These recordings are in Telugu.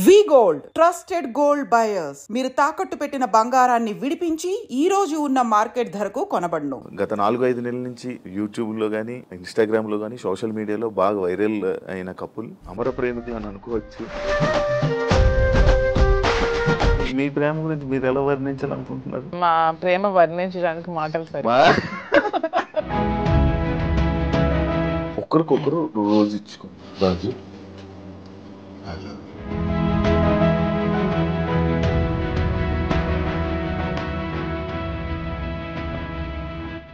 వి గోల్డ్ ట్రస్టెడ్ గోల్డ్ బయర్స్. మీరు తాకట్టు పెట్టిన బంగారాన్ని విడిపించి ఈ రోజు ఉన్న మార్కెట్ ధరకు కొనబడును. గత 4-5 నెలల నుంచి యూట్యూబ్ లో గానీ, ఇన్స్టాగ్రామ్ లో గానీ, సోషల్ మీడియాలో బాగా వైరల్ అయిన కపుల్ అమర ప్రేమికులు అని అనుకోవచ్చు. మీ ప్రేమ గురించి మీరు ఎలా వర్ణించాలనుకుంటున్నారు? మా ప్రేమ వర్ణించడానికి మాటలు సరే. ఒకరికొకరు రోజు ఇచ్చుకో రాజు.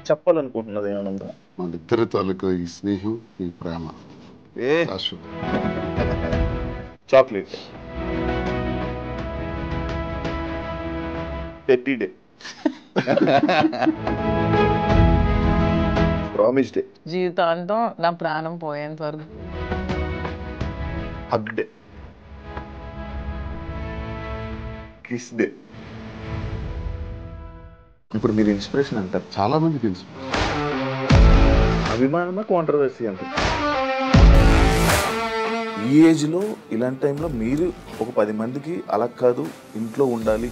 చెప్పాలనుకుంటున్నది ఏమన్నా? మన ఇద్దరి తాలూకా ఈ స్నేహం, ఈ ప్రేమ chocolate teddy day, promise day, జీవితాంతం నా ప్రాణం పోయేంత వరకు, హగ్ డే, కిస్ డే. ఇప్పుడు మీరు ఇన్స్పిరేషన్ అంటారు, చాలా మందికి ఇన్స్పిరేషన్. అభిమానమా కాంట్రవర్సీ అంట. ఈ ఏజ్లో ఇలాంటి టైంలో మీరు ఒక 10 మందికి అలా కాదు, ఇంట్లో ఉండాలి,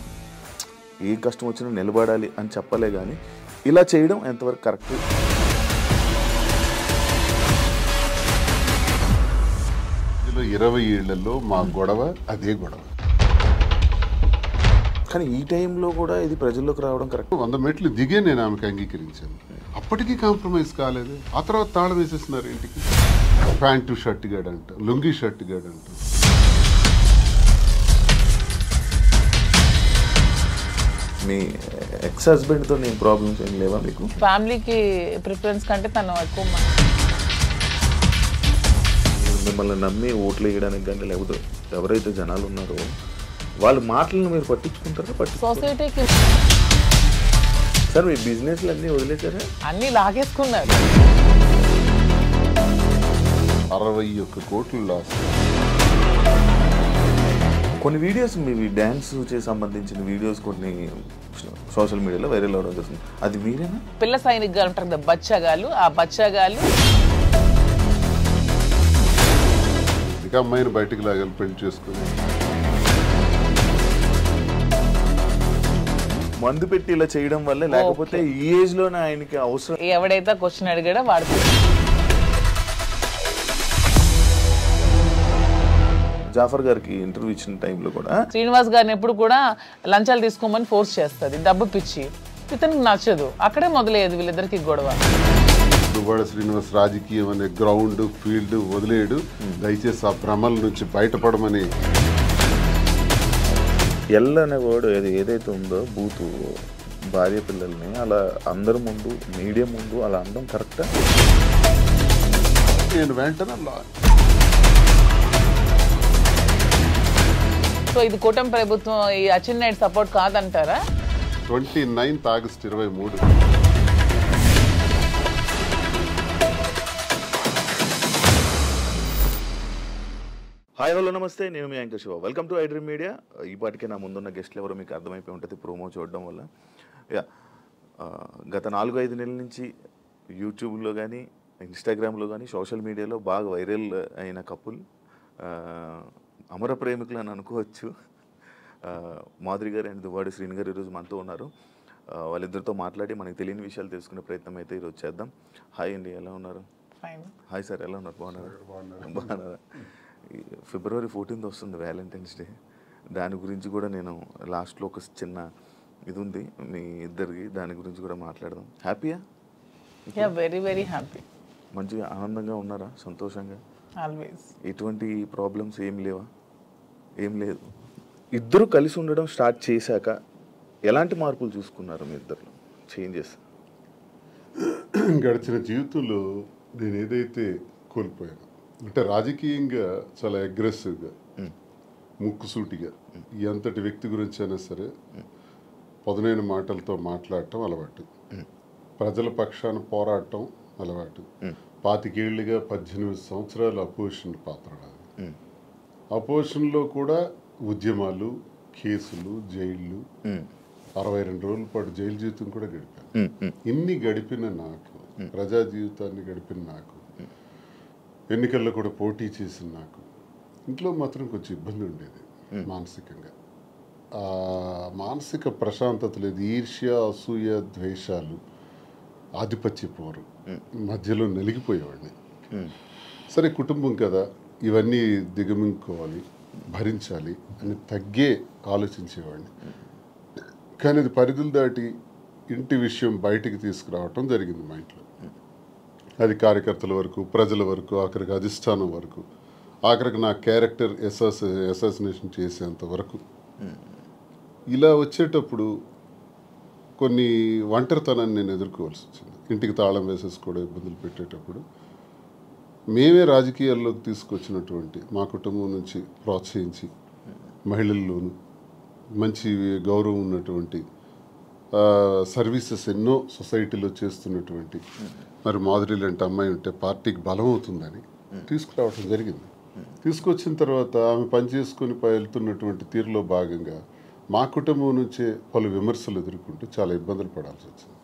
ఏ కష్టం వచ్చినా నిలబడాలి అని చెప్పలే కానీ ఇలా చేయడం ఎంతవరకు కరెక్ట్? 20 ఏళ్లలో మా గొడవ అదే గొడవ. కానీ ఈ టైంలో కూడా ఇది ప్రజల్లోకి రావడం కరెక్ట్. 100 మెట్లు దిగే నేను ఆమెకు అంగీకరించాను. అప్పటికీ కాంప్రమైజ్ కాలేదు. ఆ తర్వాత తాళం వేసేస్తున్నారు ఇంటికి. ప్యాంటు షర్ట్ గాడంట, లుంగి షర్ట్ గాడంట. మీ ఎక్స్ హస్బెండ్తో నేను ప్రాబ్లమ్స్ ఏం లేవా మీకు? ఫ్యామిలీకి ప్రిఫరెన్స్ కంటే తను ఎక్కువ మిమ్మల్ని నమ్మి ఓట్లు వేయడానికి కానీ, లేకపోతే ఎవరైతే జనాలు ఉన్నారో వాళ్ళ మాటలను మీరు పట్టించుకుంటారా? సొసైటీకి సార్ మీ బిజినెస్లు అన్నీ వదిలేసారా? అన్ని లాగేసుకున్నారు. 61 కోట్లు లాస్. కొన్ని వీడియోస్ మీ డ్యాన్స్ చేసి సంబంధించిన వీడియోస్ కొన్ని సోషల్ మీడియాలో వైరల్ అవడం జరుగుతుంది. అది మీరేనా? పిల్ల సైనిక్ గారు ఉంటారు కదా, బచ్చగాళ్ళు. ఆ బచ్చగాళ్ళు ఇక అమ్మాయిని బయటికి లాగాలి పెళ్లి చేసుకుని. మందు పెట్టి ఇలా చేయడం వల్ల, లేకపోతే ఈ ఏజ్ లోనే ఆయనకి అవసరం. ఎవడైతే క్వశ్చన్ అడిగాడో వాడు. జాఫర్ గారికి ఇంటర్వ్యూ ఇచ్చిన టైంలో కూడా శ్రీనివాస్ గారిని ఎప్పుడు కూడా లంచాలు తీసుకోమని ఫోర్స్ చేస్తుంది, డబ్బు పిచ్చి. ఇతనికి నచ్చదు. అక్కడే మొదలయ్యేది వీళ్ళిద్దరికి గొడవ. దువ్వాడ శ్రీనివాస్ రాజకీయం అనే గ్రౌండ్ ఫీల్డ్ వదిలేడు. దయచేసి ఆ భ్రమల నుంచి బయటపడమని. ఎల్ అనే వర్డ్ ఏదైతే ఉందో, బూతు భార్య పిల్లల్ని అలా అందరి ముందు, మీడియా ముందు అలా అనడం కరెక్టా? నేను వెంటనే సో ఇది కూటమి ప్రభుత్వం, ఈ అచ్చెన్నాయుడు సపోర్ట్ కాదంటారా? 29 ఆగస్టు 23. హాయ్ హలో నమస్తే, నేను మీ anchor Shiva. Welcome to iDream Media. ఈ పాటికే నా ముందున్న గెస్ట్లు ఎవరో మీకు అర్థమైపోయి ఉంటుంది ప్రోమో చూడడం వల్ల. గత 4-5 నెలల నుంచి యూట్యూబ్లో కానీ, ఇన్స్టాగ్రామ్లో కానీ, సోషల్ మీడియాలో బాగా వైరల్ అయిన కపుల్ అమర ప్రేమికులు అని అనుకోవచ్చు. మాధురి గారు అండ్ దువ్వాడ శ్రీని గారు ఈరోజు మనతో ఉన్నారు. వాళ్ళిద్దరితో మాట్లాడి మనకు తెలియని విషయాలు తెలుసుకునే ప్రయత్నం అయితే ఈరోజు చేద్దాం. హాయ్ అండి, ఎలా ఉన్నారు? హాయ్ సార్, ఎలా ఉన్నారు? బాగున్నారా? ఫిబ్రవరి 14th వస్తుంది వ్యాలంటైన్స్ డే. దాని గురించి కూడా నేను లాస్ట్లో ఒక చిన్న ఇది ఉంది మీ ఇద్దరికి, దాని గురించి కూడా మాట్లాడదాం. హ్యాపీయా? Very very happy. మంచిగా ఆనందంగా ఉన్నారా? సంతోషంగా? ఆల్వేస్. ఎటువంటి ప్రాబ్లమ్స్ ఏం లేవా? ఏం లేదు. ఇద్దరు కలిసి ఉండడం స్టార్ట్ చేశాక ఎలాంటి మార్పులు చూసుకున్నారు మీ ఇద్దరు? చేంజెస్ గడిచిన జీవితంలో నేను ఏదైతే కోల్పోయాను అంటే, రాజకీయంగా చాలా అగ్రెసివ్గా, ముక్కుసూటిగా ఎంతటి వ్యక్తి గురించి అయినా సరే పదునైన మాటలతో మాట్లాడటం అలవాటు. ప్రజల పక్షాన పోరాటం అలవాటు. 25 ఏళ్ళుగా 18 సంవత్సరాలు అపోజిషన్ పాత్ర. అపోజిషన్లో కూడా ఉద్యమాలు, కేసులు, జైళ్ళు, 62 రోజుల పాటు జైలు జీవితం కూడా గడిపాను. ఇన్ని గడిపిన నాకు, ప్రజా జీవితాన్ని గడిపిన నాకు, ఎన్నికల్లో కూడా పోటీ చేసిన నాకు ఇంట్లో మాత్రం కొంచెం ఇబ్బంది ఉండేది మానసికంగా. మానసిక ప్రశాంతత లేదు. ఈర్ష్య, అసూయ, ద్వేషాలు, ఆధిపత్య పోరు మధ్యలో నలిగిపోయేవాడిని. సరే కుటుంబం కదా, ఇవన్నీ దిగమింగుకోవాలి, భరించాలి అని తగ్గే ఆలోచించేవాడిని. కానీ అది పరిధులు దాటి ఇంటి విషయం బయటికి తీసుకురావటం జరిగింది మా ఇంట్లో. అది కార్యకర్తల వరకు, ప్రజల వరకు, ఆఖరికి అధిష్టానం వరకు, ఆఖరికి నా క్యారెక్టర్ అసాసినేషన్ చేసేంత వరకు. ఇలా వచ్చేటప్పుడు కొన్ని ఒంటరితనాన్ని నేను ఎదుర్కోవాల్సి వచ్చింది. ఇంటికి తాళం వేసేసుకోవడం, ఇబ్బందులు పెట్టేటప్పుడు మేమే రాజకీయాల్లోకి తీసుకొచ్చినటువంటి మా కుటుంబం నుంచి ప్రోత్సహించి మహిళల్లోనూ మంచి గౌరవం ఉన్నటువంటి సర్వీసెస్ ఎన్నో సొసైటీలో చేస్తున్నటువంటి మరి మాధురి లాంటి అమ్మాయి ఉంటే పార్టీకి బలం అవుతుందని తీసుకురావడం జరిగింది. తీసుకొచ్చిన తర్వాత ఆమె పనిచేసుకొని వెళ్తున్నటువంటి తీరులో భాగంగా మా కుటుంబం నుంచే పలు విమర్శలు ఎదుర్కొంటూ చాలా ఇబ్బందులు పడాల్సి వచ్చింది.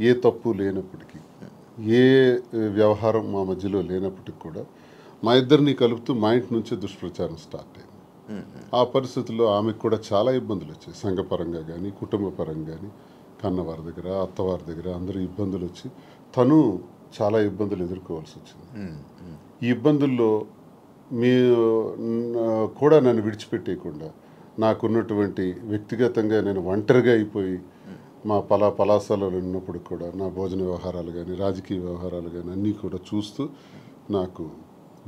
ఏ తప్పు లేనప్పటికీ, ఏ వ్యవహారం మా మధ్యలో లేనప్పటికీ కూడా మా ఇద్దరిని కలుపుతూ మా ఇంటి నుంచే దుష్ప్రచారం స్టార్ట్ అయింది. ఆ పరిస్థితుల్లో ఆమెకు కూడా చాలా ఇబ్బందులు వచ్చాయి. సంఘపరంగా కానీ, కుటుంబ పరంగా కానీ, కన్నవారి దగ్గర, అత్తవారి దగ్గర అందరూ ఇబ్బందులు వచ్చి తను చాలా ఇబ్బందులు ఎదుర్కోవాల్సి వచ్చింది. ఈ ఇబ్బందుల్లో మీ కూడా నన్ను విడిచిపెట్టేయకుండా నాకున్నటువంటి వ్యక్తిగతంగా నేను ఒంటరిగా అయిపోయి మా పలాసాలలో ఉన్నప్పుడు కూడా నా భోజన వ్యవహారాలు కానీ, రాజకీయ వ్యవహారాలు కానీ అన్నీ కూడా చూస్తూ నాకు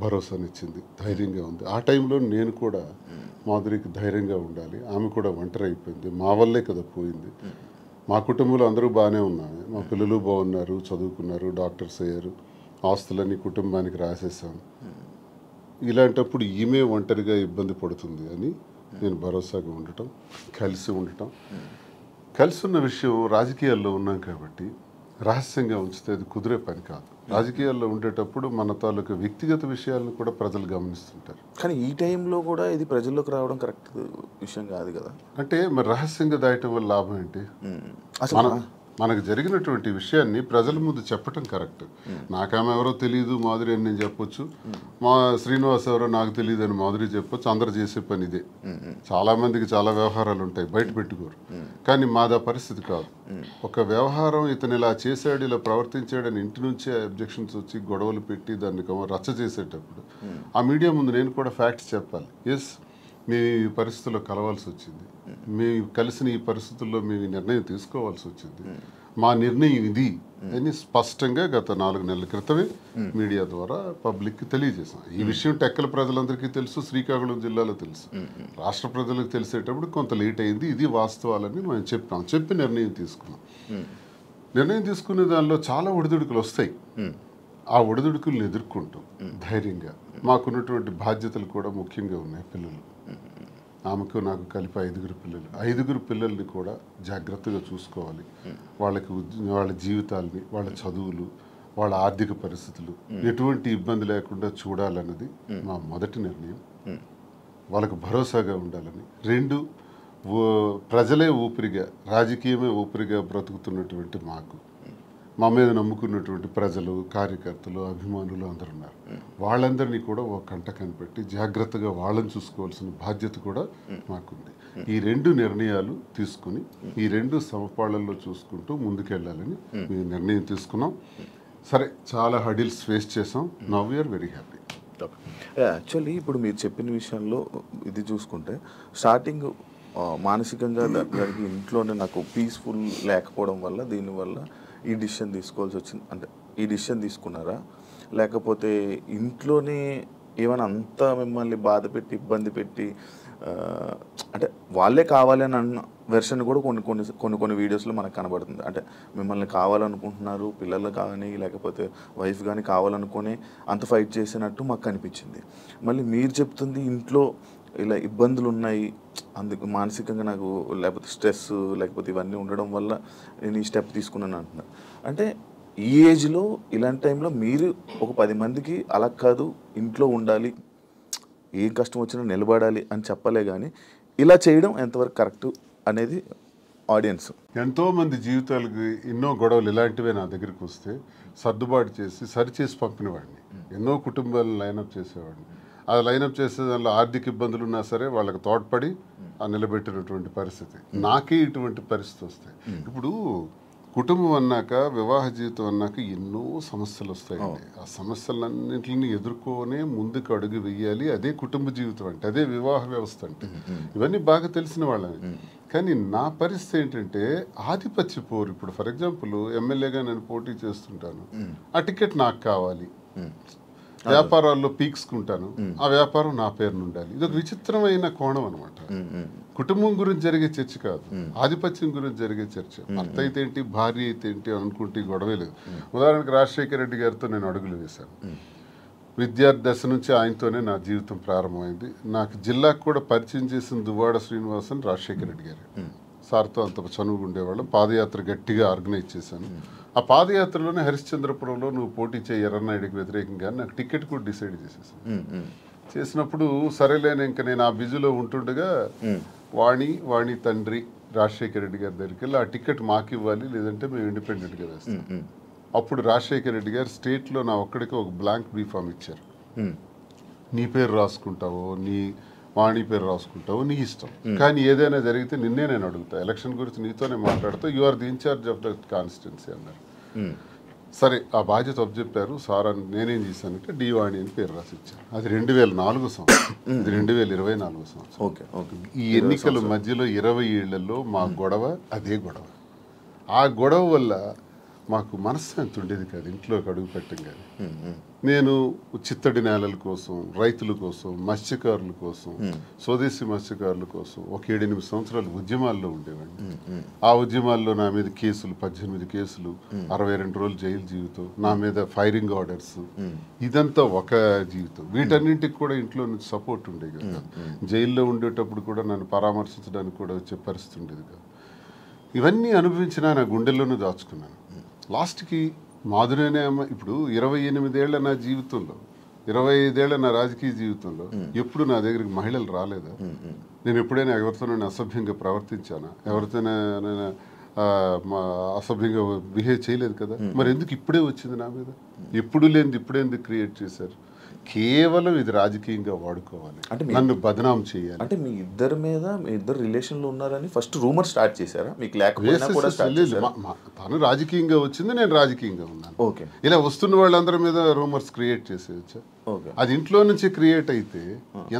భరోసానిచ్చింది, ధైర్యంగా ఉంది. ఆ టైంలో నేను కూడా మాధురికి ధైర్యంగా ఉండాలి, ఆమె కూడా ఒంటరి అయిపోయింది, మా వల్లే కదా పోయింది. మా కుటుంబంలో అందరూ బాగానే ఉన్నాము, మా పిల్లలు బాగున్నారు, చదువుకున్నారు, డాక్టర్స్ అయ్యారు, ఆస్తులన్నీ కుటుంబానికి రాసేసాము. ఇలాంటప్పుడు ఈమె ఒంటరిగా ఇబ్బంది పడుతుంది అని నేను భరోసాగా ఉండటం, కలిసి ఉండటం. కలిసి ఉన్న విషయం రాజకీయాల్లో ఉన్నాం కాబట్టి రహస్యంగా ఉంచితే అది కుదిరే పని కాదు. రాజకీయాల్లో ఉండేటప్పుడు మన తాలూకు వ్యక్తిగత విషయాలను కూడా ప్రజలు గమనిస్తుంటారు. కానీ ఈ టైంలో కూడా ఇది ప్రజల్లోకి రావడం కరెక్ట్ విషయం కాదు కదా. అంటే మరి రహస్యంగా దాయటం వల్ల లాభం ఏంటి? అసలు మనకు జరిగినటువంటి విషయాన్ని ప్రజల ముందు చెప్పటం కరెక్ట్. నాకామె ఎవరో తెలియదు మాధురి అని నేను చెప్పొచ్చు, మా శ్రీనివాస్ ఎవరో నాకు తెలియదు అని మాధురి చెప్పొచ్చు. అందరు చేసే పని ఇదే. చాలా మందికి చాలా వ్యవహారాలు ఉంటాయి, బయట పెట్టుకోరు. కానీ మాదా పరిస్థితి కాదు. ఒక వ్యవహారం ఇతను ఇలా చేశాడు, ఇలా ప్రవర్తించాడని ఇంటి నుంచే అబ్జెక్షన్స్ వచ్చి గొడవలు పెట్టి దాన్ని రచ్చ చేసేటప్పుడు ఆ మీడియా ముందు నేను కూడా ఫ్యాక్ట్స్ చెప్పాలి. ఎస్, మేము ఈ పరిస్థితుల్లో కలవాల్సి వచ్చింది, మేము కలిసిన ఈ పరిస్థితుల్లో మేము ఈ నిర్ణయం తీసుకోవాల్సి వచ్చింది, మా నిర్ణయం ఇది అని స్పష్టంగా గత 4 నెలల క్రితమే మీడియా ద్వారా పబ్లిక్కి తెలియజేసాం. ఈ విషయం టెక్కల ప్రజలందరికీ తెలుసు, శ్రీకాకుళం జిల్లాలో తెలుసు, రాష్ట్ర ప్రజలకు తెలిసేటప్పుడు కొంత లేట్ అయింది. ఇది వాస్తవాలని మేము చెప్పి నిర్ణయం తీసుకున్నాం. నిర్ణయం తీసుకునే దానిలో చాలా ఒడిదుడుకులు వస్తాయి. ఆ ఒడిదుడుకులను ఎదుర్కొంటాం ధైర్యంగా. మాకున్నటువంటి బాధ్యతలు కూడా ముఖ్యంగా ఉన్నాయి. పిల్లలు, ఆమెకు నాకు కలిపి 5 పిల్లలు. 5 పిల్లల్ని కూడా జాగ్రత్తగా చూసుకోవాలి. వాళ్ళకి వాళ్ళ జీవితాలని, వాళ్ళ చదువులు, వాళ్ళ ఆర్థిక పరిస్థితులు ఎటువంటి ఇబ్బంది లేకుండా చూడాలన్నది మా మొదటి నిర్ణయం. వాళ్ళకు భరోసాగా ఉండాలని. 2, ప్రజలే ఊపిరిగా, రాజకీయమే ఊపిరిగా బ్రతుకుతున్నటువంటి మాకు, మా మీద నమ్ముకున్నటువంటి ప్రజలు, కార్యకర్తలు, అభిమానులు అందరు ఉన్నారు. వాళ్ళందరినీ కూడా ఒక కంట కనిపెట్టి జాగ్రత్తగా వాళ్ళని చూసుకోవాల్సిన బాధ్యత కూడా మాకుంది. ఈ 2 నిర్ణయాలు తీసుకుని ఈ 2 సమపాళ్లలో చూసుకుంటూ ముందుకెళ్ళాలని మేము నిర్ణయం తీసుకున్నాం. సరే, చాలా హడిల్స్ ఫేస్ చేసాం. Now we are very happy. Actually ఇప్పుడు మీరు చెప్పిన విషయంలో ఇది చూసుకుంటే స్టార్టింగ్ మానసికంగా దానికి ఇంట్లోనే నాకు పీస్ఫుల్ లేకపోవడం వల్ల దీనివల్ల ఈ డిసిషన్ తీసుకోవాల్సి వచ్చింది. అంటే ఈ డిసిషన్ తీసుకున్నారా, లేకపోతే ఇంట్లోనే ఏమైనా అంతా మిమ్మల్ని బాధ పెట్టి ఇబ్బంది పెట్టి అంటే వాళ్ళే కావాలి అని అన్న వెర్షన్ కూడా కొన్ని వీడియోస్లో మనకు కనబడుతుంది. అంటే మిమ్మల్ని కావాలనుకుంటున్నారు, పిల్లలు కానీ లేకపోతే వైఫ్ కానీ కావాలనుకుని అంత ఫైట్ చేసినట్టు మాకు కనిపించింది. మళ్ళీ మీరు చెప్తుంది ఇంట్లో ఇలా ఇబ్బందులు ఉన్నాయి, అందుకు మానసికంగా నాకు లేకపోతే స్ట్రెస్ లేకపోతే ఇవన్నీ ఉండడం వల్ల నేను ఈ స్టెప్ తీసుకున్నాను అంటున్నారు. అంటే ఈ ఏజ్లో ఇలాంటి టైంలో మీరు ఒక 10 మందికి అలా కాదు, ఇంట్లో ఉండాలి, ఏం కష్టం వచ్చినా నిలబడాలి అని చెప్పలే, కానీ ఇలా చేయడం ఎంతవరకు కరెక్ట్ అనేది ఆడియన్స్. ఎంతోమంది జీవితాలకు ఎన్నో గొడవలు ఇలాంటివే నా దగ్గరికి వస్తే సర్దుబాటు చేసి సరిచేసి పంపినవాడిని. ఎన్నో కుటుంబాలను లైనప్ చేసేవాడిని. అది లైనప్ చేసే దానిలో ఆర్థిక ఇబ్బందులు ఉన్నా సరే వాళ్ళకి తోడ్పడి నిలబెట్టినటువంటి పరిస్థితి. నాకే ఇటువంటి పరిస్థితి వస్తాయి. ఇప్పుడు కుటుంబం అన్నాక, వివాహ జీవితం అన్నాక ఎన్నో సమస్యలు వస్తాయండి. ఆ సమస్యలన్నింటిని ఎదుర్కొనే ముందుకు అడుగు వెయ్యాలి. అదే కుటుంబ జీవితం అంటే, అదే వివాహ వ్యవస్థ అంటే. ఇవన్నీ బాగా తెలిసిన వాళ్ళని. కానీ నా పరిస్థితి ఏంటంటే ఆధిపత్య పోరు. ఇప్పుడు ఫర్ ఎగ్జాంపుల్ ఎమ్మెల్యేగా నేను పోటీ చేస్తుంటాను, ఆ టికెట్ నాకు కావాలి. వ్యాపారాల్లో పీక్స్కుంటాను, ఆ వ్యాపారం నా పేరున ఉండాలి. ఇదొక విచిత్రమైన కోణం అనమాట. కుటుంబం గురించి జరిగే చర్చ కాదు, ఆధిపత్యం గురించి జరిగే చర్చ. భర్త అయితే ఏంటి, భార్య అయితే ఏంటి అనుకుంటే గొడవే లేదు. ఉదాహరణకు రాజశేఖర రెడ్డి గారితో నేను అడుగులు వేశాను. విద్యార్థి దశ నుంచి ఆయనతోనే నా జీవితం ప్రారంభమైంది. నాకు జిల్లాకు కూడా పరిచయం చేసిన దువ్వాడ శ్రీనివాసన్ రాజశేఖర రెడ్డి గారు. సార్తో అంత చనువుగా ఉండేవాళ్ళం. పాదయాత్ర గట్టిగా ఆర్గనైజ్ చేశాను. ఆ పాదయాత్రలోనే హరిశ్చంద్రపురంలో నువ్వు పోటీ చేయి ఎర్రనాయుడికి వ్యతిరేకంగా నాకు టికెట్ కూడా డిసైడ్ చేసేసాను. చేసినప్పుడు సరేలేని ఇంకా నేను ఆ బిజీలో ఉంటుండగా వాణి తండ్రి రాజశేఖర రెడ్డి గారి దగ్గరికి వెళ్ళి ఆ టికెట్ మాకు ఇవ్వాలి, లేదంటే మేము ఇండిపెండెంట్గా వేస్తాం. అప్పుడు రాజశేఖర రెడ్డి గారు స్టేట్లో నా ఒక్కడికి ఒక బ్లాంక్ బీఫామ్ ఇచ్చారు. నీ పేరు రాసుకుంటావో, నీ వాణి పేరు రాసుకుంటావో నీ ఇష్టం, కానీ ఏదైనా జరిగితే నిన్నే నేను అడుగుతా, ఎలక్షన్ గురించి నీతోనే మాట్లాడుతూ, you are the incharge of the constituency అన్నారు. సరే ఆ బాధ్యత అప్పచెప్పారు సార్ అని నేనేం చేశానంటే డి వాణి అని పేరు రాసి ఇచ్చాను. అది 2004 సంవత్సరం, ఇది 2024 సంవత్సరం. ఈ ఎన్నికల మధ్యలో 20 ఏళ్లలో మా గొడవ అదే గొడవ. ఆ గొడవ వల్ల మాకు మనశ్శాంతి ఉండేది కాదు ఇంట్లోకి అడుగు పెట్టంగానే. నేను చిత్తడి నేలల కోసం, రైతుల కోసం, మత్స్యకారుల కోసం, స్వదేశీ మత్స్యకారుల కోసం ఒక 7-8 సంవత్సరాలు ఉద్యమాల్లో ఉండేవాడిని. ఆ ఉద్యమాల్లో నా మీద కేసులు, 18 కేసులు, 62 రోజులు జైలు జీవితం, నా మీద ఫైరింగ్ ఆర్డర్స్, ఇదంతా ఒక జీవితం. వీటన్నింటికి కూడా ఇంట్లో నుంచి సపోర్ట్ ఉండేది కదా. జైల్లో ఉండేటప్పుడు కూడా నన్ను పరామర్శించడానికి కూడా వచ్చే పరిస్థితి ఉండేది కాదు. ఇవన్నీ అనుభవించినా నా గుండెల్లోనూ దాచుకున్నాను. లాస్ట్కి మాధురి అనే అమ్మ ఇప్పుడు 28 ఏళ్ల నా జీవితంలో, 25 ఏళ్ల నా రాజకీయ జీవితంలో ఎప్పుడు నా దగ్గరికి మహిళలు రాలేదా? నేను ఎప్పుడైనా ఎవరితోనైనా అసభ్యంగా ప్రవర్తించానా? ఎవరితోనైనా అసభ్యంగా బిహేవ్ చేయలేదు కదా. మరి ఎందుకు ఇప్పుడే వచ్చింది నా మీద? ఎప్పుడు లేనిది ఇప్పుడే ఎందుకు క్రియేట్ చేశారు? కేవలం ఇది రాజకీయంగా వాడుకోవాలి, అంటే నన్ను బదనాం చేయాలి. అంటే మీ ఇద్దరు రిలేషన్లో ఉన్నారని ఫస్ట్ రూమర్ స్టార్ట్ చేశారా? మీకు లేకపోయినా కూడా తను రాజకీయంగా వచ్చింది, నేను రాజకీయంగా ఉన్నాను. ఓకే, ఇలా వస్తున్న వాళ్ళందరి మీద రూమర్స్ క్రియేట్ చేసేయచ్చా? అది ఇంట్లో నుంచి క్రియేట్ అయితే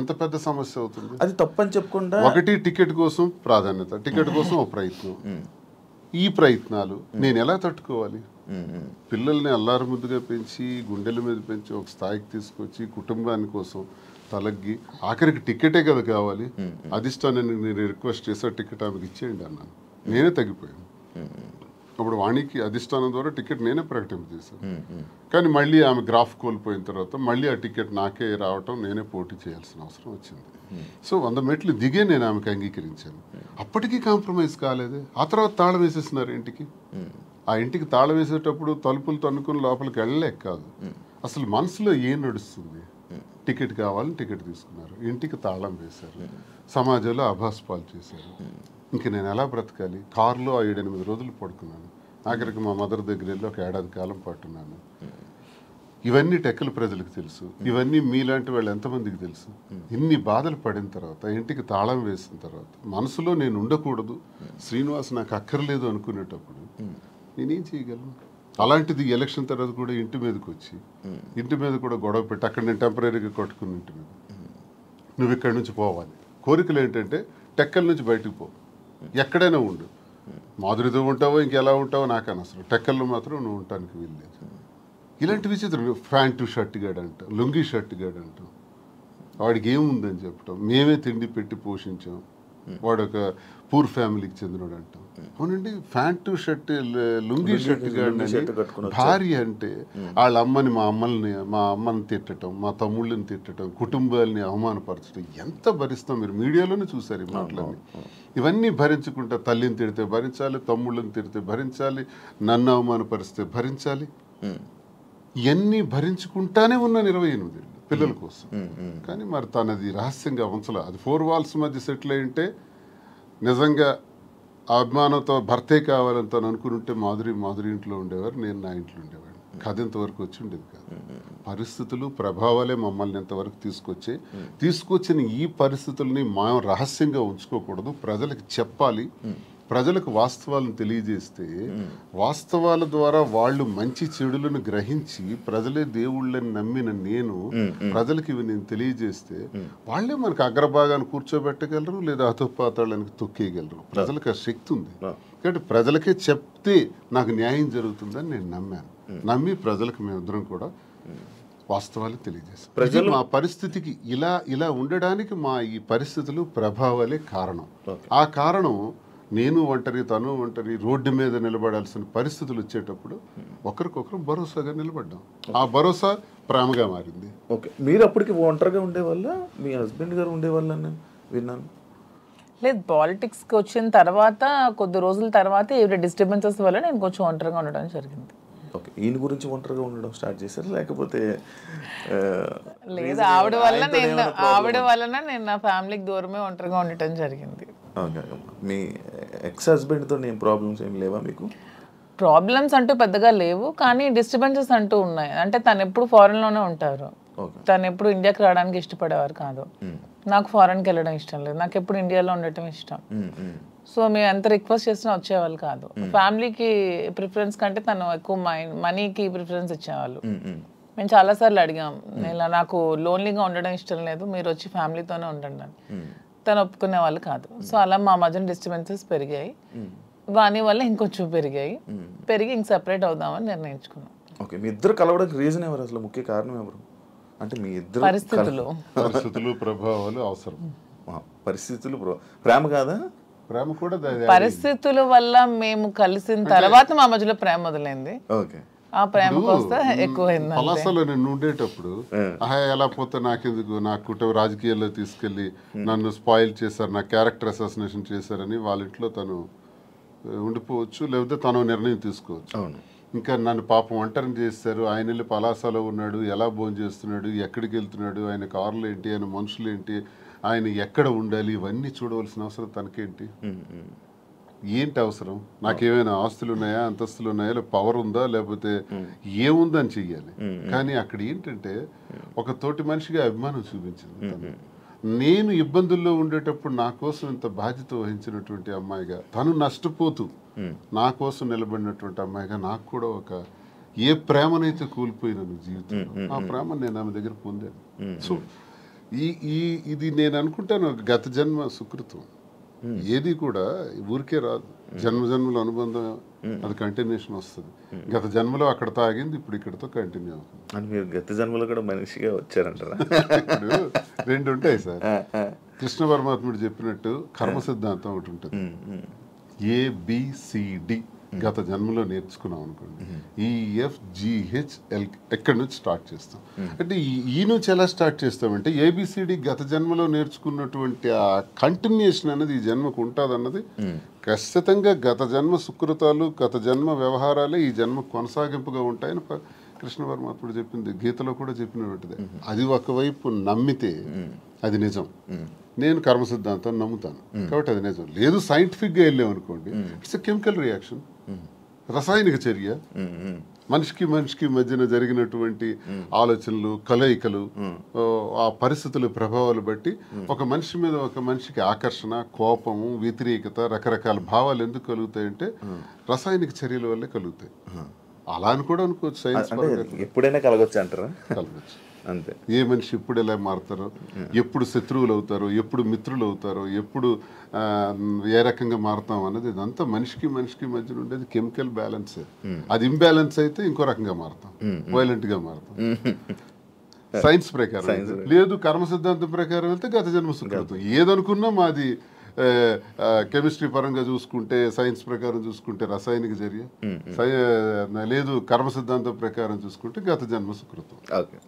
ఎంత పెద్ద సమస్య అవుతుంది. అది తప్పని చెప్పకుండా ఒకటి టికెట్ కోసం ప్రాధాన్యత, టికెట్ కోసం ఒక ప్రయత్నం. ఈ ప్రయత్నాలు నేను ఎలా తట్టుకోవాలి? పిల్లల్ని అల్లారు ముద్దుగా పెంచి, గుండెల మీద పెంచి, ఒక స్థాయికి తీసుకొచ్చి, కుటుంబాని కోసం తలగ్గి, ఆఖరికి టికెటే కదా కావాలి. అధిష్టానాన్ని నేను రిక్వెస్ట్ చేసా, టికెట్ ఆమెకి ఇచ్చేయండి అన్నాను. నేనే తగ్గిపోయాను. అప్పుడు వాణికి అధిష్టానం ద్వారా టికెట్ నేనే ప్రకటింపజేశాను. కానీ మళ్ళీ ఆమె గ్రాఫ్ కోల్పోయిన తర్వాత మళ్ళీ ఆ టికెట్ నాకే రావటం, నేనే పోటీ చేయాల్సిన అవసరం వచ్చింది. సో 100 మెట్లు దిగే నేను ఆమెకు అంగీకరించాను. అప్పటికీ కాంప్రమైజ్ కాలేదే. ఆ తర్వాత తాళం వేసేస్తున్నారు ఇంటికి. ఆ ఇంటికి తాళం వేసేటప్పుడు తలుపులు తన్నుకుని లోపలికి వెళ్ళలేక కాదు, అసలు మనసులో ఏం నడుస్తుంది? టికెట్ కావాలని టికెట్ తీసుకున్నారు, ఇంటికి తాళం వేశారు, సమాజంలో అభాస్పాలు చేశారు. ఇంక నేను ఎలా బ్రతకాలి? కారులో 7-8 రోజులు పడుకున్నాను. ఆఖరికి మా మదర్ దగ్గర వెళ్ళి ఒక 1 ఏడాది కాలం పట్టున్నాను. ఇవన్నీ టెక్కల ప్రజలకు తెలుసు, ఇవన్నీ మీలాంటి వాళ్ళు ఎంతమందికి తెలుసు? ఇన్ని బాధలు పడిన తర్వాత, ఇంటికి తాళం వేసిన తర్వాత, మనసులో నేను ఉండకూడదు, శ్రీనివాస్ నాకు అక్కర్లేదు అనుకునేటప్పుడు నేనేం చేయగలను? అలాంటిది ఎలక్షన్ తర్వాత కూడా ఇంటి మీదకి వచ్చి, ఇంటి మీద కూడా గొడవ పెట్టి, అక్కడ నేను టెంపరీగా కొట్టుకుని ఇంటి మీద, నువ్వు ఇక్కడి నుంచి పోవాలి. కోరికలు ఏంటంటే టెక్కల నుంచి బయటకు పో, ఎక్కడైనా ఉండు, మాధురితో ఉంటావో ఇంకెలా ఉంటావో నాకు అనవసరం, టెక్కల్లో మాత్రం నువ్వు ఉండటానికి వీల్లేదు. ఇలాంటి విచిత్రం. ప్యాంటు షర్ట్ గాడు అంటాం, లుంగీ షర్ట్ గాడు అంటాం, వాడికి ఏముందని చెప్పటం, మేమే తిండి పెట్టి పోషించాం, వాడు ఒక పూర్ ఫ్యామిలీకి చెందినవాడు అంటాం. అవునండి, ప్యాంటు షర్ట్ లుంగీ షర్ట్ గాడు భార్య అంటే వాళ్ళ అమ్మని, మా అమ్మని తిట్టడం, మా తమ్ముళ్ళని తిట్టడం, కుటుంబాలని అవమానపరచడం ఎంత భరిస్తాం? మీరు మీడియాలోనే చూసారు ఈ మాటలన్నీ. ఇవన్నీ భరించుకుంటా, తల్లిని తిడితే భరించాలి, తమ్ముళ్ళని తిడితే భరించాలి, నన్ను అవమానపరిస్తే భరించాలి. ఇవన్నీ భరించుకుంటానే ఉన్నాను 28 ఏళ్ళు పిల్లల కోసం. కానీ మరి తనది రహస్యంగా ఉంచలే. అది 4 వాల్స్ మధ్య సెటిల్ అయి ఉంటే, నిజంగా ఆ అభిమానంతో భర్తే కావాలని తను అనుకుని ఉంటే మాధురి ఇంట్లో ఉండేవారు, నేను నా ఇంట్లో ఉండేవాడిని. కథ ఇంతవరకు వచ్చి ఉండేది కాదు. పరిస్థితులు ప్రభావాలే మమ్మల్ని ఇంతవరకు తీసుకొచ్చిన ఈ పరిస్థితుల్ని మనం రహస్యంగా ఉంచుకోకూడదు, ప్రజలకు చెప్పాలి. ప్రజలకు వాస్తవాలను తెలియజేస్తే వాస్తవాల ద్వారా వాళ్ళు మంచి చెడులను గ్రహించి ప్రజలే దేవుళ్ళని నమ్మిన నేను ప్రజలకు ఇవి నేను తెలియజేస్తే వాళ్ళే మనకు అగ్రభాగాన్ని కూర్చోబెట్టగలరు, లేదా అధోపాతాళానికి తొక్కేయగలరు. ప్రజలకు ఆ శక్తి ఉంది. కాబట్టి ప్రజలకే చెప్తే నాకు న్యాయం జరుగుతుందని నేను నమ్మి ప్రజలకు మేమిద్దరం కూడా వాస్తవాలు తెలియజేస్తాం. ప్రజలు మా పరిస్థితికి ఇలా ఉండడానికి మా ఈ పరిస్థితులు ప్రభావాలే కారణం. ఆ కారణం నేను ఒంటరి, తను ఒంటరి, రోడ్డు మీద నిలబడాల్సిన పరిస్థితులు వచ్చేటప్పుడు ఒకరికొకరు భరోసాగా నిలబడ్డాం. ఆ భరోసా ప్రేమగా మారింది. ఓకే, మీరు అప్పటికి ఒంటరిగా ఉండేవాళ్ళ, మీ హస్బెండ్ గారు ఉండేవాళ్ళ విన్నాను? లేదు, పాలిటిక్స్కి వచ్చిన తర్వాత కొద్ది రోజుల తర్వాత ఏవి డిస్టర్బెన్సెస్ వల్ల నేను కొంచెం ఒంటరిగా ఉండడం జరిగింది. ఓకే, ఈయన గురించి ఒంటరిగా ఉండడం స్టార్ట్ చేశారు లేకపోతే? లేదు, ఆవిడ వలన నేను నా ఫ్యామిలీకి దూరమే ఒంటరిగా ఉండటం జరిగింది. మీ ఎక్స్ హస్బెండ్తో ఏం ప్రాబ్లమ్స్ ఏం లేవా మీకు? ప్రాబ్లమ్స్ అంటూ పెద్దగా లేవు, కానీ డిస్టర్బెన్సెస్ అంటూ ఉన్నాయి. అంటే తను ఎప్పుడు ఫారెన్లోనే ఉంటారు, తను ఎప్పుడు ఇండియాకి రావడానికి ఇష్టపడేవారు కాదు. నాకు ఫారెన్కి వెళ్ళడం ఇష్టం లేదు, నాకు ఎప్పుడు ఇండియాలో ఉండటం ఇష్టం. సో మేము ఎంత రిక్వెస్ట్ చేసినా వచ్చేవాళ్ళు కాదు. ఫ్యామిలీకి ప్రిఫరెన్స్ కంటే తను ఎక్కువ మనీకి ప్రిఫరెన్స్ ఇచ్చేవాళ్ళు. మేము చాలాసార్లు అడిగాం, ఇలా నాకు లోన్లీగా ఉండడం ఇష్టం లేదు, మీరు వచ్చి ఫ్యామిలీతోనే ఉండండి అని. తను ఒప్పుకునే వాళ్ళు కాదు. సో అలా మా మధ్యన డిస్టర్బెన్సెస్ పెరిగాయి. వాని వల్ల ఇంకొంచెం పెరిగి ఇంక సెపరేట్ అవుదామని నిర్ణయించుకున్నాం. ఓకే, మీ ఇద్దరు కలవడానికి రీజన్ ఎవరు, అసలు ముఖ్య కారణం ఎవరు? అంటే మీ ఇద్దరు పరిస్థితులు ప్రభావాలు అవసరం. పరిస్థితులు ప్రేమ కాదా? ప్రేమ కూడా పరిస్థితుల వల్ల మేము కలిసిన తర్వాత మా మధ్యలో ప్రేమ మొదలైంది. ఓకే, ఆ ప్రేమ కోస్తా ఎక్కువైంది. పలాసలో నేను ఉండేటప్పుడు ఎలా పోతే నాకెందుకు, నా కుటుంబ రాజకీయాల్లో తీసుకెళ్లి నన్ను స్పాయిల్ చేశారు, నా క్యారెక్టర్ అసాసినేషన్ చేశారని వాళ్ళ ఇంట్లో తను ఉండిపోవచ్చు, లేకపోతే తను నిర్ణయం తీసుకోవచ్చు. ఇంకా నన్ను పాపం ఒంటరిని చేస్తారు. ఆయన వెళ్ళి పలాసలో ఉన్నాడు, ఎలా భోజనం చేస్తున్నాడు, ఎక్కడికి వెళ్తున్నాడు, ఆయన కార్లు ఏంటి, ఆయన మనుషులు ఏంటి, ఆయన ఎక్కడ ఉండాలి, ఇవన్నీ చూడవలసిన అవసరం తనకేంటి? ఏంటి అవసరం? నాకేమైనా ఆస్తులు ఉన్నాయా, అంతస్తులు ఉన్నాయా, లేదా పవర్ ఉందా, లేకపోతే ఏముందని చెయ్యాలి. కానీ అక్కడ ఏంటంటే ఒక తోటి మనిషిగా అభిమానం చూపించింది తను. నేను ఇబ్బందుల్లో ఉండేటప్పుడు నా కోసం ఇంత బాధ్యత వహించినటువంటి అమ్మాయిగా, తను నష్టపోతూ నా కోసం నిలబడినటువంటి అమ్మాయిగా నాకు కూడా ఒక ఏ ప్రేమనైతే కోల్పోయినాను జీవితంలో, ఆ ప్రేమ నేను ఆమె దగ్గర పొందాను. సో ఇది నేను అనుకుంటాను గత జన్మ సుకృతం. ఏది కూడా ఊరికే రాదు, జన్మల అనుబంధం, అది కంటిన్యూషన్ వస్తుంది. గత జన్మలో అక్కడ తాగింది, ఇప్పుడు ఇక్కడతో కంటిన్యూ అవుతుంది. అని మీరు గత జన్మలో కూడా మనిషిగా వచ్చారంటారా? ఇప్పుడు రెండు ఉంటాయి సార్. కృష్ణ పరమాత్ముడు చెప్పినట్టు కర్మ సిద్ధాంతం ఒకటి ఉంటుంది. ABCD గత జన్మలో నేర్చుకున్నాం అనుకోండి, EFGHL ఎక్కడి నుంచి స్టార్ట్ చేస్తాం. అంటే ఈ నుంచి ఎలా స్టార్ట్ చేస్తామంటే ABCD గత జన్మలో నేర్చుకున్నటువంటి ఆ కంటిన్యూషన్ అనేది ఈ జన్మకు ఉంటుంది అన్నది ఖచ్చితంగా గత జన్మ సుకృతాలు, గత జన్మ వ్యవహారాలే ఈ జన్మ కొనసాగింపుగా ఉంటాయని కృష్ణ పరమాత్ముడు చెప్పింది, గీతలో కూడా చెప్పినటువంటిది. అది ఒకవైపు నమ్మితే అది నిజం. నేను కర్మ సిద్ధాంతం నమ్ముతాను కాబట్టి అది నిజం. లేదు సైంటిఫిక్గా వెళ్ళామనుకోండి, ఇట్స్ ఎ కెమికల్ రియాక్షన్, రసాయనిక చర్య. మనిషికి మధ్యన జరిగినటువంటి ఆలోచనలు, కలయికలు, ఆ పరిస్థితుల ప్రభావాలు బట్టి ఒక మనిషి మీద ఒక మనిషికి ఆకర్షణ, కోపము, వ్యతిరేకత, రకరకాల భావాలు ఎందుకు కలుగుతాయంటే రసాయనిక చర్యల వల్లే కలుగుతాయి. అలా అని కూడా అనుకోవచ్చు. సైన్స్ ఎప్పుడైనా కలగొచ్చు అంటారా? కలగచ్చు అంతే. ఏ మనిషి ఎప్పుడు ఎలా మారుతారో, ఎప్పుడు శత్రువులు అవుతారో, ఎప్పుడు మిత్రులు అవుతారో, ఎప్పుడు ఏ రకంగా మారుతాం అన్నది ఇదంతా మనిషికి మధ్యన ఉండేది కెమికల్ బ్యాలెన్సే. అది ఇంబ్యాలెన్స్ అయితే ఇంకో రకంగా మారుతాం, వైలెంట్ గా మారుతాం. సైన్స్ ప్రకారం. లేదు కర్మ సిద్ధాంతం ప్రకారం వెళ్తే గత జన్మ సుకృతం. ఏదనుకున్నా మాది కెమిస్ట్రీ పరంగా చూసుకుంటే, సైన్స్ ప్రకారం చూసుకుంటే రసాయనిక చర్య, లేదు కర్మ సిద్ధాంతం ప్రకారం చూసుకుంటే గత జన్మ సుకృతం. ఓకే,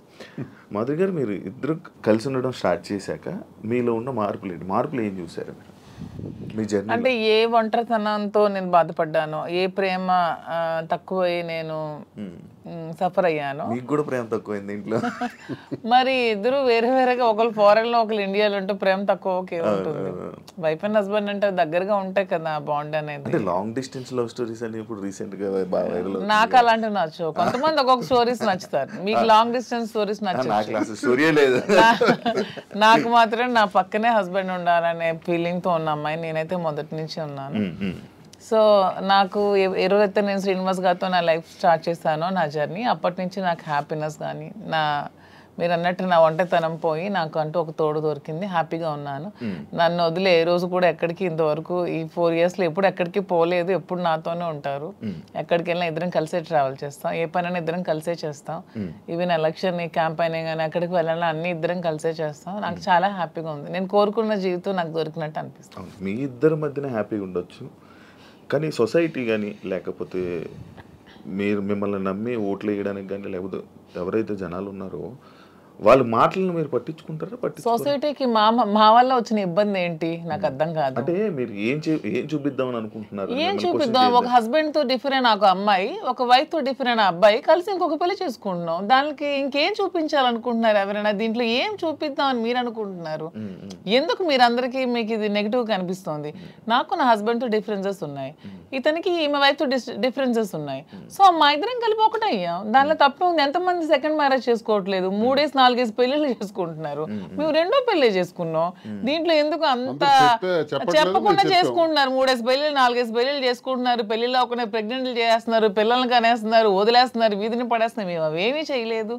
మాధురి గారు, మీరు ఇద్దరు కలిసి ఉండడం స్టార్ట్ చేశాక మీలో ఉన్న మార్పులు ఏం చూసారు మీ జర్నీ? అంటే ఏ ఒంటరితనంతో నేను బాధపడ్డాను, ఏ ప్రేమ తక్కువై నేను సఫర్ అయ్యాను. మీకు కూడా ప్రేమ తక్కువైంది ఇంట్లో? మరి ఇద్దరు వేరే వేరేగా, ఒకళ్ళు ఫారెన్ లో ఒకళ్ళు ఇండియాలో ఉంటే ప్రేమ తక్కువ ఉంటుంది. వైఫ్ అండ్ హస్బెండ్ అంటే దగ్గరగా ఉంటాయి కదా బాండ్ అనేది. అంటే లాంగ్ డిస్టెన్స్ లవ్ స్టోరీస్ అని ఇప్పుడు రీసెంట్ గా బాగా వైరల్. నాకు అలాంటివి నచ్చవు. కొంతమంది ఒక్కొక్క స్టోరీస్ నచ్చుతారు. మీకు లాంగ్ డిస్టెన్స్ స్టోరీస్ నచ్చవు. స్టోరీ లేదు. నాకు మాత్రం నా పక్కనే హస్బెండ్ ఉండాలనే ఫీలింగ్ తో ఉన్న అమ్మాయి నేనైతే మొదటి నుంచి ఉన్నాను. సో నాకు ఎరువైతే నేను శ్రీనివాస్ గారితో నా లైఫ్ స్టార్ట్ చేశానో నా జర్నీ, అప్పటి నుంచి నాకు హ్యాపీనెస్ కానీ మీరు అన్నట్టు నా ఒంటరితనం పోయి నాకు అంటూ ఒక తోడు దొరికింది. హ్యాపీగా ఉన్నాను. నన్ను వదిలే ఏ రోజు కూడా ఎక్కడికి ఇంతవరకు ఈ 4 yearsలో ఎప్పుడు ఎక్కడికి పోలేదు. ఎప్పుడు నాతోనే ఉంటారు. ఎక్కడికి వెళ్ళినా ఇద్దరం కలిసే ట్రావెల్ చేస్తాం. ఏ పనైనా ఇద్దరం కలిసే చేస్తాం. ఈవెన్ ఎలక్షన్ క్యాంపెయిన్ కానీ ఎక్కడికి వెళ్ళాలని అన్ని ఇద్దరం కలిసే చేస్తాం. నాకు చాలా హ్యాపీగా ఉంది. నేను కోరుకున్న జీవితం నాకు దొరికినట్టు అనిపిస్తుంది. మీ ఇద్దరి మధ్యన హ్యాపీగా ఉండొచ్చు, కానీ సొసైటీ కానీ లేకపోతే మిమ్మల్ని నమ్మి ఓట్లు వేయడానికి కానీ లేకపోతే ఎవరైతే జనాలు ఉన్నారో వాళ్ళ మాటలను మీరు పట్టించుకుంటారా? సొసైటీకి మా వల్ల వచ్చిన ఇబ్బంది ఏంటి నాకు అర్థం కాదు. అంటే మీరు ఏం చూపిద్దామని అనుకుంటున్నారు? ఏం చూపిద్దాం? ఒక హస్బెండ్ తో డిఫరెంట్ ఒక అమ్మాయి, ఒక వైఫ్ తో డిఫరెంట్ అబ్బాయి కలిసి ఇంకొక పెళ్లి చేసుకుంటున్నాం. దానికి ఇంకేం చూపించాలనుకుంటున్నారు ఎవరైనా? దీంట్లో ఏం చూపిద్దాం అని మీరు అనుకుంటున్నారు? ఎందుకు మీరందరికీ మీకు ఇది నెగిటివ్ కనిపిస్తుంది? నాకు నా హస్బెండ్ తో డిఫరెన్సెస్ ఉన్నాయి, ఇతనికి ఈమె వైఫ్ తో డిఫరెన్సెస్ ఉన్నాయి. సో మా ఇద్దరం కలిపి ఒకటే అయ్యాం. దానిలో తప్పే ఉంది. ఎంతమంది సెకండ్ మ్యారేజ్ చేసుకోవట్లేదు, 3-4 పెళ్లిళ్ళు చేసుకుంటున్నారు. మేము 2వ పెళ్లి చేసుకున్నాం. దీంట్లో ఎందుకు అంత చెప్పకుండా చేసుకుంటున్నారు? 3 పెళ్లిళ్ళు 4 పెళ్లిళ్ళు చేసుకుంటున్నారు. పెళ్లిలో ఒక ప్రెగ్నెంట్లు చేస్తున్నారు, పిల్లల్ని కనేస్తున్నారు, వదిలేస్తున్నారు, వీధిని పడేస్తున్నారు. మేము అవేమీ చేయలేదు.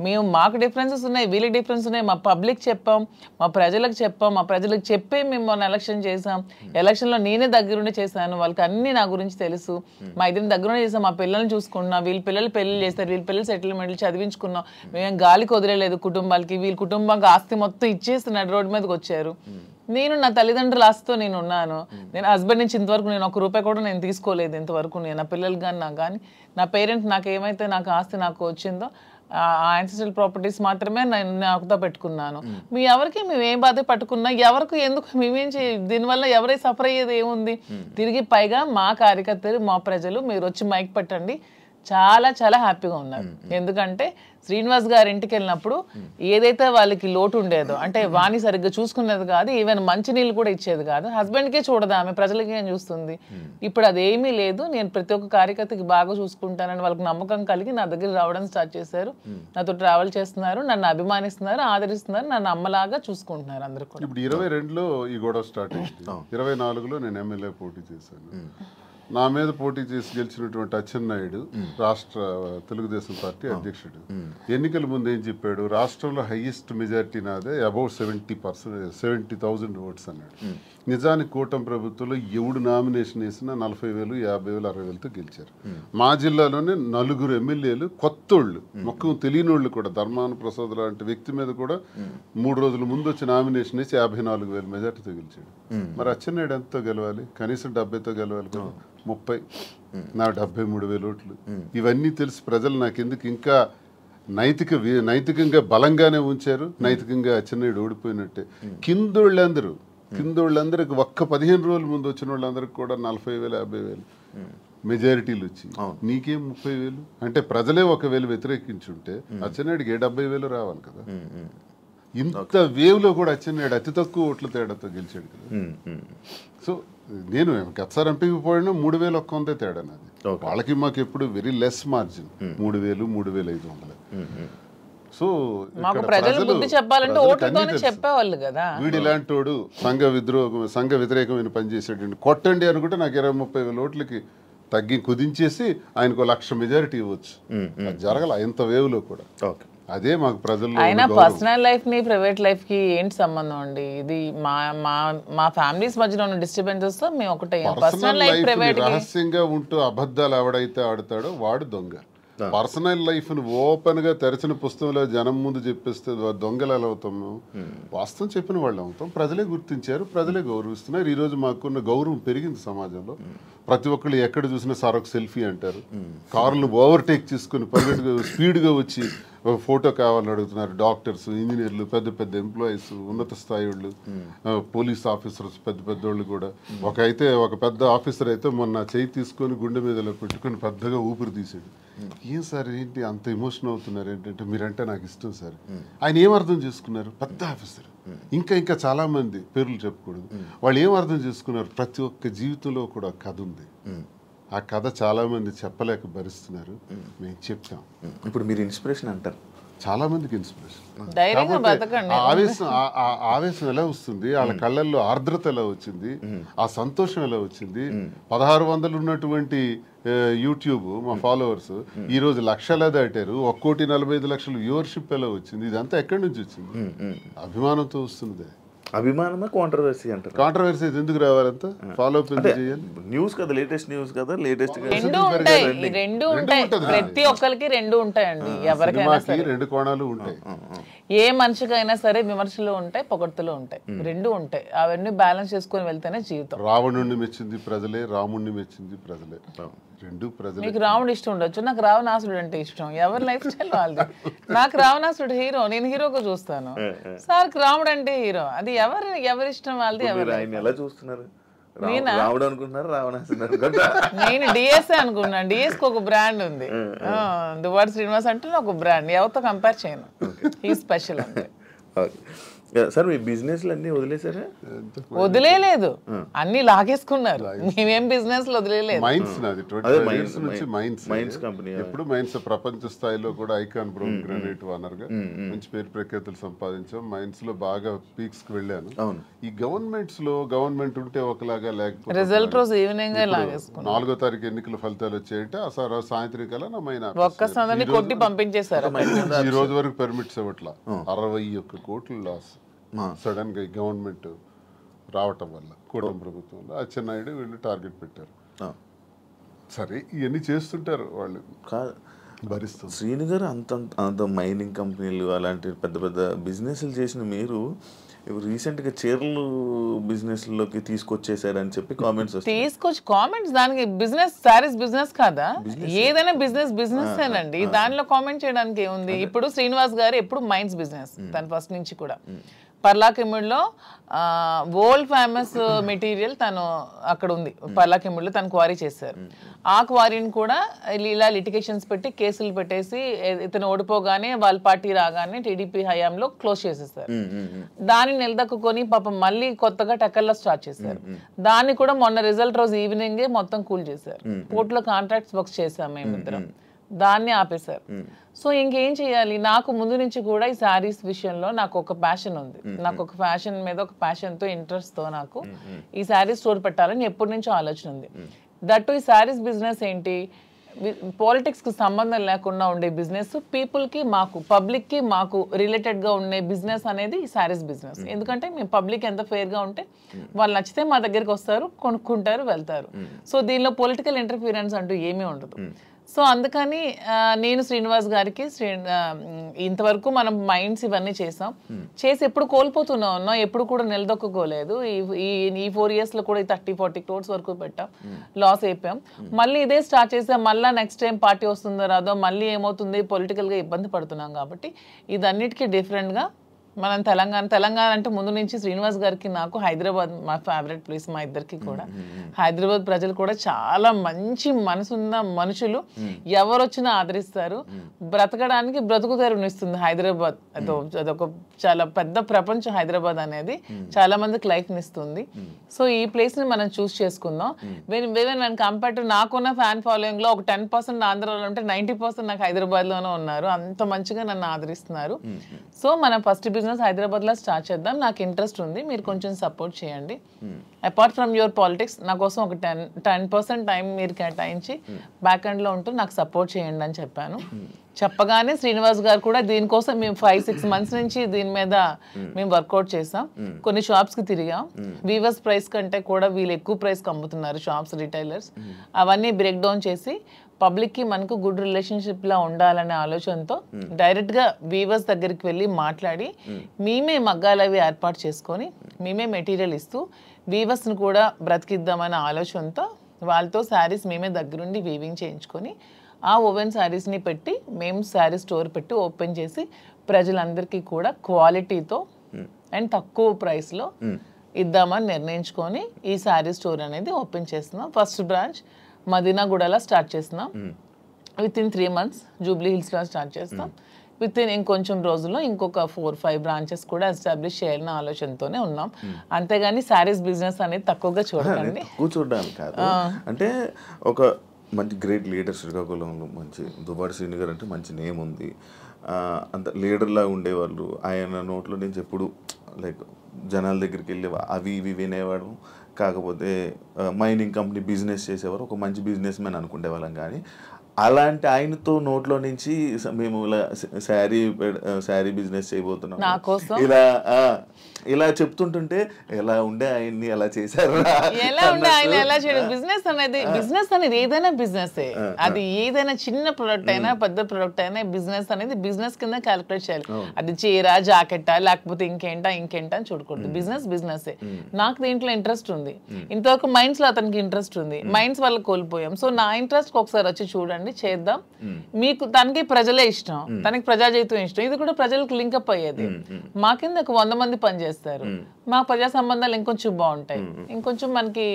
మేము మాకు డిఫరెన్సెస్ ఉన్నాయి, వీళ్ళకి డిఫరెన్స్ ఉన్నాయి. మా పబ్లిక్ చెప్పాం, మా ప్రజలకు చెప్పాం, మా ప్రజలకు చెప్పే మేము మొన్న ఎలక్షన్ చేసాం. ఎలక్షన్లో నేనే దగ్గరుండి చేశాను. వాళ్ళకి అన్ని నా గురించి తెలుసు. మా ఇద్దరిని దగ్గరుండి చేసాం. మా పిల్లల్ని చూసుకున్నాం. వీళ్ళ పిల్లలు పెళ్లి చేస్తారు, వీళ్ళ పిల్లలు సెటిల్మెంట్లు చదివించుకున్నాం. మేము గాలికి వదిలేదు కుటుంబాలకి. వీళ్ళ కుటుంబానికి ఆస్తి మొత్తం ఇచ్చేస్తున్నాడు, రోడ్డు మీదకి వచ్చారు. నేను నా తల్లిదండ్రుల ఆస్తితో నేను ఉన్నాను. నేను హస్బెండ్ నుంచి ఇంతవరకు నేను ₹1 కూడా నేను తీసుకోలేదు ఇంతవరకు. నేను నా పిల్లలకి కానీ నాకు కానీ నా పేరెంట్స్ నాకు ఏమైతే నాకు ఆస్తి నాకు వచ్చిందో ఆ యాన్సిస్ట్రల్ ప్రాపర్టీస్ మాత్రమే నేను నాకుతో పెట్టుకున్నాను. మీ ఎవరికి మేము ఏ బాధ పట్టుకున్నా ఎవరికి ఎందుకు మేమేం దీనివల్ల ఎవరై సఫర్ అయ్యేది ఏముంది? తిరిగి పైగా మా కార్యకర్తలు మా ప్రజలు మీరు వచ్చి మైక్ పెట్టండి చాలా చాలా హ్యాపీగా ఉన్నారు. ఎందుకంటే శ్రీనివాస్ గారి ఇంటికి వెళ్ళినప్పుడు ఏదైతే వాళ్ళకి లోటు ఉండేదో, అంటే వాణి సరిగ్గా చూసుకునేది కాదు, ఈవెన్ మంచినీళ్ళు కూడా ఇచ్చేది కాదు. హస్బెండ్కే చూడదు ఆమె, ప్రజలకి ఏం చూస్తుంది. ఇప్పుడు అదేమీ లేదు. నేను ప్రతి ఒక్క కార్యకర్తకి బాగా చూసుకుంటానని వాళ్ళకి నమ్మకం కలిగి నా దగ్గర రావడం స్టార్ట్ చేశారు. నాతో ట్రావెల్ చేస్తున్నారు, నన్ను అభిమానిస్తున్నారు, ఆదరిస్తున్నారు, నన్ను అమ్మలాగా చూసుకుంటున్నారు అందరూ కూడా. ఇప్పుడు 22లో ఈ గొడవ స్టార్ట్ అయింది. 24లో నేను ఎమ్మెల్యే పోటీ చేశాను. నా మీద పోటీ చేసి గెలిచినటువంటి అచ్చెన్నాయుడు రాష్ట్ర తెలుగుదేశం పార్టీ అధ్యక్షుడు ఎన్నికల ముందు ఏం చెప్పాడు? రాష్ట్రంలో హైయెస్ట్ మెజారిటీ నాదే, అబౌట్ 70,000 ఓట్స్ అన్నాడు. నిజానికి కూటమి ప్రభుత్వంలో ఎవడు నామినేషన్ వేసినా 40,000, 50,000, 60,000తో గెలిచారు. మా జిల్లాలోనే 4 ఎమ్మెల్యేలు కొత్తోళ్ళు, మొక్కం తెలియనోళ్ళు కూడా. ధర్మాన ప్రసాద్ లాంటి వ్యక్తి మీద కూడా 3 రోజుల ముందు వచ్చి నామినేషన్ వేసి 54,000 మెజార్టీతో గెలిచాడు. మరి అచ్చెన్నాయుడు ఎంతతో గెలవాలి? కనీసం 70తో గెలవాలి కదా. 30, నా 73,000 ఓట్లు. ఇవన్నీ తెలిసి ప్రజలు నాకెందుకు ఇంకా నైతికంగా బలంగానే ఉంచారు. నైతికంగా అచ్చెన్నాయుడు ఓడిపోయినట్టే. కిందోళ్ళందరికి ఒక్క 15 రోజుల ముందు వచ్చిన వాళ్ళందరికి కూడా 40,000, 50,000 మెజారిటీలు వచ్చి నీకేం 30,000? అంటే ప్రజలే 1,000 వ్యతిరేకించుంటే అచ్చెన్నాయుడికి 70,000 రావాలి కదా. ఇంత వేవ్లో కూడా అచ్చెన్నాయుడు అతి తక్కువ ఓట్ల తేడాతో గెలిచాడు కదా. సో నేను గతసారి ఎంపీకి పోయినా 3,100 తేడా నాది. వాళ్ళకి మాకు ఎప్పుడు వెరీ లెస్ మార్జిన్, 3,000, 3,500. సో వీడు ఇలాంటి వాడు సంఘ వ్యతిరేకమైన పని చేసాడు, కొట్టండి అనుకుంటే నాకు 20-30,000 ఓట్లకి తగ్గి కుదించేసి ఆయనకు 1,00,000 మెజారిటీ ఇవ్వచ్చు. జరగల ఇంత వేవ్లో కూడా. అదే మాకు ప్రజల్లో. అయినా పర్సనల్ లైఫ్ ని ప్రైవేట్ లైఫ్ కి ఏంటి సంబంధం అండి? ఇది మా ఫ్యామిలీస్ మధ్యలో ఉన్న డిస్టర్బెన్సెస్ తో మేము ఒకటే. పర్సనల్ లైఫ్ ప్రైవేట్ రహస్యంగా ఉంటూ అబద్ధాలు ఎవడైతే ఆడతాడో వాడు దొంగ. పర్సనల్ లైఫ్ ను ఓపెన్ గా తెరచిన పుస్తకంలో జనం ముందు చెప్పేస్తే దొంగలు ఎలా అవుతాము? వాస్తవం చెప్పిన వాళ్ళు అవుతాం. ప్రజలే గుర్తించారు, ప్రజలే గౌరవిస్తున్నారు. ఈ రోజు మాకున్న గౌరవం పెరిగింది సమాజంలో. ప్రతి ఒక్కళ్ళు ఎక్కడ చూసినా సార్ ఒక సెల్ఫీ అంటారు. కార్లను ఓవర్టేక్ చేసుకుని పరిగెట్టుగా స్పీడ్గా వచ్చి ఫోటో కావాలని అడుగుతున్నారు. డాక్టర్స్, ఇంజనీర్లు, పెద్ద పెద్ద ఎంప్లాయీస్, ఉన్నత స్థాయి వాళ్ళు, పోలీస్ ఆఫీసర్స్, పెద్ద పెద్దోళ్ళు కూడా. ఒక పెద్ద ఆఫీసర్ అయితే మొన్న చేయి తీసుకొని గుండె మీదలో పెట్టుకొని పెద్దగా ఊపిరి తీసాడు. ఏం సార్ ఏంటి అంత ఎమోషన్ అవుతున్నారు ఏంటంటే, మీరంటే నాకు ఇష్టం సార్. ఆయన ఏం అర్థం చేసుకున్నారు? పెద్ద ఆఫీసర్, ఇంకా చాలా మంది పేర్లు చెప్పకూడదు, వాళ్ళు ఏం అర్థం చేసుకున్నారు? ప్రతి ఒక్క జీవితంలో కూడా కథ ఉంది. ఆ కథ చాలా మంది చెప్పలేక భరిస్తున్నారు. మేము చెప్తాం. ఇప్పుడు మీరు ఇన్స్పిరేషన్ అంటారు, చాలా మందికి ఇన్స్పిరేషన్. ధైర్యంగా బతకండి. ఆవేశం ఎలా వస్తుంది, వాళ్ళ కళ్ళల్లో ఆర్ద్రత ఎలా వచ్చింది, ఆ సంతోషం ఎలా వచ్చింది. 1600 ఉన్నటువంటి యూట్యూబ్ మా ఫాలోవర్స్ ఈ రోజు లక్షలా దాటారు. 1,45,00,000 వ్యూవర్షిప్ ఎలా వచ్చింది? ఇదంతా ఎక్కడి నుంచి వచ్చింది? అభిమానంతో వస్తుంది. అభిమానమా కాంట్రవర్సీ అంటారు? కాంట్రవర్సీ ఎందుకు రావాలంతా? ఫాలో అప్ చేయాలి. న్యూస్ కదా, లేటెస్ట్ న్యూస్ కదా, లేటెస్ట్ రెండు ఉంటాయి. ప్రతి ఒక్కరికి రెండు ఉంటాయండి. ఎవరికైనా సరే రెండు కోణాలు ఉంటాయి. ఏ మనిషికైనా సరే విమర్శలు ఉంటాయి, పొగడ్తలు ఉంటాయి, రెండు ఉంటాయి. అవన్నీ బ్యాలెన్స్ చేసుకుని వెళ్తేనే జీవితం. రావణుడిని మెచ్చింది ప్రజలే, రాముడిని మెచ్చింది ప్రజలే. రెండు ప్రజలు. మీకు రావణుడు ఇష్టం ఉండొచ్చు, నాకు రావణాసుడు అంటే ఇష్టం. ఎవరి లైఫ్ స్టైల్ వాళ్ళది. నాకు రావణాసుడు హీరో, నేను హీరోగా చూస్తాను. సార్కి రాముడు అంటే హీరో. అది ఎవరి ఇష్టం వాళ్ళది. ఎలా చూస్తున్నారు? రాముడు అనుకుంటున్నారు, రావణాసుడు? నేను డిఎస్ఏ అనుకున్నాను. డిఎస్కి ఒక బ్రాండ్ ఉంది, దువ్వాడ శ్రీనివాస్ అంటే ఒక బ్రాండ్. ఎవరితో కంపేర్ చేయను. ఈ స్పెషల్ అంటే. సార్ మీ బిజినెస్ అన్ని వదిలేసారా? వదిలేదు, అన్ని లాగేసుకున్నారు. మేమేం బిజినెస్ వదిలేదు. మైన్స్ నాది 25 years నుంచి మైన్స్ కంపెనీ. ఎప్పుడు మైన్స్ ప్రపంచ స్థాయిలో కూడా ఐకాన్ బ్రౌన్ గ్రానైట్ ఓనర్ గా మంచి పేరు ప్రఖ్యాతులు సంపాదించాం. మైన్స్ లో బాగా పీక్స్ కి వెళ్ళాను. ఈ గవర్నమెంట్ ఉంటే ఒకలాగా, లేకపోతే రిజల్ట్ రోజు ఈవినింగ్ 4వ తారీఖు ఎన్నికల ఫలితాలు వచ్చాయంటే ఆ సాయంత్రం కల్లా నా మైన్ ఒక్కసారి కొట్టి పంపించేశారు. ఈ రోజు వరకు పర్మిట్స్ ఇవ్వట్లా. 61 కోట్లు లాస్ సడన్ గా గవర్నమెంట్ రావటం వల్ల, కూటమి ప్రభుత్వంలో అచ్చెన్నాయుడు వీళ్ళు టార్గెట్ పెట్టారు. సరే ఇవన్నీ చేస్తుంటారు వాళ్ళు, భరిస్తారు. శ్రీను గారు అంత మైనింగ్ కంపెనీలు అలాంటి పెద్ద పెద్ద బిజినెస్లు చేసిన మీరు రీసెంట్గా చీరలు బిజినెస్లోకి తీసుకొచ్చేసారని చెప్పి కామెంట్స్ కామెంట్స్. దానికి బిజినెస్, శారీస్ బిజినెస్ కాదా? ఏదైనా బిజినెస్ ఏనండి. దానిలో కామెంట్ చేయడానికి ఏముంది? ఇప్పుడు శ్రీనివాస్ గారు ఎప్పుడు మైన్స్ బిజినెస్, తను ఫస్ట్ నుంచి కూడా. పర్లాకిముడిలో వరల్డ్ ఫేమస్ మెటీరియల్ తను అక్కడ ఉంది. పర్లాకిముడిలో తను క్వారీ చేశారు. ఆ క్వారీని కూడా ఇలా లిటిగేషన్స్ పెట్టి కేసులు పెట్టేసి ఇతను ఓడిపోగానే వాళ్ళ పార్టీ రాగానే టీడీపీ హయాంలో క్లోజ్ చేసేసారు. దాన్ని నిలదక్కుని పాపం మళ్ళీ కొత్తగా టెక్కల్లో స్టార్ట్ చేశారు. దాన్ని కూడా మొన్న రిజల్ట్ రోజు ఈవినింగే మొత్తం కూల్ చేశారు. పోర్టులో కాంట్రాక్ట్స్ వర్క్స్ చేశాం మేమిద్దరం. దాన్ని ఆపేశారు. సో ఇంకేం చేయాలి? నాకు ముందు నుంచి కూడా ఈ శారీస్ విషయంలో నాకు ఒక ప్యాషన్ ఉంది. నాకు ఒక ఫ్యాషన్ మీద ఒక ప్యాషన్తో, ఇంట్రెస్ట్తో నాకు ఈ శారీస్ స్టోర్ పెట్టాలని ఎప్పటి నుంచో ఆలోచన ఉంది. దట్టు ఈ శారీస్ బిజినెస్ ఏంటి, పాలిటిక్స్కి సంబంధం లేకుండా ఉండే బిజినెస్, పీపుల్కి, మాకు పబ్లిక్కి మాకు రిలేటెడ్గా ఉండే బిజినెస్ అనేది ఈ శారీస్ బిజినెస్. ఎందుకంటే మేము పబ్లిక్ ఎంత ఫెయిర్గా ఉంటే వాళ్ళు నచ్చితే మా దగ్గరికి వస్తారు, కొనుక్కుంటారు, వెళ్తారు. సో దీనిలో పొలిటికల్ ఇంటర్ఫీరెన్స్ అంటూ ఏమీ ఉండదు. సో అందుకని నేను శ్రీనివాస్ గారికి ఇంతవరకు మనం మైండ్స్ ఇవన్నీ చేసి ఎప్పుడు కోల్పోతూనే ఉన్నాం, ఎప్పుడు కూడా నిలదొక్కుకోలేదు. ఈ 4 yearsలో కూడా 30-40 crores వరకు పెట్టాం, లాస్ అయిపోయాం. మళ్ళీ ఇదే స్టార్ట్ చేసాం. మళ్ళీ నెక్స్ట్ టైం పార్టీ వస్తుందో రాదో, మళ్ళీ ఏమవుతుంది, పొలిటికల్గా ఇబ్బంది పడుతున్నాం. కాబట్టి ఇదన్నిటికీ డిఫరెంట్గా మనం తెలంగాణ అంటే ముందు నుంచి శ్రీనివాస్ గారికి నాకు హైదరాబాద్ మా ఫేవరెట్ ప్లేస్, మా ఇద్దరికి కూడా. హైదరాబాద్ ప్రజలు కూడా చాలా మంచి మనసున్న మనుషులు, ఎవరు వచ్చినా ఆదరిస్తారు. బ్రతకడానికి బ్రతుకు తెరువునిస్తుంది హైదరాబాద్. అదొక చాలా పెద్ద ప్రపంచం హైదరాబాద్ అనేది. చాలా మందికి లైఫ్ని ఇస్తుంది. సో ఈ ప్లేస్ని మనం చూస్ చేసుకుందాం. వెన్ కంపేర్ టు నాకున్న ఫ్యాన్ ఫాలోయింగ్లో ఒక 10% ఆంధ్రాలో ఉంటే 90% నాకు హైదరాబాద్లోనే ఉన్నారు. అంత మంచిగా నన్ను ఆదరిస్తున్నారు. సో మనం ఫస్ట్ బిజినెస్ హైదరాబాద్లో స్టార్ట్ చేద్దాం. నాకు ఇంట్రెస్ట్ ఉంది, మీరు కొంచెం సపోర్ట్ చేయండి. అపార్ట్ ఫ్రమ్ యువర్ పాలిటిక్స్ నా కోసం ఒక 10% టైం మీరు కేటాయించి బ్యాక్ ఎండ్లో ఉంటూ నాకు సపోర్ట్ చేయండి అని చెప్పాను. చెప్పగానే శ్రీనివాస్ గారు కూడా దీనికోసం మేము 5-6 months నుంచి దీని మీద మేము వర్కౌట్ చేసాం. కొన్ని షాప్స్కి తిరిగాం. వీవర్స్ ప్రైస్ కంటే కూడా వీళ్ళు ఎక్కువ ప్రైస్కి అమ్ముతున్నారు షాప్స్, రిటైలర్స్. అవన్నీ బ్రేక్ డౌన్ చేసి పబ్లిక్కి మనకు గుడ్ రిలేషన్షిప్లా ఉండాలనే ఆలోచనతో డైరెక్ట్గా వీవర్స్ దగ్గరికి వెళ్ళి మాట్లాడి మేమే మగ్గాలు అవి ఏర్పాటు చేసుకొని మేమే మెటీరియల్ ఇస్తూ వీవర్స్ని కూడా బ్రతికిద్దామనే ఆలోచనతో వాళ్ళతో శారీస్ మేమే దగ్గరుండి వీవింగ్ చేయించుకొని ఆ ఓవెన్ శారీస్ని పెట్టి మేము శారీ స్టోర్ పెట్టి ఓపెన్ చేసి ప్రజలందరికీ కూడా క్వాలిటీతో అండ్ తక్కువ ప్రైస్లో ఇద్దామని నిర్ణయించుకొని ఈ శారీ స్టోర్ అనేది ఓపెన్ చేస్తున్నాం. ఫస్ట్ బ్రాంచ్ మదీనాగూడలో స్టార్ట్ చేస్తున్నాం. విత్ ఇన్ 3 months జూబ్లీ హిల్స్లో స్టార్ట్ చేస్తాం. విత్ ఇన్ ఇంకొంచెం రోజుల్లో ఇంకొక 4-5 బ్రాంచెస్ కూడా ఎస్టాబ్లిష్ చేయాలన్న ఆలోచనతోనే ఉన్నాం. అంతేగాని శారీస్ బిజినెస్ అనేది తక్కువగా చూడకండి. కూర్చోడానికి కాదు, అంటే ఒక మంచి గ్రేట్ లీడర్ శ్రీకాకుళంలో మంచి దువ్వాడ శ్రీని గారు అంటే మంచి నేమ్ ఉంది. అంత లీడర్లా ఉండేవాళ్ళు. ఆయన నోట్లో నుంచి ఎప్పుడు లైక్ జనాల దగ్గరికి వెళ్ళి అవి ఇవి వినేవాడు. కాకపోతే మైనింగ్ కంపెనీ బిజినెస్ చేసేవారు, ఒక మంచి బిజినెస్ మ్యాన్ అనుకునే వాళ్ళం. కానీ అలాంటి ఆయనతో నోట్లో నుంచి మేము ఇలా శారీ బిజినెస్ చేయబోతున్నాం ఇలా చెప్తుంటుంటే ఎలా ఉండే ఆయన్ని ఎలా చేశారు, ఎలా ఉండే ఆయన ఎలా చేయడం. బిజినెస్ అనేది ఏదైనా బిజినెస్, అది ఏదైనా చిన్న ప్రొడక్ట్ అయినా పెద్ద ప్రొడక్ట్ అయినా బిజినెస్ అనేది బిజినెస్ కింద క్యాలిక్యులేట్ చేయాలి. అది చీర జాకెట్టా లేకపోతే ఇంకేంటా అని చూడకూడదు. బిజినెస్ నాకు దీంట్లో ఇంట్రెస్ట్ ఉంది. ఇంతవరకు మైండ్స్ లో అతనికి ఇంట్రెస్ట్ ఉంది, మైండ్స్ వల్ల కోల్పోయాం. సో నా ఇంట్రెస్ట్ ఒకసారి వచ్చి చూడండి, చేద్దాం. మీకు తనకి ప్రజలే ఇష్టం, తనకి ప్రజాజీవితం ఇష్టం, ఇది కూడా ప్రజలకు లింకప్ అయ్యేది. మా కింద ఒక 100 మంది పనిచేస్తారు. మా ప్రజా సంబంధాలు ఇంకొంచెం బాగుంటాయి, ఇంకొంచెం మనకి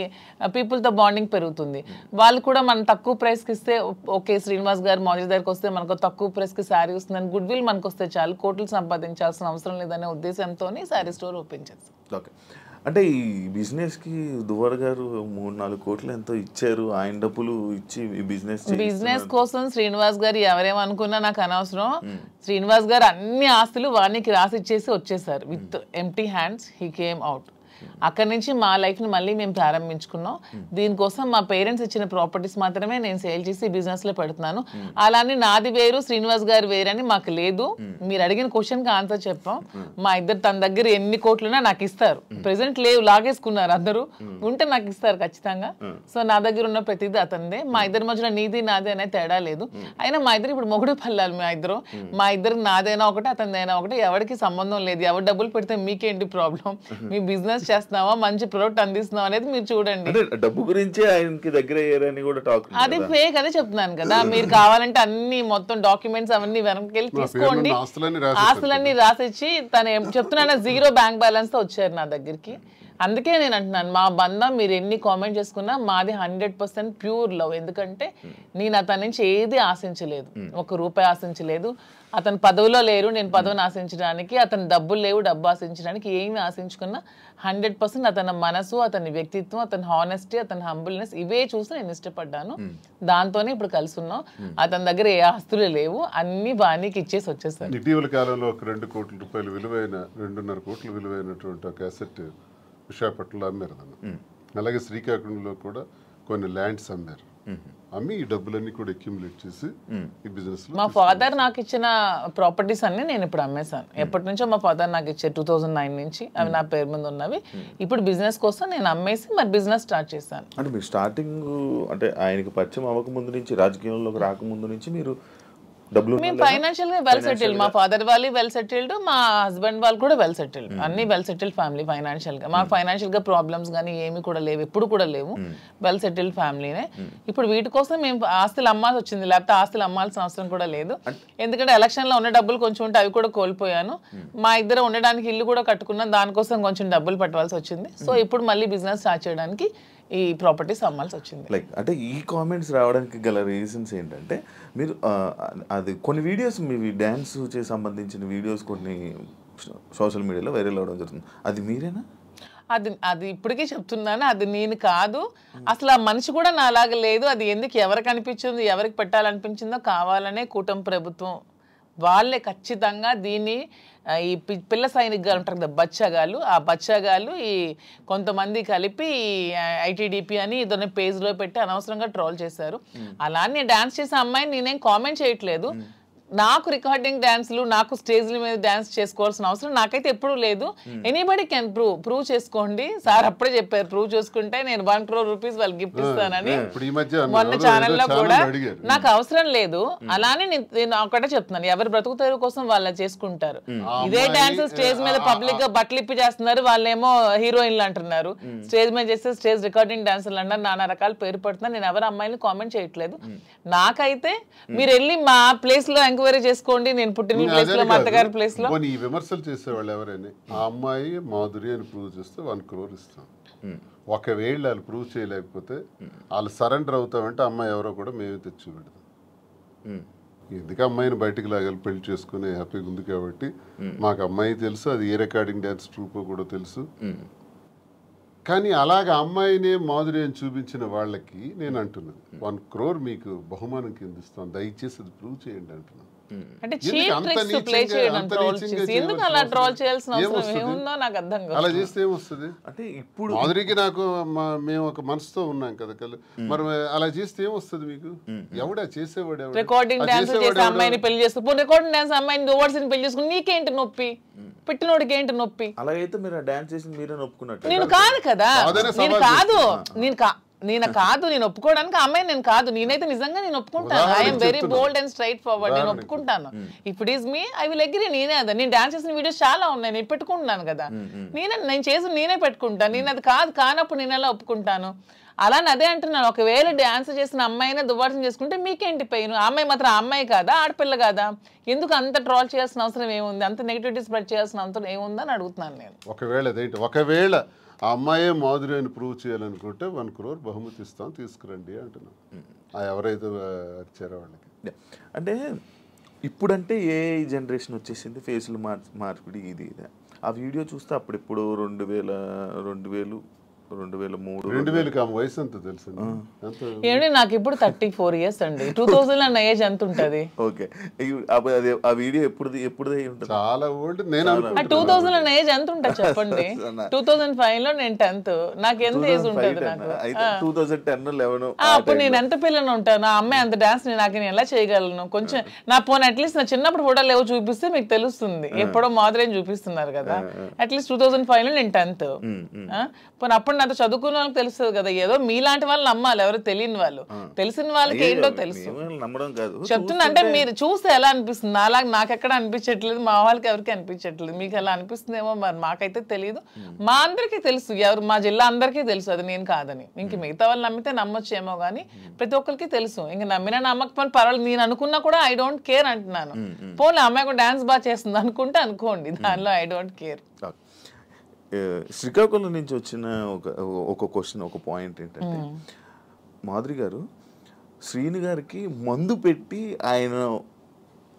పీపుల్ తో బాండింగ్ పెరుగుతుంది. వాళ్ళు కూడా మనం తక్కువ ప్రైస్ కి ఇస్తే ఓకే, శ్రీనివాస్ గారు మౌజీ దగ్గరికి వస్తే మనకు తక్కువ ప్రైస్ కి శారీ వస్తుందని గుడ్ విల్ మనకు వస్తే చాలు, కోట్లు సంపాదించాల్సిన అవసరం లేదనే ఉద్దేశంతో శారీ స్టోర్ ఓపెన్ చేస్తాం. ఓకే, అంటే ఈ బిజినెస్కి దువ్వాడ గారు 3-4 కోట్లు ఎంతో ఇచ్చారు. ఆయన డబ్బులు ఇచ్చి ఈ బిజినెస్ కోసం శ్రీనివాస్ గారు ఎవరేమనుకున్నా నాకు అనవసరం. శ్రీనివాస్ గారు అన్ని ఆస్తులు వానికి రాసిచ్చేసి వచ్చేసారు. With empty hands he came out. అక్కడి నుంచి మా లైఫ్ని మళ్ళీ మేము ప్రారంభించుకున్నాం. దీనికోసం మా పేరెంట్స్ ఇచ్చిన ప్రాపర్టీస్ మాత్రమే నేను సేల్ చేసి బిజినెస్లో పెడుతున్నాను. అలానే నాది వేరు శ్రీనివాస్ గారు వేరని మాకు లేదు. మీరు అడిగిన క్వశ్చన్కి ఆన్సర్ చెప్పాం. మా ఇద్దరు తన దగ్గర ఎన్ని కోట్లున్నా నాకు ఇస్తారు. ప్రెసెంట్ లేవు, లాగేసుకున్నారు అందరూ. ఉంటే నాకు ఇస్తారు ఖచ్చితంగా. సో నా దగ్గర ఉన్న ప్రతిదీ అతనిదే. మా ఇద్దరి మధ్యలో నీది నాది అనే తేడా లేదు. అయినా మా ఇద్దరు ఇప్పుడు మొగుడు పల్లాలి. మా ఇద్దరు నాదైనా ఒకటి అతనిదైనా ఒకటి, ఎవరికి సంబంధం లేదు. ఎవరు డబ్బులు పెడితే మీకేంటి ప్రాబ్లం? మీ బిజినెస్ చేస్తున్నావా, మంచి ప్రొడక్ట్ అందిస్తున్నావా అనేది మీరు చూడండి. డబ్బు గురించి ఆయనకి దగ్గర అయ్యారని కూడా టాక్, అది ఫేక్ అదే చెప్తున్నాను కదా. మీరు కావాలంటే అన్ని మొత్తం డాక్యుమెంట్స్ అవన్నీ వెనక్కి తీసుకోండి, ఆస్తులన్నీ రాసిచ్చి తను చెప్తున్నాను 0 బ్యాంక్ బ్యాలెన్స్ తో వచ్చారు నా దగ్గరికి. అందుకే నేను అంటున్నాను, మా బంధం మీరు ఎన్ని కామెంట్ చేసుకున్నా మాది 100% ప్యూర్ లవ్. ఎందుకంటే నేను అతని నుంచి ఏది ఆశించలేదు, 1 రూపాయి ఆశించలేదు. అతను పదవిలో లేరు, నేను పదవిని ఆశించడానికి. అతను డబ్బులు లేవు, డబ్బు ఆశించడానికి. ఏమి ఆశించుకున్నా 100% అతని మనసు, అతని వ్యక్తిత్వం, అతని హానెస్టీ, అతని హంబుల్నెస్ ఇవే చూసి నేను ఇష్టపడ్డాను. దాంతోనే ఇప్పుడు కలిసి ఉన్నాం. అతని దగ్గర ఏ ఆస్తులు లేవు, అన్ని బాణీకి ఇచ్చేసి వచ్చేసారు. ఇటీవల కాలంలో ఒక 2 కోట్ల రూపాయలు విలువైన 2.5 కోట్ల విలువైనటువంటి ఒక అసెట్ విశాఖపట్నంలో అమ్మారు. అలాగే శ్రీకాకుళంలో కూడా కొన్ని ల్యాండ్స్ అమ్మారు. అమ్మి ఈ డబ్బులన్నీ కూడా అక్యుములేట్ చేసి ఈ బిజినెస్ లో మా ఫాదర్ నాకు ఇచ్చిన ప్రాపర్టీస్ అన్ని నేను ఇప్పుడు అమ్మేశాను. ఎప్పటి నుంచో మా ఫాదర్ నాకు ఇచ్చే 2009 నుంచి అవి నా పేరు మీద ఉన్నవి. ఇప్పుడు బిజినెస్ కోసం నేను అమ్మేసి మరి బిజినెస్ స్టార్ట్ చేశాను. అంటే మీరు స్టార్టింగ్ అంటే ఆయనకి పరిచయం అవ్వకముందు నుంచి, రాజకీయంలోకి రాకముందు నుంచి మీరు మేము ఫైనాన్షియల్ గా వెల్ సెటిల్డ్. మా ఫాదర్ వాళ్ళు వెల్ సెటిల్డ్, మా హస్బెండ్ వాళ్ళు కూడా వెల్ సెటిల్డ్. అన్ని వెల్ సెటిల్డ్ ఫ్యామిలీ ఫైనాన్షియల్ గా. మాకు ఫైనాన్షియల్ గా ప్రాబ్లమ్స్ కానీ ఏమి కూడా లేవు, ఎప్పుడు కూడా లేవు. వెల్ సెటిల్డ్ ఫ్యామిలీనే. ఇప్పుడు వీటి కోసం మేము ఆస్తులు అమ్మాల్సి వచ్చింది, లేకపోతే ఆస్తులు అమ్మాల్సిన అవసరం కూడా లేదు. ఎందుకంటే ఎలక్షన్ లో ఉన్న డబ్బులు కొంచెం ఉంటే అవి కూడా కోల్పోయాను. మా ఇద్దరు ఉండడానికి ఇల్లు కూడా కట్టుకున్నాం, దానికోసం కొంచెం డబ్బులు పెట్టవలసి వచ్చింది. సో ఇప్పుడు మళ్ళీ బిజినెస్ స్టార్ట్ చేయడానికి ఈ ప్రాపర్టీస్ అమ్మాల్సి వచ్చింది. లైక్ అంటే ఈ కామెంట్స్ రావడానికి గల రీజన్స్ ఏంటంటే, మీరు అది కొన్ని వీడియోస్ మీ డ్యాన్స్ చేసి సంబంధించిన వీడియోస్ కొన్ని సోషల్ మీడియాలో వైరల్ అవ్వడం జరుగుతుంది. అది మీరేనా? అది ఇప్పటికీ చెప్తున్నాను, అది నేను కాదు. అసలు ఆ మనిషి కూడా నా అలాగ లేదు. అది ఎందుకు ఎవరికి అనిపించింది, ఎవరికి పెట్టాలనిపించిందో కావాలనే కూటమి ప్రభుత్వం వాళ్ళే ఖచ్చితంగా దీన్ని ఈ పిల్ల సైనికులు ఉంటారు కదా బచ్చగాళ్ళు, ఆ బచ్చగాళ్ళు ఈ కొంతమంది కలిపి ఐటీడీపీ అని ఇదొన్న పేజ్లో పెట్టి అనవసరంగా ట్రోల్ చేశారు. అలానే డాన్స్ చేసే అమ్మాయిని నేనేం కామెంట్ చేయట్లేదు. నాకు రికార్డింగ్ డాన్స్లు నాకు స్టేజ్ల మీద డాన్స్ చేసుకోవాల్సిన అవసరం నాకైతే ఎప్పుడూ లేదు. ఎనీబడి కెన్ ప్రూవ్ చేసుకోండి. సార్ అప్పుడే చెప్పారు ప్రూవ్ చేసుకుంటే నేను 1 crore rupees వాళ్ళకి గిఫ్ట్ ఇస్తానని. మొన్న ఛానల్లో కూడా నాకు అవసరం లేదు. అలానే నేను ఒకటే చెప్తున్నాను, ఎవరి బ్రతుకుతారు కోసం వాళ్ళు చేసుకుంటారు. ఇదే డాన్స్ స్టేజ్ మీద పబ్లిక్ గా బట్టలు ఇప్పి చేస్తున్నారు, వాళ్ళేమో హీరోయిన్లు అంటున్నారు. స్టేజ్ మీద చేస్తే స్టేజ్ రికార్డింగ్ డాన్సర్లు అంటారు, నానా రకాల పేరు పడుతున్నారు. నేను ఎవరు అమ్మాయిని కామెంట్ చేయట్లేదు. నాకైతే మీరు వెళ్ళి మా ప్లేస్ లో ఎంక్వైరీ చేసుకోండి, నేను పుట్టిన ప్లేస్ లో మా అత్తగారి ప్లేస్ లో. ఈ విమర్శలు చేసేవాళ్ళు ఎవరైనా ఆ అమ్మాయి మాధురి అని ప్రూవ్ చేస్తే 1 crore ఇస్తాం. ఒకవేళ వాళ్ళు ప్రూవ్ చేయలేకపోతే వాళ్ళు సరెండర్ అవుతామంటే అమ్మాయి ఎవరో కూడా మేమే తెచ్చి పెడతాం. ఎందుకు అమ్మాయిని బయటికి లాగాలి, పెళ్లి చేసుకుని హ్యాపీగా ఉంది కాబట్టి. మాకు అమ్మాయి తెలుసు, అది ఏ రికార్డింగ్ డ్యాన్స్ ట్రూపో కూడా తెలుసు. కానీ అలాగ అమ్మాయినే మాధురి అని చూపించిన వాళ్ళకి నేను అంటున్నాను 1 crore మీకు బహుమానం కింద ఇస్తాను, దయచేసి అది ప్రూవ్ చేయండి అంటున్నాను. అంటే చీప్ ట్రిక్స్ ప్లే చేయడం, ట్రోల్ చేసి ఎందుకు అలా ట్రోల్ చేయాల్సిన అవసరం ఏముందో నాకు అర్థం కాదు. అలా చేస్తే ఏమొస్తుంది? అంటే ఇప్పుడు మాధురికి నాకు మేము ఒక మనసుతో ఉన్నాం కదా, మరి అలా చేస్తే ఏమొస్తుంది మీకు? ఎవడా చేసేవాడు? రికార్డింగ్ డాన్స్ చేసే అమ్మాయిని పెళ్లి చేసుకుని, రికార్డింగ్ డాన్స్ అమ్మాయిని ఓవర్సీని పెళ్లి చేసుకుని నీకేంటి నొప్పి? పెట్టినోడికి ఏంటి నొప్పి? అలాగైతే మీరు డాన్స్ చేసి మీరే నొప్పుకున్నట్టు. నేను కాదు కదా, నేను ఒప్పుకోవడానికి అమ్మాయి నేను కాదు. నేనైతే నిజంగా నేను ఒప్పుకుంటాను. I'm very bold and straight forward. నేను ఒప్పుకుంటాను. If it is me I will agree. నేనే అదా, నేను డాన్స్ చేసిన వీడియోస్ చాలా ఉన్నాయి, నేను పెట్టుకుంటున్నాను కదా. నేను చేసి నేనే పెట్టుకుంటాను. నేను అది కానప్పుడు నేను ఎలా ఒప్పుకుంటాను? అలానే అదే అంటున్నాను, ఒకవేళ డాన్స్ చేసిన అమ్మాయినే దువ్వాసం చేసుకుంటే మీకేంటి పెయిన్? అమ్మాయి మాత్రం అమ్మాయి కాదా, ఆడపిల్ల కాదా? ఎందుకు అంత ట్రోల్ చేయాల్సిన అవసరం ఏముంది? అంత నెగిటివిటీ స్ప్రెడ్ చేయాల్సిన అవసరం ఏముందని అడుగుతున్నాను నేను. ఒకవేళ ఆ అమ్మాయే మాధురి అని ప్రూవ్ చేయాలనుకుంటే 1 crore బహుమతి ఇస్తాం, తీసుకురండి అంటున్నాం. ఎవరైతే వచ్చారో వాళ్ళకి. అంటే ఇప్పుడంటే ఏ జనరేషన్ వచ్చేసింది, ఫేస్లు మార్పిడి ఇది. ఆ వీడియో చూస్తే అప్పుడు ఇప్పుడు 2003 వయసు ఎంత తెలుసు? ఏమండి నాకు ఇప్పుడు 34 years అండి. 2000 అన్న ఏజ్ ఎంత ఉంటది? ఓకే, ఆ వీడియో ఎప్పుడు చాలా ఓల్డ్. నేను 2000 అన్న ఏజ్ ఎంత ఉంటుంది చెప్పండి? 2005 లో నేను 10th. నాకు ఎంత ఏజ్ ఉంటుంది? నాకు 2010-11 అప్పుడు నేను ఎంత పిల్లని ఉంటాను? ఆ అమ్మాయి అంత డాన్స్ నాకు నేను ఎలా చేయగలను? కొంచెం నా పోనీ అట్లీస్ట్ నా చిన్నప్పుడు ఫోటోలు ఏవో చూపిస్తే మీకు తెలుస్తుంది. ఎప్పుడో మాదిరి చూపిస్తున్నారు కదా. అట్లీస్ట్ 2005 లో నేను 10th. పోనీ అప్పుడు నాతో చదువుకున్న వాళ్ళకి తెలుస్తుంది కదా. ఏదో మీలాంటి వాళ్ళు నమ్మాలి, ఎవరు తెలియని వాళ్ళు. తెలిసిన వాళ్ళకి ఏంటో తెలుసు. చెప్తున్నా అంటే మీరు చూస్తే ఎలా అనిపిస్తుంది? అలాగే నాకు ఎక్కడ అనిపించట్లేదు, మా వాళ్ళకి ఎవరికి అనిపించట్లేదు. మీకు ఎలా అనిపిస్తుందేమో మరి, మాకైతే తెలియదు. మా అందరికీ తెలుసు, ఎవరు మా జిల్లా అందరికీ తెలుసు అది నేను కాదని. ఇంక మిగతా వాళ్ళు నమ్మితే నమ్మొచ్చేమో కానీ ప్రతి ఒక్కరికి తెలుసు. ఇంక నమ్మినా నమ్మకపోయినా పర్వాలేదు, నేను అనుకున్నా కూడా ఐ డోంట్ కేర్ అంటున్నాను. పోనీ అమ్మాయి కూడా డాన్స్ బాగా చేస్తుంది అనుకుంటే అనుకోండి, దానిలో ఐ డోంట్ కేర్. శ్రీకాకుళం నుంచి వచ్చిన ఒక క్వశ్చన్, ఒక పాయింట్ ఏంటంటే, మాధురి గారు శ్రీని గారికి మందు పెట్టి ఆయన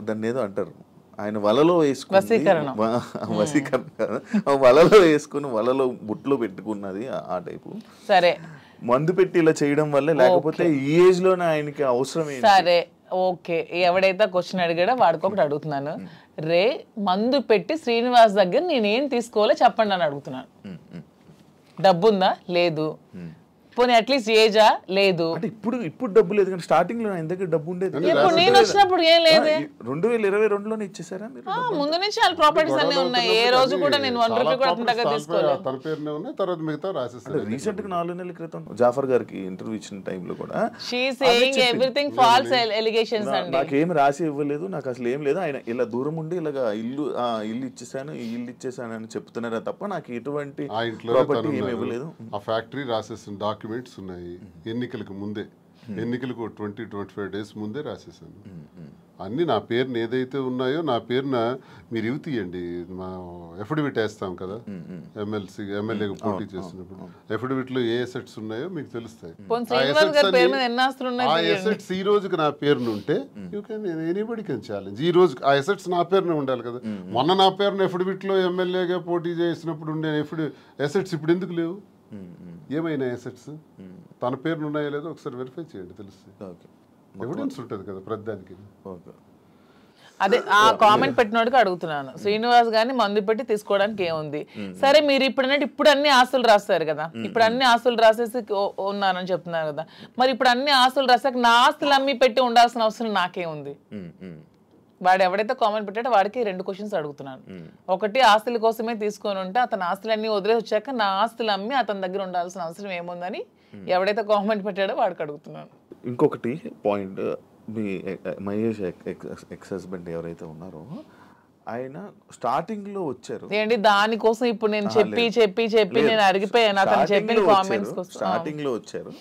దాన్ని ఏదో అంటారు, ఆయన వలలో వేసుకుని వసీకరణ వలలో వేసుకుని వలలో బుట్లో పెట్టుకున్నది ఆ టైపు. సరే, మందు పెట్టి ఇలా చేయడం వల్ల, లేకపోతే ఈ ఏజ్ లోనే ఆయనకి అవసరం ఏంటి? సరే ఓకే, ఎవడైతే క్వశ్చన్ అడిగాడో వాడికి ఒకటి అడుగుతున్నాను. రే మందు పెట్టి శ్రీనివాస్ దగ్గర నేనేం తీసుకోవాలో చెప్పండి అని అడుగుతున్నాను. డబ్బుందా? లేదు. పోనీ అట్లీస్ట్ ఏజా? లేదు. ఇప్పుడు డబ్బు లేదు కానీ స్టార్టింగ్ లో ఆయన దగ్గర డబ్బు ఉండేది. ఇప్పుడు నేను వచ్చినప్పుడు ఏం లేదు. 2022లోనే ఇచ్చేసారా మీరు? ముందు నుంచి వాళ్ళ ప్రాపర్టీస్ అన్ని ఉన్నాయి. ఏ రోజు కూడా నేను 1 రూపీ కూడా దగ్గర తీసుకోలేదు. తన పేరునే ఉన్నాయి, తర్వాత మిగతా రాసేసారు. రీసెంట్ గా 4 నెలల క్రితం జాఫర్ గారికి ఇంటర్వ్యూ ఇచ్చిన టైంలో కూడా she saying everything false allegations అండి. నాకేం రాసి ఇవ్వలేదు, నాకు అసలు ఏం లేదు, ఆయన ఇలా దూరం ఉండి ఇలాగా ఇల్లు ఇచ్చేసాను, ఈ ఇల్లు ఇచ్చేసాను అని చెప్తున్నారా తప్ప నాకు ఎటువంటి ప్రాపర్టీ ఏమి ఇవ్వలేదు. ఆ ఫ్యాక్టరీ రాసేసిన డాక్యుమెంట్స్ ఉన్నాయి. ఎన్నికలకు ముందే, ఎన్నికలకు 20-25 days ముందే రాసేసాను అన్ని. నా పేరున ఏదైతే ఉన్నాయో నా పేరున మీరు ఇవి తీయండి, మా ఎఫిడవిట్ వేస్తాం కదా ఎమ్మెల్యేగా పోటీ చేసినప్పుడు, ఎఫిడవిట్ లో ఏ అసెట్స్ ఉన్నాయో మీకు తెలుస్తాయి. ఆ అసెట్స్ ఈ రోజుకి నా పేరున ఉంటే you can anybody can challenge. ఈ రోజు ఆ అసెట్స్ నా పేరున ఉండాలి కదా. మొన్న నా పేరున ఎఫిడవిట్ లో ఎమ్మెల్యేగా పోటీ చేసినప్పుడు ఉండే అసెట్స్ ఇప్పుడు ఎందుకు లేవు? ఏమైనా అసెట్స్ తన పేరున ఉన్నాయో లేదో ఒకసారి వెరిఫై చేయండి, తెలుస్తుంది. ఎవిడెన్స్ ఉంటుంది కదా ప్రతిదానికి. అదే ఆ కామెంట్ పెట్టినోడికి అడుగుతున్నాను, శ్రీనివాస్ గారిని మందు పెట్టి తీసుకోవడానికి ఏముంది? సరే మీరు ఇప్పుడు అన్ని ఆస్తులు రాస్తారు కదా, ఇప్పుడు అన్ని ఆస్తులు రాసేసి ఉన్నానని చెప్తున్నారు కదా, మరి ఇప్పుడు అన్ని ఆస్తులు రాసాక నా ఆస్తులు అమ్మి పెట్టి ఉండాల్సిన అవసరం నాకేముంది? వాడు ఎవడైతే కామెంట్ పెట్టాడో వాడికి 2 క్వశ్చన్స్ అడుగుతున్నాను. ఒకటి, ఆస్తుల కోసమే తీసుకొని ఉంటే అతని ఆస్తులన్నీ వదిలేసి వచ్చాక నా ఆస్తులు అమ్మి అతని దగ్గర ఉండాల్సిన అవసరం ఏముందని ఎవడైతే కామెంట్ పెట్టాడో వాడికి అడుగుతున్నాను. ఇంకొకటి పాయింట్, మీ మహేష్ ఎక్స్ హస్బెండ్ ఎవరైతే ఉన్నారో ఆయన స్టార్టింగ్ లో వచ్చారు ఏంటి దానికోసం ఇప్పుడు నేను చెప్పి నేను అరిగిపోయాను అతను చెప్పిన కామెంట్స్ కోసం. స్టార్టింగ్ లో వచ్చారు,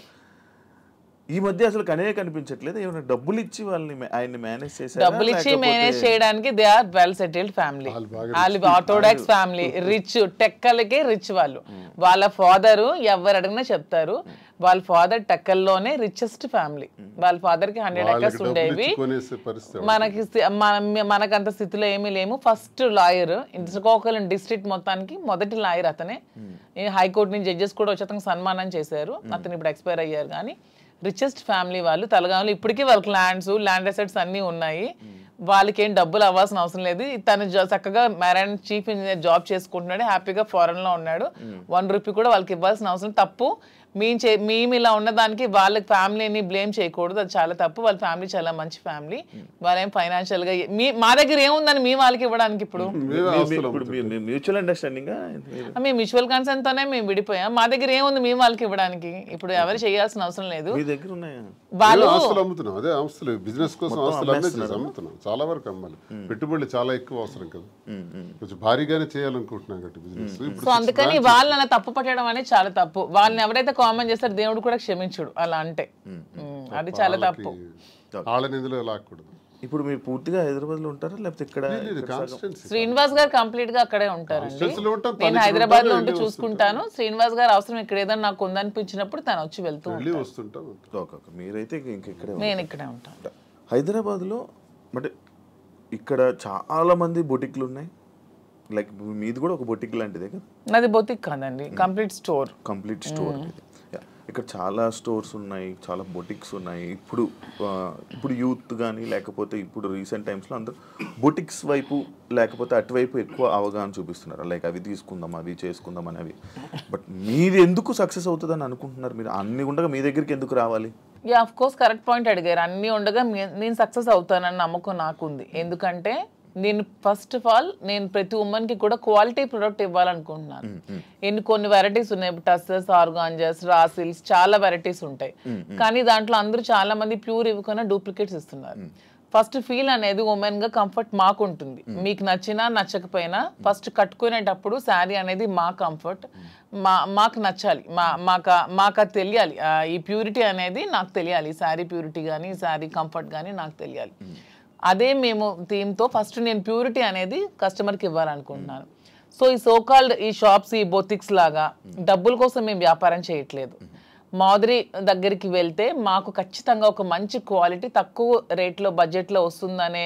ఈ మధ్య అసలు కనిపించట్లేదు. ఏమైనా డబ్బులు ఇచ్చి వాళ్ళని ఆయన్ని మేనేజ్ చేశారు? డబ్బులు ఇచ్చి మేనేజ్ చేయడానికి they are well settled family. వాళ్ళు ఆర్థోడాక్స్ ఫ్యామిలీ, రిచ్, టెక్కలకే రిచ్ వాళ్ళు. వాళ్ళ ఫాదర్ ఎవరు అడిగినా చెప్తారు, వాళ్ళ ఫాదర్ టెక్కల్లోనే రిచెస్ట్ ఫ్యామిలీ. వాళ్ళ ఫాదర్ కి 100 acres ఉండేవి. మనకంత స్థితిలో ఏమీ లేము. ఫస్ట్ లాయర్ శ్రీకాకుళం డిస్ట్రిక్ట్ మొత్తానికి మొదటి లాయర్ అతనే. హైకోర్టు నుంచి జడ్జెస్ కూడా వచ్చి అతనికి సన్మానం చేశారు. అతను ఇప్పుడు ఎక్స్పైర్ అయ్యారు. కానీ రిచెస్ట్ ఫ్యామిలీ వాళ్ళు. తలగాములు ఇప్పటికీ వాళ్ళకి ల్యాండ్ అసెట్స్ అన్నీ ఉన్నాయి. వాళ్ళకి ఏం డబ్బులు అవ్వాల్సిన అవసరం లేదు. తను చక్కగా మెరైన్ చీఫ్ ఇంజనీర్ జాబ్ చేసుకుంటున్నాడు, హ్యాపీగా ఫారెన్ లో ఉన్నాడు. 1 రూపీ కూడా వాళ్ళకి ఇవ్వాల్సిన అవసరం. తప్పు మేము ఇలా ఉన్నదానికి వాళ్ళ ఫ్యామిలీని బ్లేమ్ చేయకూడదు, అది చాలా తప్పు. వాళ్ళ ఫ్యామిలీ చాలా మంచి ఫ్యామిలీ. వాళ్ళేం ఫైనాన్షియల్ గా మా దగ్గర ఏముందని మీ వాళ్ళకి ఇవ్వడానికి? ఇప్పుడు మ్యూచువల్ అండర్స్టాండింగ్, మేము మ్యూచువల్ కన్సెంట్ తోనే మేము విడిపోయాం. మా దగ్గర ఏముంది మీ వాళ్ళకి ఇవ్వడానికి? ఇప్పుడు ఎవరు చేయాల్సిన అవసరం లేదు. వాళ్ళు బిజినెస్ కోసం అమ్ముతున్నాం, చాలా వరకు అమ్మాలి. పెట్టుబడులు చాలా ఎక్కువ అవసరం కదా, కొంచెం భారీగానే చేయాలనుకుంటున్నాం కాబట్టి బిజినెస్. సో అందుకని వాళ్ళని తప్పు పట్టడం అనేది చాలా తప్పు. వాళ్ళని ఎవరైతే కామెంట్ చేస్తారు దేవుడు కూడా క్షమించుడు అలా అంటే, అది చాలా తప్పు. ఇప్పుడు మీరు పూర్తిగా హైదరాబాద్ లో ఉంటారా లేకపోతే ఇక్కడ? శ్రీనివాస్ గారు కంప్లీట్ గా అక్కడే ఉంటారండి. నేను హైదరాబాద్ లో ఉంటూ చూసుకుంటాను. శ్రీనివాస్ గారు అవసరం ఇక్కడ ఏదైనా నాకు ఉందనిపించినప్పుడు తను వచ్చి వెళ్తూ ఉంటాను. మీరైతే ఇక్కడే? నేను ఇక్కడే ఉంటాను హైదరాబాద్ లో. అంటే ఇక్కడ చాలా మంది బొటిక్లు ఉన్నాయి, లైక్ మీది కూడా ఒక బొటిక్ లాంటిదే కదా? నాది బొటిక్ కాదండి, కంప్లీట్ స్టోర్. ఇక్కడ చాలా స్టోర్స్ ఉన్నాయి, చాలా బొటిక్స్ ఉన్నాయి. ఇప్పుడు యూత్ కానీ లేకపోతే ఇప్పుడు రీసెంట్ టైమ్స్లో అందరూ బొటిక్స్ వైపు లేకపోతే అటువైపు ఎక్కువ అవగాహన చూపిస్తున్నారు. లైక్ అవి తీసుకుందాం, అవి చేసుకుందాం అనేవి. బట్ మీరు ఎందుకు సక్సెస్ అవుతుందని అనుకుంటున్నారు? మీరు అన్ని ఉండగా మీ దగ్గరికి ఎందుకు రావాలి? Yeah, of course correct point అడిగారు. అన్ని ఉండగా నేను సక్సెస్ అవుతానని నమ్మకం నాకుంది. ఎందుకంటే నేను ఫస్ట్ ఆఫ్ ఆల్ నేను ప్రతి ఉమెన్కి కూడా క్వాలిటీ ప్రొడక్ట్ ఇవ్వాలనుకుంటున్నాను. కొన్ని వెరైటీస్ ఉన్నాయి, టస్సెస్, ఆర్గాంజాస్, రాసిల్స్, చాలా వెరైటీస్ ఉంటాయి. కానీ దాంట్లో అందరూ చాలా మంది ప్యూర్ ఇవ్వకుండా డూప్లికేట్స్ ఇస్తున్నారు. ఫస్ట్ ఫీల్ అనేది ఉమెన్ గా కంఫర్ట్ మాకు ఉంటుంది. మీకు నచ్చినా నచ్చకపోయినా ఫస్ట్ కట్టుకునేటప్పుడు శారీ అనేది మా కంఫర్ట్, మాకు నచ్చాలి, మాకు అది తెలియాలి. ఈ ప్యూరిటీ అనేది నాకు తెలియాలి. శారీ ప్యూరిటీ కానీ శారీ కంఫర్ట్ కానీ నాకు తెలియాలి. అదే మేము థీమ్తో ఫస్ట్ నేను ప్యూరిటీ అనేది కస్టమర్కి ఇవ్వాలనుకుంటున్నాను. సో ఈ సోకాల్డ్ ఈ షాప్స్, ఈ బొటిక్స్ లాగా డబ్బుల కోసం మేము వ్యాపారం చేయట్లేదు. మాధురి దగ్గరికి వెళ్తే మాకు ఖచ్చితంగా ఒక మంచి క్వాలిటీ తక్కువ రేట్లో బడ్జెట్లో వస్తుందనే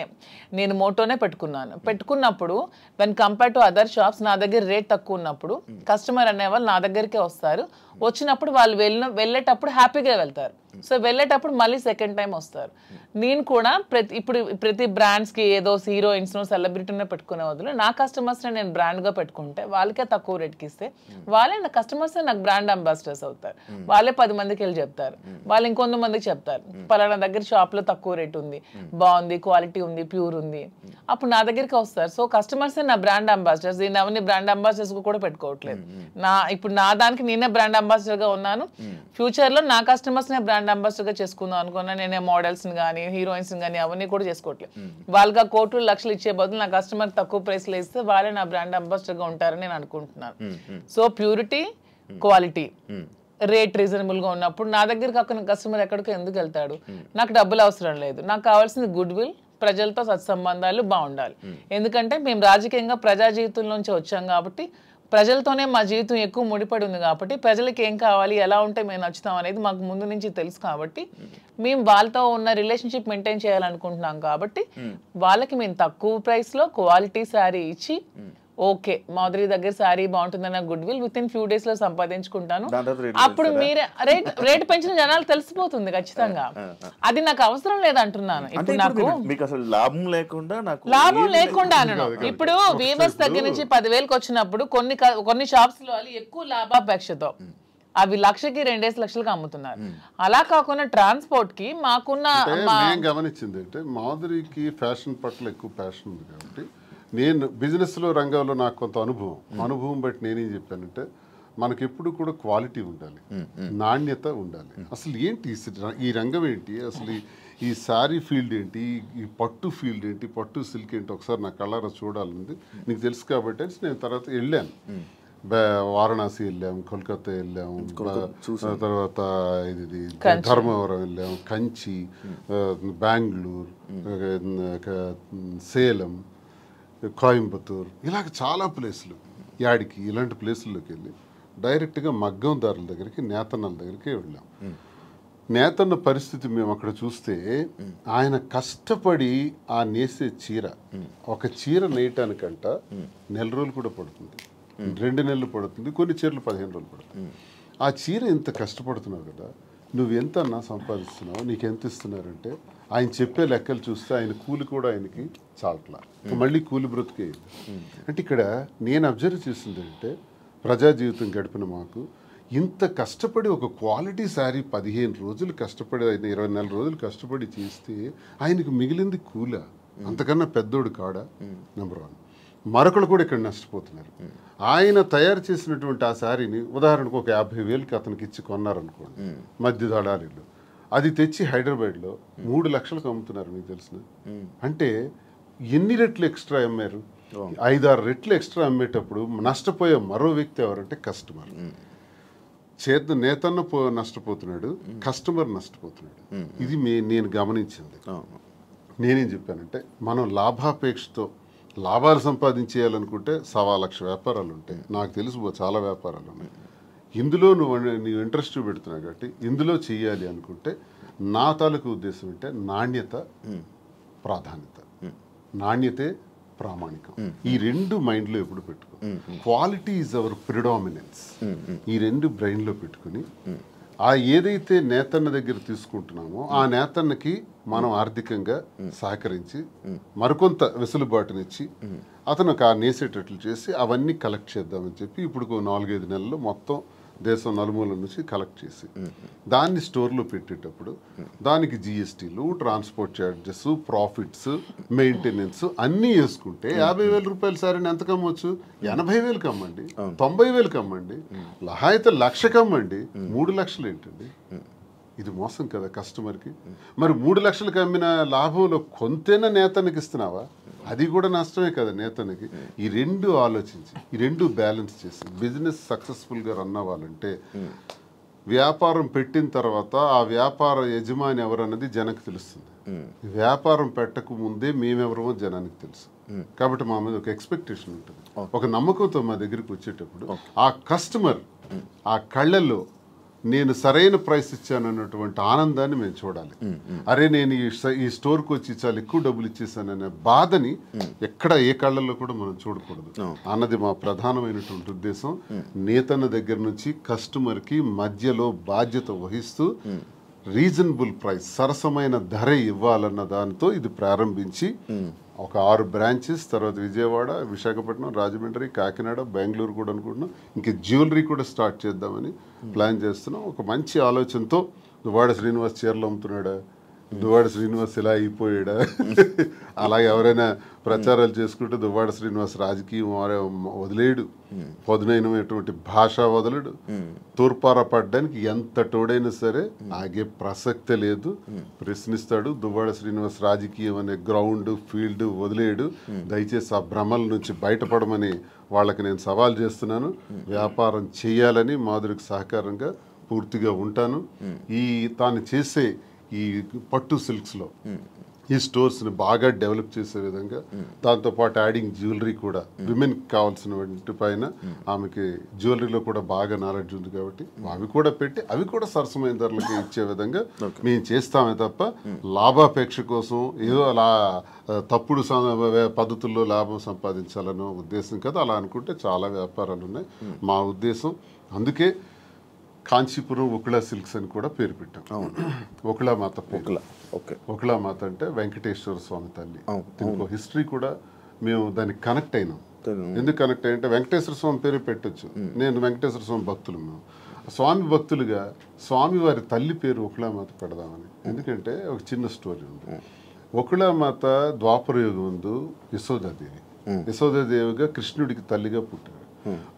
నేను మోటోనే పెట్టుకున్నప్పుడు when compare to other shops నా దగ్గర రేట్ తక్కువ ఉన్నప్పుడు కస్టమర్ అనేవాళ్ళు నా దగ్గరికే వస్తారు. వచ్చినప్పుడు వాళ్ళు వెళ్ళేటప్పుడు హ్యాపీగా వెళ్తారు. సో వెళ్ళేటప్పుడు మళ్ళీ సెకండ్ టైం వస్తారు. నేను కూడా ప్రతి బ్రాండ్స్కి ఏదో హీరోయిన్స్నో సెలబ్రిటీనో పెట్టుకునే వదిలే నా కస్టమర్స్ని నేను బ్రాండ్గా పెట్టుకుంటే వాళ్ళకే తక్కువ రేట్కి ఇస్తే వాళ్ళే నా కస్టమర్స్ నాకు బ్రాండ్ అంబాసిడర్స్ అవుతారు. వాళ్ళే 10 మందికి వెళ్ళి చెప్తారు, వాళ్ళు ఇంకొంతమందికి చెప్తారు పలానా దగ్గర షాప్లో తక్కువ రేట్ ఉంది, బాగుంది, క్వాలిటీ ఉంది, ప్యూర్ ఉంది, అప్పుడు నా దగ్గరికి వస్తారు. సో కస్టమర్సే నా బ్రాండ్ అంబాసిడర్స్. నేను ఎవరిని బ్రాండ్ అంబాసిడర్స్ కూడా పెట్టుకోవట్లేదు. ఇప్పుడు నా దానికి నేనే బ్రాండ్ అంబాసిడర్గా ఉన్నాను. ఫ్యూచర్లో నా కస్టమర్స్నే బ్రాండ్ అంబాసిడర్గా చేసుకుందాం అనుకున్నా. నేనే మోడల్స్ని కానీ హీరోయిన్స్ని కానీ అవన్నీ కూడా చేసుకోవట్లేదు. వాళ్ళకి కోట్లు లక్షలు ఇచ్చే బదులు నా కస్టమర్ తక్కువ ప్రైస్లో ఇస్తే వాళ్ళే నా బ్రాండ్ అంబాసిడర్గా ఉంటారని నేను అనుకుంటున్నాను. సో ప్యూరిటీ, క్వాలిటీ, రేట్ రీజనబుల్గా ఉన్నప్పుడు నా దగ్గర కాకుండా కస్టమర్ ఎక్కడికో ఎందుకు వెళ్తాడు? నాకు డబ్బులు అవసరం లేదు, నాకు కావాల్సింది గుడ్ విల్, ప్రజలతో సత్సంబంధాలు బాగుండాలి. ఎందుకంటే మేము రాజకీయంగా ప్రజా జీవితంలోంచి వచ్చాం కాబట్టి ప్రజలతోనే మా జీవితం ఎక్కువ ముడిపడి ఉంది కాబట్టి ప్రజలకి ఏం కావాలి, ఎలా ఉంటే మేము నచ్చుతాం అనేది మాకు ముందు నుంచి తెలుసు. కాబట్టి మేము వాళ్ళతో ఉన్న రిలేషన్షిప్ మెయింటైన్ చేయాలనుకుంటున్నాం. కాబట్టి వాళ్ళకి మేము తక్కువ ప్రైస్లో క్వాలిటీ శారీ ఇచ్చి ఓకే మాధురి దగ్గర శారీ బాగుంటుందన్న goodwill with in few days లో సంపాదించుకుంటాను. అప్పుడు మీరే రేట్ పెంచిన జనాలు తెలిసిపోతుంది ఖచ్చితంగా. అది నాకు అవసరం లేదంటున్నాను. ఇప్పుడు నాకు లాభం లేకుండా ఇప్పుడు వీవర్స్ దగ్గర నుంచి 10,000కి వచ్చినప్పుడు కొన్ని షాప్స్ లో ఎక్కువ లాభాపేక్షతో అవి 1,00,000కి 2 లక్షలకి అమ్ముతున్నారు. అలా కాకుండా ట్రాన్స్పోర్ట్ కి మాకున్న నేను గమనించింది అంటే మాధురికి ఫ్యాషన్ పట్ల ఎక్కువ ప్యాషన్ ఉంది కాబట్టి నేను బిజినెస్లో రంగంలో నాకు కొంత అనుభవం బట్టి నేనేం చెప్పానంటే మనకి ఎప్పుడు కూడా క్వాలిటీ ఉండాలి, నాణ్యత ఉండాలి. అసలు ఏంటి ఈ రంగం ఏంటి, అసలు ఈ శారీ ఫీల్డ్ ఏంటి, ఈ పట్టు ఫీల్డ్ ఏంటి, పట్టు సిల్క్ ఏంటి ఒకసారి నా కళ్ళారా చూడాలంది. నీకు తెలుసు కాబట్టి నేను తర్వాత వెళ్ళాను, వారణాసి వెళ్ళాం, కోల్కతా వెళ్ళాం, తర్వాత ఇది ధర్మవరం వెళ్ళాం, కంచి, బెంగళూరు, సేలం, కోయంబత్తూర్, ఇలాగ చాలా ప్లేసులు, యాడికి ఇలాంటి ప్లేసుల్లోకి వెళ్ళి డైరెక్ట్గా మగ్గందారుల దగ్గరికి, నేతన్నల దగ్గరికి వెళ్ళాం. నేతన్న పరిస్థితి మేము అక్కడ చూస్తే ఆయన కష్టపడి ఆ నేసే చీర, ఒక చీర నేయటానికంట 1 నెల రోజులు కూడా పడుతుంది, 2 నెలలు పడుతుంది, కొన్ని చీరలు 15 రోజులు పడుతుంది. ఆ చీర ఇంత కష్టపడుతున్నావు కదా, నువ్వెంత అన్నా సంపాదిస్తున్నావు, నీకెంత ఇస్తున్నారంటే ఆయన చెప్పే లెక్కలు చూస్తే ఆయన కూలి కూడా ఆయనకి చాలట్లా, మళ్ళీ కూలి బ్రతికే. అంటే ఇక్కడ నేను అబ్జర్వ్ చేసింది అంటే ప్రజా జీవితం గడిపిన మాకు ఇంత కష్టపడి ఒక క్వాలిటీ శారీ 15 రోజులు కష్టపడి, 24 రోజులు కష్టపడి చేస్తే ఆయనకు మిగిలింది కూల, అంతకన్నా పెద్దోడు కాడా? నెంబర్ 1. మరొకరు కూడా ఇక్కడ నష్టపోతున్నారు. ఆయన తయారు చేసినటువంటి ఆ శారీని ఉదాహరణకు ఒక 50,000కి అతనికి ఇచ్చి కొన్నారనుకోండి మధ్య దళారీలు, అది తెచ్చి హైదరాబాద్లో 3 లక్షలకు అమ్ముతున్నారు. మీకు తెలిసిన అంటే ఎన్ని రెట్లు ఎక్స్ట్రా అమ్మారు? 5-6 రెట్లు ఎక్స్ట్రా అమ్మేటప్పుడు నష్టపోయే మరో వ్యక్తి ఎవరంటే కస్టమర్. నేతన్న నష్టపోతున్నాడు, కస్టమర్ నష్టపోతున్నాడు. ఇది నేను గమనించింది. నేనేం చెప్పానంటే మనం లాభాపేక్షతో లాభాలు సంపాదించేయాలనుకుంటే 1,00,000 వ్యాపారాలు ఉంటాయి. నాకు తెలుసు చాలా వ్యాపారాలు ఉన్నాయి. ఇందులో నువ్వు ఇంట్రెస్ట్ పెడుతున్నావు కాబట్టి ఇందులో చెయ్యాలి అనుకుంటే నా తాలూకు ఉద్దేశం అంటే నాణ్యత ప్రాధాన్యత, నాణ్యతే ప్రామాణికం. ఈ 2 మైండ్లో ఎప్పుడు పెట్టుకో. Quality is our predominance. ఈ 2 బ్రెయిన్లో పెట్టుకుని ఆ ఏదైతే నేతన్న దగ్గర తీసుకుంటున్నామో ఆ నేతన్నకి మనం ఆర్థికంగా సహకరించి మరికొంత వెసులుబాటునిచ్చి అతను ఆ నేసేటట్లు చేసి అవన్నీ కలెక్ట్ చేద్దామని చెప్పి ఇప్పుడు 4-5 నెలల్లో మొత్తం దేశం నలుమూల నుంచి కలెక్ట్ చేసి దాన్ని స్టోర్లో పెట్టేటప్పుడు దానికి జిఎస్టీలు, ట్రాన్స్పోర్ట్ ఛార్జెస్, ప్రాఫిట్స్, మెయింటెనెన్స్ అన్నీ వేసుకుంటే 50,000 రూపాయల సారీని ఎంత కమ్మొచ్చు? 80,000కి అమ్మండి, 90,000కి అమ్మండి, అయితే 1,00,000కి అమ్మండి. 3 లక్షలు ఏంటండి? ఇది మోసం కదా కస్టమర్కి. మరి 3 లక్షలకు అమ్మిన లాభంలో కొంతైనా నేతనికి ఇస్తున్నావా? అది కూడా నష్టమే కదా నేతనికి. ఈ 2 ఆలోచించి ఈ 2 బ్యాలెన్స్ చేసి బిజినెస్ సక్సెస్ఫుల్గా రన్ అవ్వాలంటే వ్యాపారం పెట్టిన తర్వాత ఆ వ్యాపార యజమాని ఎవరన్నది జనానికి తెలుస్తుంది. వ్యాపారం పెట్టక ముందే మేమెవరమో జనానికి తెలుసు. కాబట్టి మా మీద ఒక ఎక్స్పెక్టేషన్ ఉంటుంది, ఒక నమ్మకంతో మా దగ్గరికి వచ్చేటప్పుడు ఆ కస్టమర్ ఆ కళ్ళల్లో నేను సరైన ప్రైస్ ఇచ్చాను అన్నటువంటి ఆనందాన్ని మేము చూడాలి. అరే నేను ఈ స్టోర్కి వచ్చి చాలా ఎక్కువ డబ్బులు ఇచ్చేసాననే బాధని ఎక్కడ ఏ కళ్ళల్లో కూడా మనం చూడకూడదు అన్నది మా ప్రధానమైనటువంటి ఉద్దేశం. నేతన్న దగ్గర నుంచి కస్టమర్కి మధ్యలో బాధ్యత వహిస్తూ రీజనబుల్ ప్రైస్, సరసమైన ధర ఇవ్వాలన్న దానితో ఇది ప్రారంభించి ఒక 6 బ్రాంచెస్, తర్వాత విజయవాడ, విశాఖపట్నం, రాజమండ్రి, కాకినాడ, బెంగళూరు కూడా అనుకుంటున్నాం. ఇంకా జ్యువెలరీ కూడా స్టార్ట్ చేద్దామని ప్లాన్ చేస్తున్నాం. ఒక మంచి ఆలోచనతో దువ్వాడ శ్రీనివాస్ చీరలు అమ్ముతున్నాడా, దువ్వాడ శ్రీనివాస్ ఇలా అయిపోయాడా, అలాగే ఎవరైనా ప్రచారాలు చేసుకుంటే దువ్వాడ శ్రీనివాస్ రాజకీయం వదిలేడు, పదునైనటువంటి భాష వదలడు, తూర్పార పడ్డానికి ఎంత తోడైనా సరే ఆగే ప్రసక్తే లేదు, ప్రశ్నిస్తాడు. దువ్వాడ శ్రీనివాస్ రాజకీయం అనే గ్రౌండ్ ఫీల్డ్ వదిలేడు. దయచేసి ఆ భ్రమల నుంచి బయటపడమని వాళ్ళకి నేను సవాల్ చేస్తున్నాను. వ్యాపారం చేయాలని మాధురికి సహకారంగా పూర్తిగా ఉంటాను. తాను చేసే ఈ పట్టు సిల్క్స్లో ఈ స్టోర్స్ని బాగా డెవలప్ చేసే విధంగా, దాంతోపాటు యాడింగ్ జ్యువెలరీ కూడా విమెన్కి కావాల్సిన వాటి పైన ఆమెకి జ్యువెలరీలో కూడా బాగా నాలెడ్జ్ ఉంది కాబట్టి అవి కూడా పెట్టి అవి కూడా సరసమైన ధరలకి ఇచ్చే విధంగా మేము చేస్తామే తప్ప లాభాపేక్ష కోసం ఏదో అలా తప్పుడు పద్ధతుల్లో లాభం సంపాదించాలనో ఉద్దేశం కదా. అలా అనుకుంటే చాలా వ్యాపారాలు ఉన్నాయి. మా ఉద్దేశం అందుకే కాంచీపురం ఒకళా సిల్క్స్ అని కూడా పేరు పెట్టాం. ఒకళా మాత, ఒకళా మాత అంటే వెంకటేశ్వర స్వామి తల్లి. దీనికి హిస్టరీ కూడా మేము దానికి కనెక్ట్ అయినాం. ఎందుకు కనెక్ట్ అయ్యంటే వెంకటేశ్వర స్వామి పేరు పెట్టచ్చు. నేను వెంకటేశ్వర స్వామి భక్తులు మేము. స్వామి భక్తులుగా స్వామివారి తల్లి పేరు ఒకళామాత పెడదామని. ఎందుకంటే ఒక చిన్న స్టోరీ ఉంది. ఒకళామాత ద్వాపర యుగం ముందు యశోదాదేవి, యశోదాదేవిగా కృష్ణుడికి తల్లిగా పుట్టారు.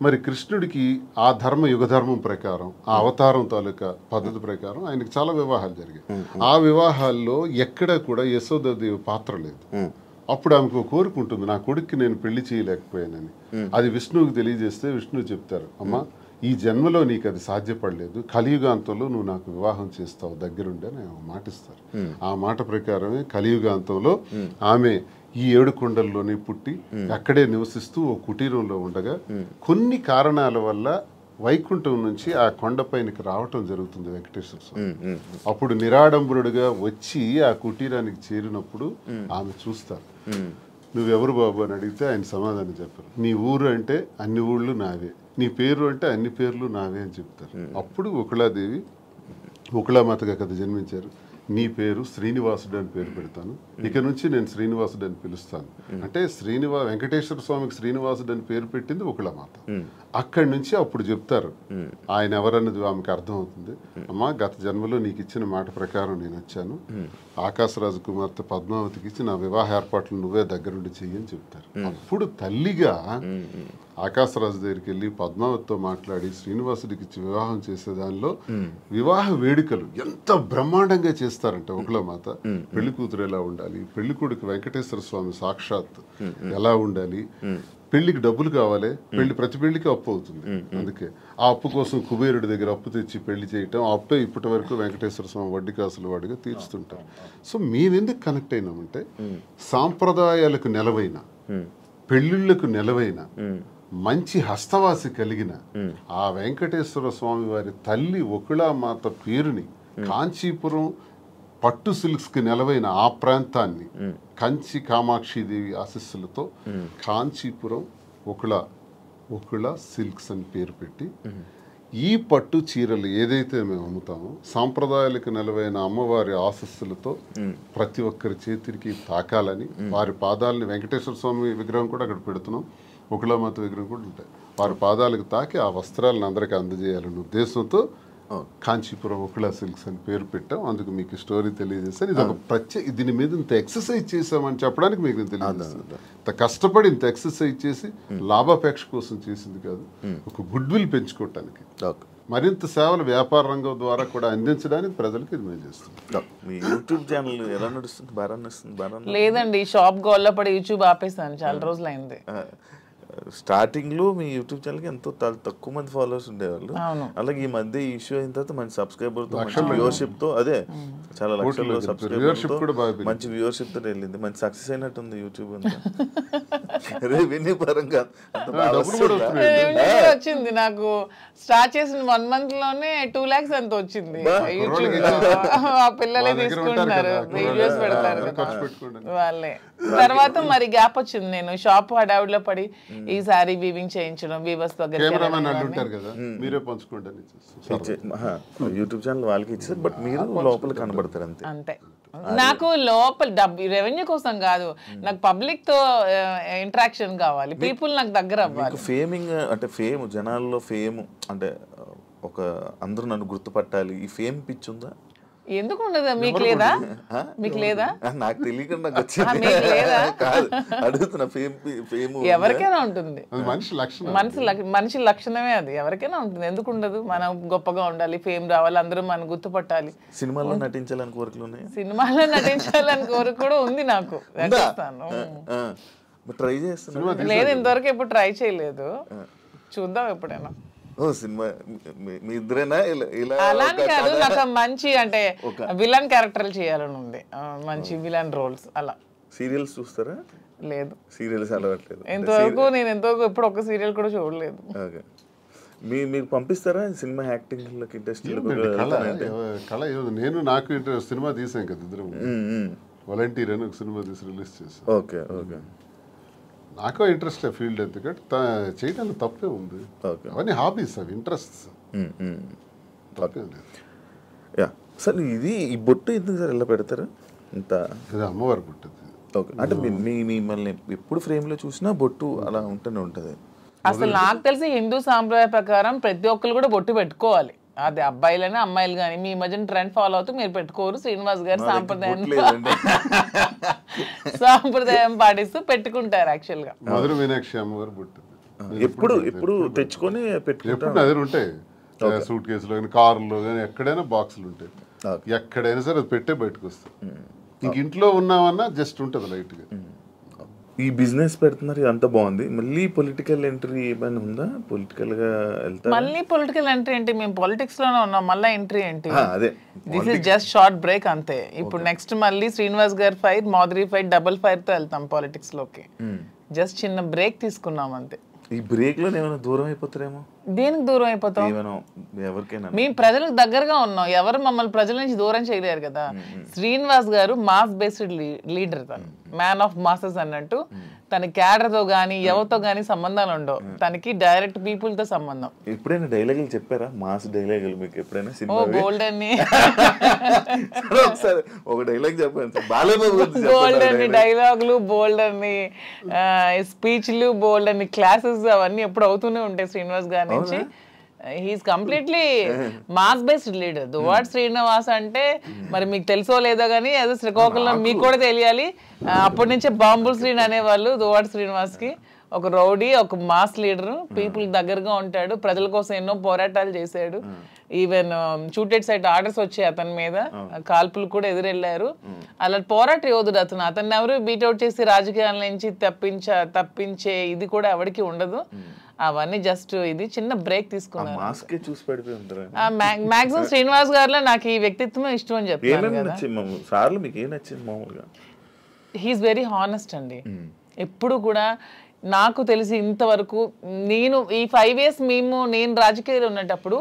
మరి కృష్ణుడికి ఆ యుగధర్మం ప్రకారం, ఆ అవతారం తాలూకా పద్ధతి ప్రకారం ఆయనకి చాలా వివాహాలు జరిగాయి. ఆ వివాహాల్లో ఎక్కడా కూడా యశోదాదేవి పాత్ర లేదు. అప్పుడు ఆమెకు కోరుకుంటుంది, నా కొడుక్కి నేను పెళ్లి చేయలేకపోయానని. అది విష్ణువుకి తెలియజేస్తే విష్ణువు చెప్తారు, అమ్మా ఈ జన్మలో నీకు అది సాధ్యపడలేదు, కలియుగాంతంలో నువ్వు నాకు వివాహం చేస్తావు దగ్గరుండి అని మాటిస్తారు. ఆ మాట ప్రకారమే కలియుగాంతంలో ఆమె ఈ 7 కొండల్లోనే పుట్టి అక్కడే నివసిస్తూ ఓ కుటీరంలో ఉండగా కొన్ని కారణాల వల్ల వైకుంఠం నుంచి ఆ కొండపైనకి రావటం జరుగుతుంది వెంకటేశ్వర స్వామి. అప్పుడు నిరాడంబరుడుగా వచ్చి ఆ కుటీరానికి చేరినప్పుడు ఆమె చూస్తారు. నువ్వెవరు బాబు అని అడిగితే ఆయన సమాధానం చెప్పారు, నీ ఊరు అంటే అన్ని ఊళ్ళు నావే, నీ పేరు అంటే అన్ని పేర్లు నావే అని చెప్తారు. అప్పుడు ఒకళాదేవి ఒకళామాతగా కదా జన్మించారు. నీ పేరు శ్రీనివాసుడు అని పేరు పెడతాను, ఇక నుంచి నేను శ్రీనివాసుడు అని పిలుస్తాను అంటే వెంకటేశ్వర స్వామికి శ్రీనివాసుడు అని పేరు పెట్టింది ఒకళామాత. అక్కడి నుంచి అప్పుడు చెప్తారు ఆయన ఎవరన్నది ఆమెకు అర్థమవుతుంది. అమ్మా గత జన్మలో నీకు ఇచ్చిన మాట ప్రకారం నేను వచ్చాను, ఆకాశరాజు కుమార్తె పద్మావతికి ఇచ్చి నా వివాహ ఏర్పాట్లు నువ్వే దగ్గరుండి చెయ్యని చెప్తారు. అప్పుడు తల్లిగా ఆకాశరాజు దగ్గరికి వెళ్ళి పద్మావతితో మాట్లాడి శ్రీనివాసుడికి ఇచ్చి వివాహం చేసే దానిలో వివాహ వేడుకలు ఎంత బ్రహ్మాండంగా చేస్తారంటే ఒకళామాత. పెళ్లి కూతురు ఎలా ఉండాలి, పెళ్లి కొడుకు వెంకటేశ్వర స్వామి సాక్షాత్ ఎలా ఉండాలి, పెళ్లికి డబ్బులు కావాలి, ప్రతి పెళ్లికి అప్పు అవుతుంది. అందుకే ఆ అప్పు కోసం కుబేరుడి దగ్గర అప్పు తెచ్చి పెళ్లి చేయటం, ఆ అప్పే ఇప్పటి వరకు వెంకటేశ్వర స్వామి వడ్డీ కాసులు వాడిగా తీర్చుతుంటాం. సో మేమెందుకు కనెక్ట్ అయినామంటే సాంప్రదాయాలకు నెలవైన, పెళ్లిళ్లకు నెలవైన, మంచి హస్తవాసి కలిగిన ఆ వెంకటేశ్వర స్వామి వారి తల్లి ఒకళామాత పేరుని కాంచీపురం పట్టు సిల్క్స్ కి నెలవైన ఆ ప్రాంతాన్ని కంచి కామాక్షిదేవి ఆశీస్సులతో కాంచీపురం ఒకళ సిల్క్స్ అని పేరు పెట్టి ఈ పట్టు చీరలు ఏదైతే మేము అమ్ముతామో సాంప్రదాయాలకు నెలవైన అమ్మవారి ఆశీస్సులతో ప్రతి ఒక్కరి చేతికి తాకాలని, వారి పాదాలని, వెంకటేశ్వర స్వామి విగ్రహం కూడా అక్కడ పెడుతున్నాం, ఒకళామాత విగ్రహం కూడా ఉంటాయి, వారి పాదాలకు తాకి ఆ వస్త్రాలను అందరికీ అందజేయాలనే ఉద్దేశంతో కాంచీపురం ఒకళ సిల్క్స్ అని పేరు పెట్టాం. అందుకు మీకు స్టోరీ తెలియజేస్తాను. ఇది ఒక దీని మీద ఇంత ఎక్సర్సైజ్ చేసామని చెప్పడానికి మీకు తెలియజేస్తాను. ఇంత కష్టపడి ఇంత ఎక్సర్సైజ్ చేసి లాభాపేక్ష కోసం చేసింది కాదు, ఒక గుడ్ విల్ పెంచుకోవటానికి, మరింత సేవలు వ్యాపార రంగం ద్వారా కూడా అందించడానికి ప్రజలకు ఇది మేము చేస్తున్నాం. మీ యూట్యూబ్ ఛానల్ ఎలా నడుస్తుంది? బాగా నడుస్తుంది? లేదండి, షాప్ గోల్లో పడి యూట్యూబ్ ఆపేసాను, చాలా రోజులు అయింది. స్టార్టింగ్ లో మీ యూట్యూబ్ ఛానల్ కి ఎంతో తక్కువ మంది ఫాలోవర్స్ ఉండేవాళ్ళు. అలాగే ఈ మధ్య ఇష్యూ అయిన తర్వాత మంచి సబ్స్క్రైబర్ తో, మంచి వ్యూవర్షిప్ తో, అదే చాలా లక్షల సబ్స్క్రైబర్, మంచి వ్యూవర్షిప్ తో వెళ్ళింది. మంచి సక్సెస్ అయినట్టుంది యూట్యూబ్ అంతా. రెవెన్యూ పరంగా వచ్చింది నాకు. స్టార్ట్ చేసిన 1 month లోనే 2 lakhs అంత వచ్చింది యూట్యూబ్. ఆ పిల్లలే తీసుకుంటున్నారు, వీడియోస్ పెడతారు వాళ్ళే. తర్వాత మరి గ్యాప్ వచ్చింది. నేను షాప్ హడావుడిలో పడి ఈ సారీ వీవింగ్ చేయించడం, వీవర్స్ దగ్గర యూట్యూబ్ ఛానల్ వాళ్ళకి ఇచ్చారు, బట్ మీరు లోపల కనబడతారు అంతే. అంతే. నాకు లోపల రెవెన్యూ కోసం కాదు, నాకు పబ్లిక్ తో ఇంటరాక్షన్ కావాలి, పీపుల్ నాకు దగ్గర అవ్వాలి. ఫేమింగ్ అంటే ఫేమ్, జనాల్లో ఫేమ్ అంటే ఒక అందరూ నన్ను గుర్తుపట్టాలి, ఈ ఫేమ్ పిచ్చి ఉందా? ఎందుకు ఉండదు? మీకు లేదా? మీకు లేదా? నాకు తెలియకుండా అడుగుతున్నా. ఎవరికైనా ఉంటుంది, మనిషి లక్షణమే అది, ఎవరికైనా ఉంటుంది. ఎందుకు ఉండదు? మనం గొప్పగా ఉండాలి, ఫేమ్ రావాలి, అందరూ మనం గుర్తుపట్టాలి. సినిమాలో నటించాలని కోరికలు ఉన్నాయి? సినిమాలో నటించాలని కోరిక కూడా ఉంది నాకు. ట్రై చేస్తున్నా. లేదు, ఇంతవరకు ఎప్పుడు ట్రై చేయలేదు, చూద్దాం ఎప్పుడైనా. సినిమా మీ ఇద్దరేనా? అలానే కాదు, నాకు మంచి అంటే విలన్ క్యారెక్టర్లు చేయాలని ఉంది, మంచి విలన్ రోల్స్. అలా సీరియల్స్ చూస్తారా? లేదు, సీరియల్స్ అలవాట్లేదు ఎంతవరకు. నేను ఎప్పుడు ఒక సీరియల్ కూడా చూడలేదు. మీరు పంపిస్తారా సినిమా యాక్టింగ్ ఇండస్ట్రీ? నాకు ఇంట్రెస్ట్, సినిమా తీసాం కదా ఇద్దరు, వాలంటీర్ అని ఒక సినిమా తీసి రిలీజ్ చేసాం. Okay okay. నాకు ఇంట్రెస్ట్ ఫీల్డ్, ఎందుకంటే చేయడానికి తప్పే ఉంది. అవన్నీ హాబీస్, అవి ఇంట్రెస్ట్, తప్పేం లేదు. సార్ ఇది ఈ బొట్టు ఎందుకు సార్ ఇలా పెడతారు? ఇంత ఇది అమ్మవారి బొట్టు. ఓకే, అంటే మిమ్మల్ని ఎప్పుడు ఫ్రేమ్లో చూసినా బొట్టు అలా ఉంటూనే ఉంటుంది. అసలు నాకు తెలిసి హిందూ సాంప్రదాయ ప్రకారం ప్రతి ఒక్కరు కూడా బొట్టు పెట్టుకోవాలి. అది అబ్బాయిలైనా అమ్మాయిలు కానీ. మీ మధ్యన ట్రెండ్ ఫాలో అవుతూ మీరు పెట్టుకోరు. శ్రీనివాస్ గారు సాంప్రదాయం పాటిస్తూ పెట్టుకుంటారు. యాక్చువల్ గా మధుర మీనాక్షి అమ్మగారు బొట్టు ఎప్పుడు తెచ్చుకొని ఎప్పుడు నదిలు ఉంటాయి. సూట్ కేసులో కానీ కారులో కానీ ఎక్కడైనా బాక్సులు ఉంటాయి. ఎక్కడైనా సరే అది పెట్టే బయటకు వస్తాయి. ఇంక ఇంట్లో ఉన్నామన్నా జస్ట్ ఉంటుంది లైట్గా. ఈ బిజినెస్ పెడుతున్నారు, అంత బాగుంది. మళ్ళీ పొలిటికల్ ఎంట్రీ ఏమైనా ఉందా? పొలిటికల్ గా వెళ్తారు? మళ్ళీ పొలిటికల్ ఎంట్రీ ఏంటి? మేము పాలిటిక్స్ లోనే ఉన్నాం, మళ్ళీ ఎంట్రీ ఏంటి? అదే this is just short break అంతే. ఇప్పుడు నెక్స్ట్ మళ్ళీ శ్రీనివాస్ గారి fire, Madhuri fire, double fire తో వెళ్తాం పాలిటిక్స్ లోకి. జస్ట్ చిన్న బ్రేక్ తీసుకున్నాం అంతే. ఈ బ్రేక్ లో ఏమైనా దూరం అయిపోతారేమో? దేనికి దూరం అయిపోతాం? ఎవరికైనా మేము ప్రజలకు దగ్గరగా ఉన్నాం. ఎవరు మమ్మల్ని ప్రజల నుంచి దూరం చేయలేరు కదా. శ్రీనివాస్ గారు మాస్ బేస్డ్ లీడర్, తను మ్యాన్ ఆఫ్ మాసెస్ అన్నట్టు. తన క్యాడర్ తో గానీ ఎవరితో గానీ సంబంధాలు ఉండవు. తనకి డైరెక్ట్ పీపుల్ తో సంబంధం. ఎప్పుడైనా డైలాగులు చెప్పారా? మాస్ డైలాగులు మీకు ఎప్పుడైనా? గోల్డ్ అని ఒకసారి ఒక డైలాగ్ చెప్పండి. బాలయ్య బోల్డ్ అని డైలాగులు, బోల్డ్ అని స్పీచ్లు, బోల్డ్ అని క్లాసెస్ అవన్నీ ఎప్పుడు అవుతూనే ఉంటాయి శ్రీనివాస్ గారి నుంచి. He is completely mass based leader. Duvvada Srinivas అంటే మరి మీకు తెలుసో లేదో కానీ అదే శ్రీకాకుళం మీకు కూడా తెలియాలి. అప్పటి నుంచే బాంబుల్ శ్రీని అనేవాళ్ళు దువ్వాడ శ్రీనివాస్ కి. ఒక రౌడీ, ఒక మాస్ లీడర్, పీపుల్ దగ్గరగా ఉంటాడు, ప్రజల కోసం ఎన్నో పోరాటాలు చేశాడు. ఈవెన్ షూటెడ్ సైట్ ఆర్డర్స్ వచ్చాయి అతని మీద, కాల్పులు కూడా ఎదురెళ్లారు. అలా పోరాట యోధుడు అతను. అతన్ని ఎవరు బీట్అవుట్ చేసి రాజకీయాల నుంచి తప్పించే ఇది కూడా ఎవరికి ఉండదు. అవన్నీ జస్ట్ ఇది చిన్న బ్రేక్ తీసుకున్నాను. మాక్సిమం శ్రీనివాస్ గారిలో నాకు ఈ వ్యక్తిత్వం ఇష్టం అని చెప్తాను. హీఈస్ వెరీ హానెస్ట్ అండి. ఎప్పుడు కూడా నాకు తెలిసి ఇంతవరకు నేను ఈ 5 years నేను రాజకీయాలు ఉన్నప్పుడు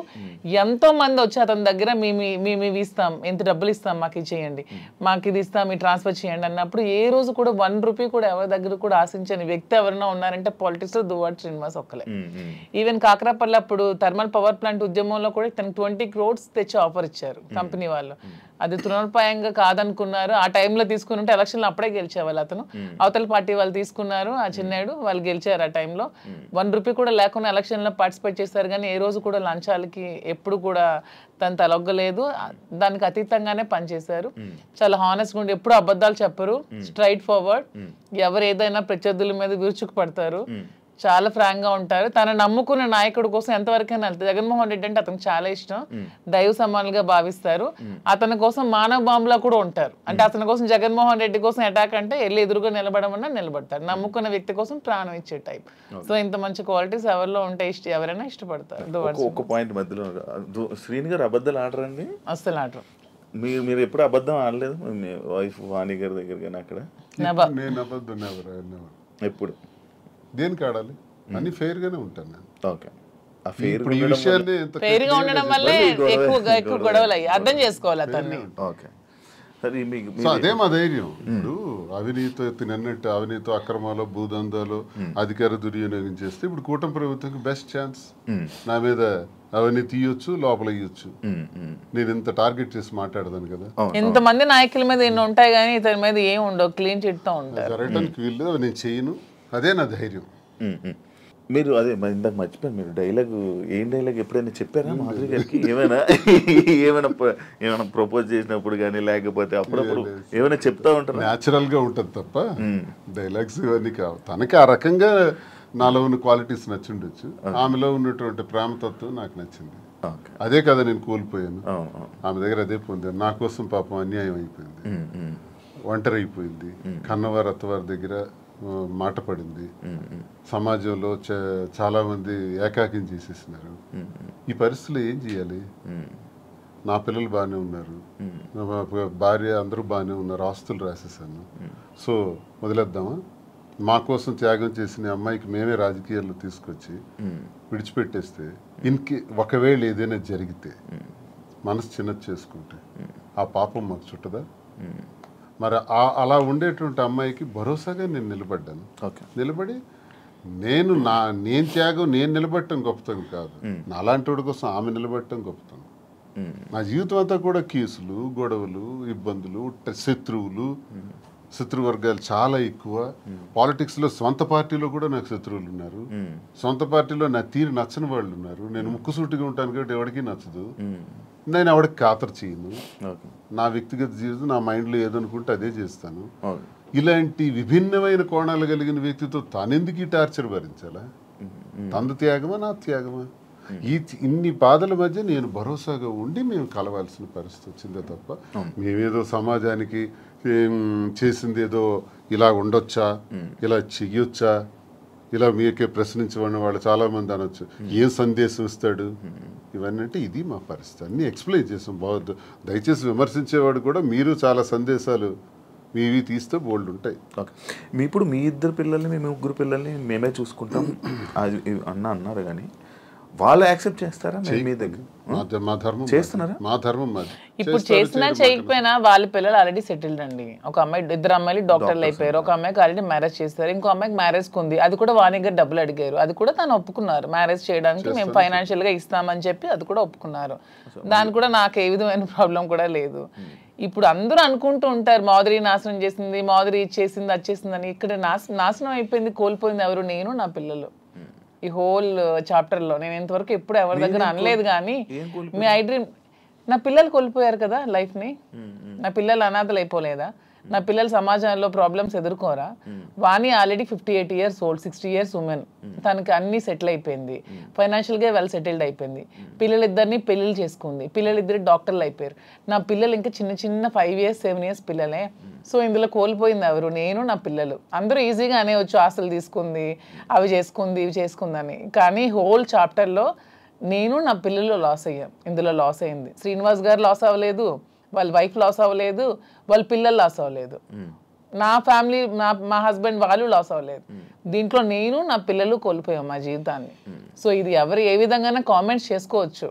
ఎంతో మంది వచ్చి అతని దగ్గర మేము ఇవి ఇస్తాం, ఎంత డబ్బులు ఇస్తాం, మాకు ఇది చేయండి, మాకు ఇది ఇస్తాం, ఈ ట్రాన్స్ఫర్ చేయండి అన్నప్పుడు ఏ రోజు కూడా 1 రూపీ కూడా ఎవరి దగ్గర కూడా ఆశించని వ్యక్తి ఎవరైనా ఉన్నారంటే పాలిటిక్స్ లో దువ్వాడ శ్రీనివాస్ ఒక్కలే. ఈవెన్ కాకరాపల్లి అప్పుడు థర్మల్ పవర్ ప్లాంట్ ఉద్యమంలో కూడా తనకు 20 crores తెచ్చి ఆఫర్ ఇచ్చారు కంపెనీ వాళ్ళు. అది తృణోపాయంగా కాదనుకున్నారు. ఆ టైంలో తీసుకుని ఉంటే ఎలక్షన్లో అప్పుడే గెలిచేవాళ్ళు. అతను అవతల పార్టీ వాళ్ళు తీసుకున్నారు, ఆ చిన్నాడు వాళ్ళు గెలిచారు. ఆ టైంలో 1 రూపీ కూడా లేకుండా ఎలక్షన్లో పార్టిసిపేట్ చేశారు. కానీ ఏ రోజు కూడా లంచాలకి ఎప్పుడు కూడా తను తలొగ్గలేదు. దానికి అతీతంగానే పనిచేశారు. చాలా హానెస్ట్ గా ఉండి ఎప్పుడు అబద్ధాలు చెప్పరు, స్ట్రైట్ ఫార్వర్డ్. ఎవరు ఏదైనా ప్రత్యర్థుల మీద విరుచుకు పడతారు, చాలా ఫ్రాంక్ గా ఉంటారు. తన నమ్ముకున్న నాయకుడి కోసం ఎంతవరకైనా వెళ్తారు. జగన్మోహన్ రెడ్డి అంటే అతనికి చాలా ఇష్టం, దైవ సమానులుగా భావిస్తారు. అతని కోసం మానవ బాంబులా కూడా ఉంటారు. అంటే అతని కోసం జగన్మోహన్ రెడ్డి కోసం అటాక్ అంటే వెళ్ళి ఎదురుగా నిలబడమన్నా నిలబడతారు. నమ్ముకున్న వ్యక్తి కోసం ప్రాణం ఇచ్చే టైప్. సో ఇంత మంచి క్వాలిటీస్ ఎవరిలో ఉంటే ఎవరైనా ఇష్టపడతారు. ఒక పాయింట్ మధ్యలో, శ్రీని గారు అబద్ధాలు ఆడరండి? అస్సలు ఆడరు. మీరు ఎప్పుడు అబద్ధం ఆడలేదు మీ వైఫ్ వాణి గారి దగ్గర? కానీ అక్కడ ఎప్పుడు దేనికి ఆడాలి? అన్ని ఫెయిర్ గానే ఉంటాను నేను. ఓకే. ఇప్పుడు ఈ విషయాన్ని ఫెయిర్ గా ఉండడం వల్లే ఎక్కువ గొడవలు అయ్యి అర్థం చేసుకోవాలి అతన్ని. ఓకే. అదే మా ధైర్యం. ఇప్పుడు అవినీతి తినన్నట్టు అవినీతి అక్రమాలు, భూదందాలు, అధికార దుర్వినియోగం చేస్తే ఇప్పుడు కూటమి ప్రభుత్వంకి బెస్ట్ ఛాన్స్. నా మీద అవన్నీ తీయొచ్చు, లోపల ఇయ్యొచ్చు. నేను ఇంత టార్గెట్ చేసి మాట్లాడదాను కదా. ఇంతమంది నాయకుల మీద ఎన్ని ఉంటాయి కానీ ఇతని మీద ఏం ఉండవు, క్లీన్ చిట్ తో ఉంటాయి. జరగడానికి వీళ్ళు అవి నేను చేయను. అదే నా ధైర్యం. మీరు అదే ఇందాక మర్చిపోయారు, మీరు ఏం డైలాగ్ ఎప్పుడైనా చెప్పారా మాధురి గారికి? ఏమైనా ప్రపోజ్ చేసినప్పుడు కానీ లేకపోతే అప్పుడప్పుడు ఏమైనా చెప్తా ఉంటారు? న్యాచురల్ గా ఉంటుంది తప్ప డైలాగ్స్ ఇవన్నీ కావు. తనకి ఆ రకంగా నాలో ఉన్న క్వాలిటీస్ నచ్చిండొచ్చు. ఆమెలో ఉన్నటువంటి ప్రేమతత్వం నాకు నచ్చింది. అదే కదా నేను కోల్పోయాను. ఆమె దగ్గర అదే పొందాను. నా కోసం పాపం అన్యాయం అయిపోయింది, ఒంటరి అయిపోయింది, కన్నవారి అత్తవారి దగ్గర మాట పడింది. సమాజంలో చాలా మంది ఏకాకిం చేసేసినారు. ఈ పరిస్థితుల్లో ఏం చేయాలి? నా పిల్లలు బాగానే ఉన్నారు, భార్య అందరూ బాగానే ఉన్నారు, ఆస్తులు రాసేసాను. సో వదిలేద్దామా? మా కోసం త్యాగం చేసిన అమ్మాయికి మేమే రాజకీయాల్లో తీసుకొచ్చి విడిచిపెట్టేస్తే ఒకవేళ ఏదైనా జరిగితే మనసు చిన్నది చేసుకుంటే ఆ పాపం మాకు చుట్టదా? మరి అలా ఉండేటువంటి అమ్మాయికి భరోసాగా నేను నిలబడ్డాను. నిలబడి నేను త్యాగం నేను నిలబడటం గొప్పతనం కాదు, నాలాంటి వాడి కోసం ఆమె నిలబడటం గొప్పతనం. నా జీవితం అంతా కూడా కేసులు, గొడవలు, ఇబ్బందులు, శత్రువులు, శత్రువర్గాలు చాలా ఎక్కువ. పాలిటిక్స్లో సొంత పార్టీలో కూడా నాకు శత్రువులు ఉన్నారు, సొంత పార్టీలో నా తీరు నచ్చని వాళ్ళు ఉన్నారు. నేను ముక్కుసూటిగా ఉంటాను కాబట్టి ఎవరికి నచ్చదు, నేను ఎవరికి ఖాతరు చేయను. నా వ్యక్తిగత జీవితం నా మైండ్లో ఏదనుకుంటే అదే చేస్తాను. ఇలాంటి విభిన్నమైన కోణాలు కలిగిన వ్యక్తితో తానెందుకు ఈ టార్చర్ భరించాలా? తందు త్యాగమా నా త్యాగమా? ఇన్ని బాధల మధ్య నేను భరోసాగా ఉండి మేము కలవాల్సిన పరిస్థితి వచ్చిందే తప్ప మేమేదో సమాజానికి చేసింది ఏదో ఇలా ఉండొచ్చా, ఇలా చెయ్యొచ్చా, ఇలా మీకే ప్రశ్నించబడిన వాళ్ళు చాలామంది అనొచ్చు, ఏం సందేశం ఇస్తాడు ఇవన్నీ అంటే ఇది మా పరిస్థితి. అన్నీ ఎక్స్ప్లెయిన్ చేసాం. బాగుంది, దయచేసి విమర్శించేవాడు కూడా మీరు చాలా సందేశాలు మీవి తీస్తే బోల్డ్ ఉంటాయి. ఓకే, ఇప్పుడు మీ ఇద్దరు పిల్లల్ని మీ ముగ్గురు పిల్లల్ని మేమే చూసుకుంటాం అది అన్నారు, కానీ వాళ్ళు యాక్సెప్ట్ చేస్తారా? మీ దగ్గర మా ధర్మం చేస్తున్నారా? మా ధర్మం మాది. ఇప్పుడు చేసినా చేయకపోయినా వాళ్ళ పిల్లలు ఆల్రెడీ సెటిల్డ్ అండి. ఒక అమ్మాయి, ఇద్దరు అమ్మాయిలు డాక్టర్లు అయిపోయారు. ఒక అమ్మాయికి ఆల్రెడీ మ్యారేజ్ చేస్తారు, ఇంకో అమ్మాయికి మ్యారేజ్ ఉంది. అది కూడా వాణి గారు డబ్బులు అడిగారు, అది కూడా తను ఒప్పుకున్నారు. మ్యారేజ్ చేయడానికి మేము ఫైనాన్షియల్ గా ఇస్తామని చెప్పి అది కూడా ఒప్పుకున్నారు. దాని కూడా నాకు ఏ విధమైన ప్రాబ్లం కూడా లేదు. ఇప్పుడు అందరూ అనుకుంటూ ఉంటారు మాధురి నాశనం చేసింది, మాధురి ఇచ్చేసింది, అది చేసింది అని. ఇక్కడ నాశనం అయిపోయింది, కోల్పోయింది ఎవరు? నేను నా పిల్లలు. ఈ హోల్ చాప్టర్ లో నేను ఇంతవరకు ఎప్పుడు ఎవరి దగ్గర అనలేదు, కానీ మీ ఐ డ్రీమ్ నా పిల్లలు కోల్పోయారు కదా లైఫ్ ని. నా పిల్లలు అనాథలు అయిపోలేదా? నా పిల్లలు సమాజంలో ప్రాబ్లమ్స్ ఎదుర్కోరా? Vani already 58 years old, 60 years women. తనకి అన్ని సెటిల్ అయిపోయింది, ఫైనాన్షియల్ గా వెల్ సెటిల్డ్ అయిపోయింది. పిల్లలిద్దరిని పెళ్లిళ్ళు చేసుకుంది, పిల్లలిద్దరు డాక్టర్లు అయిపోయారు. నా పిల్లలు ఇంకా చిన్న చిన్న 5 years 7 years పిల్లలే. సో ఇందులో కోల్పోయింది ఎవరు? నేను నా పిల్లలు. అందరూ ఈజీగా అనేవచ్చు ఆస్తులు తీసుకుంది, అవి చేసుకుంది, ఇవి చేసుకుందని. కానీ హోల్ చాప్టర్లో నేను నా పిల్లలు లాస్ అయ్యాం. ఇందులో లాస్ అయింది శ్రీనివాస్ గారు లాస్ అవ్వలేదు, వాళ్ళ వైఫ్ లాస్ అవ్వలేదు, వాళ్ళ పిల్లలు లాస్ అవ్వలేదు, నా ఫ్యామిలీ మా హస్బెండ్ వాళ్ళు లాస్ అవ్వలేదు. దీంట్లో నేను నా పిల్లలు కోల్పోయాం మా జీవితాన్ని. సో ఇది ఎవరు ఏ విధంగా కామెంట్స్ చేసుకోవచ్చు,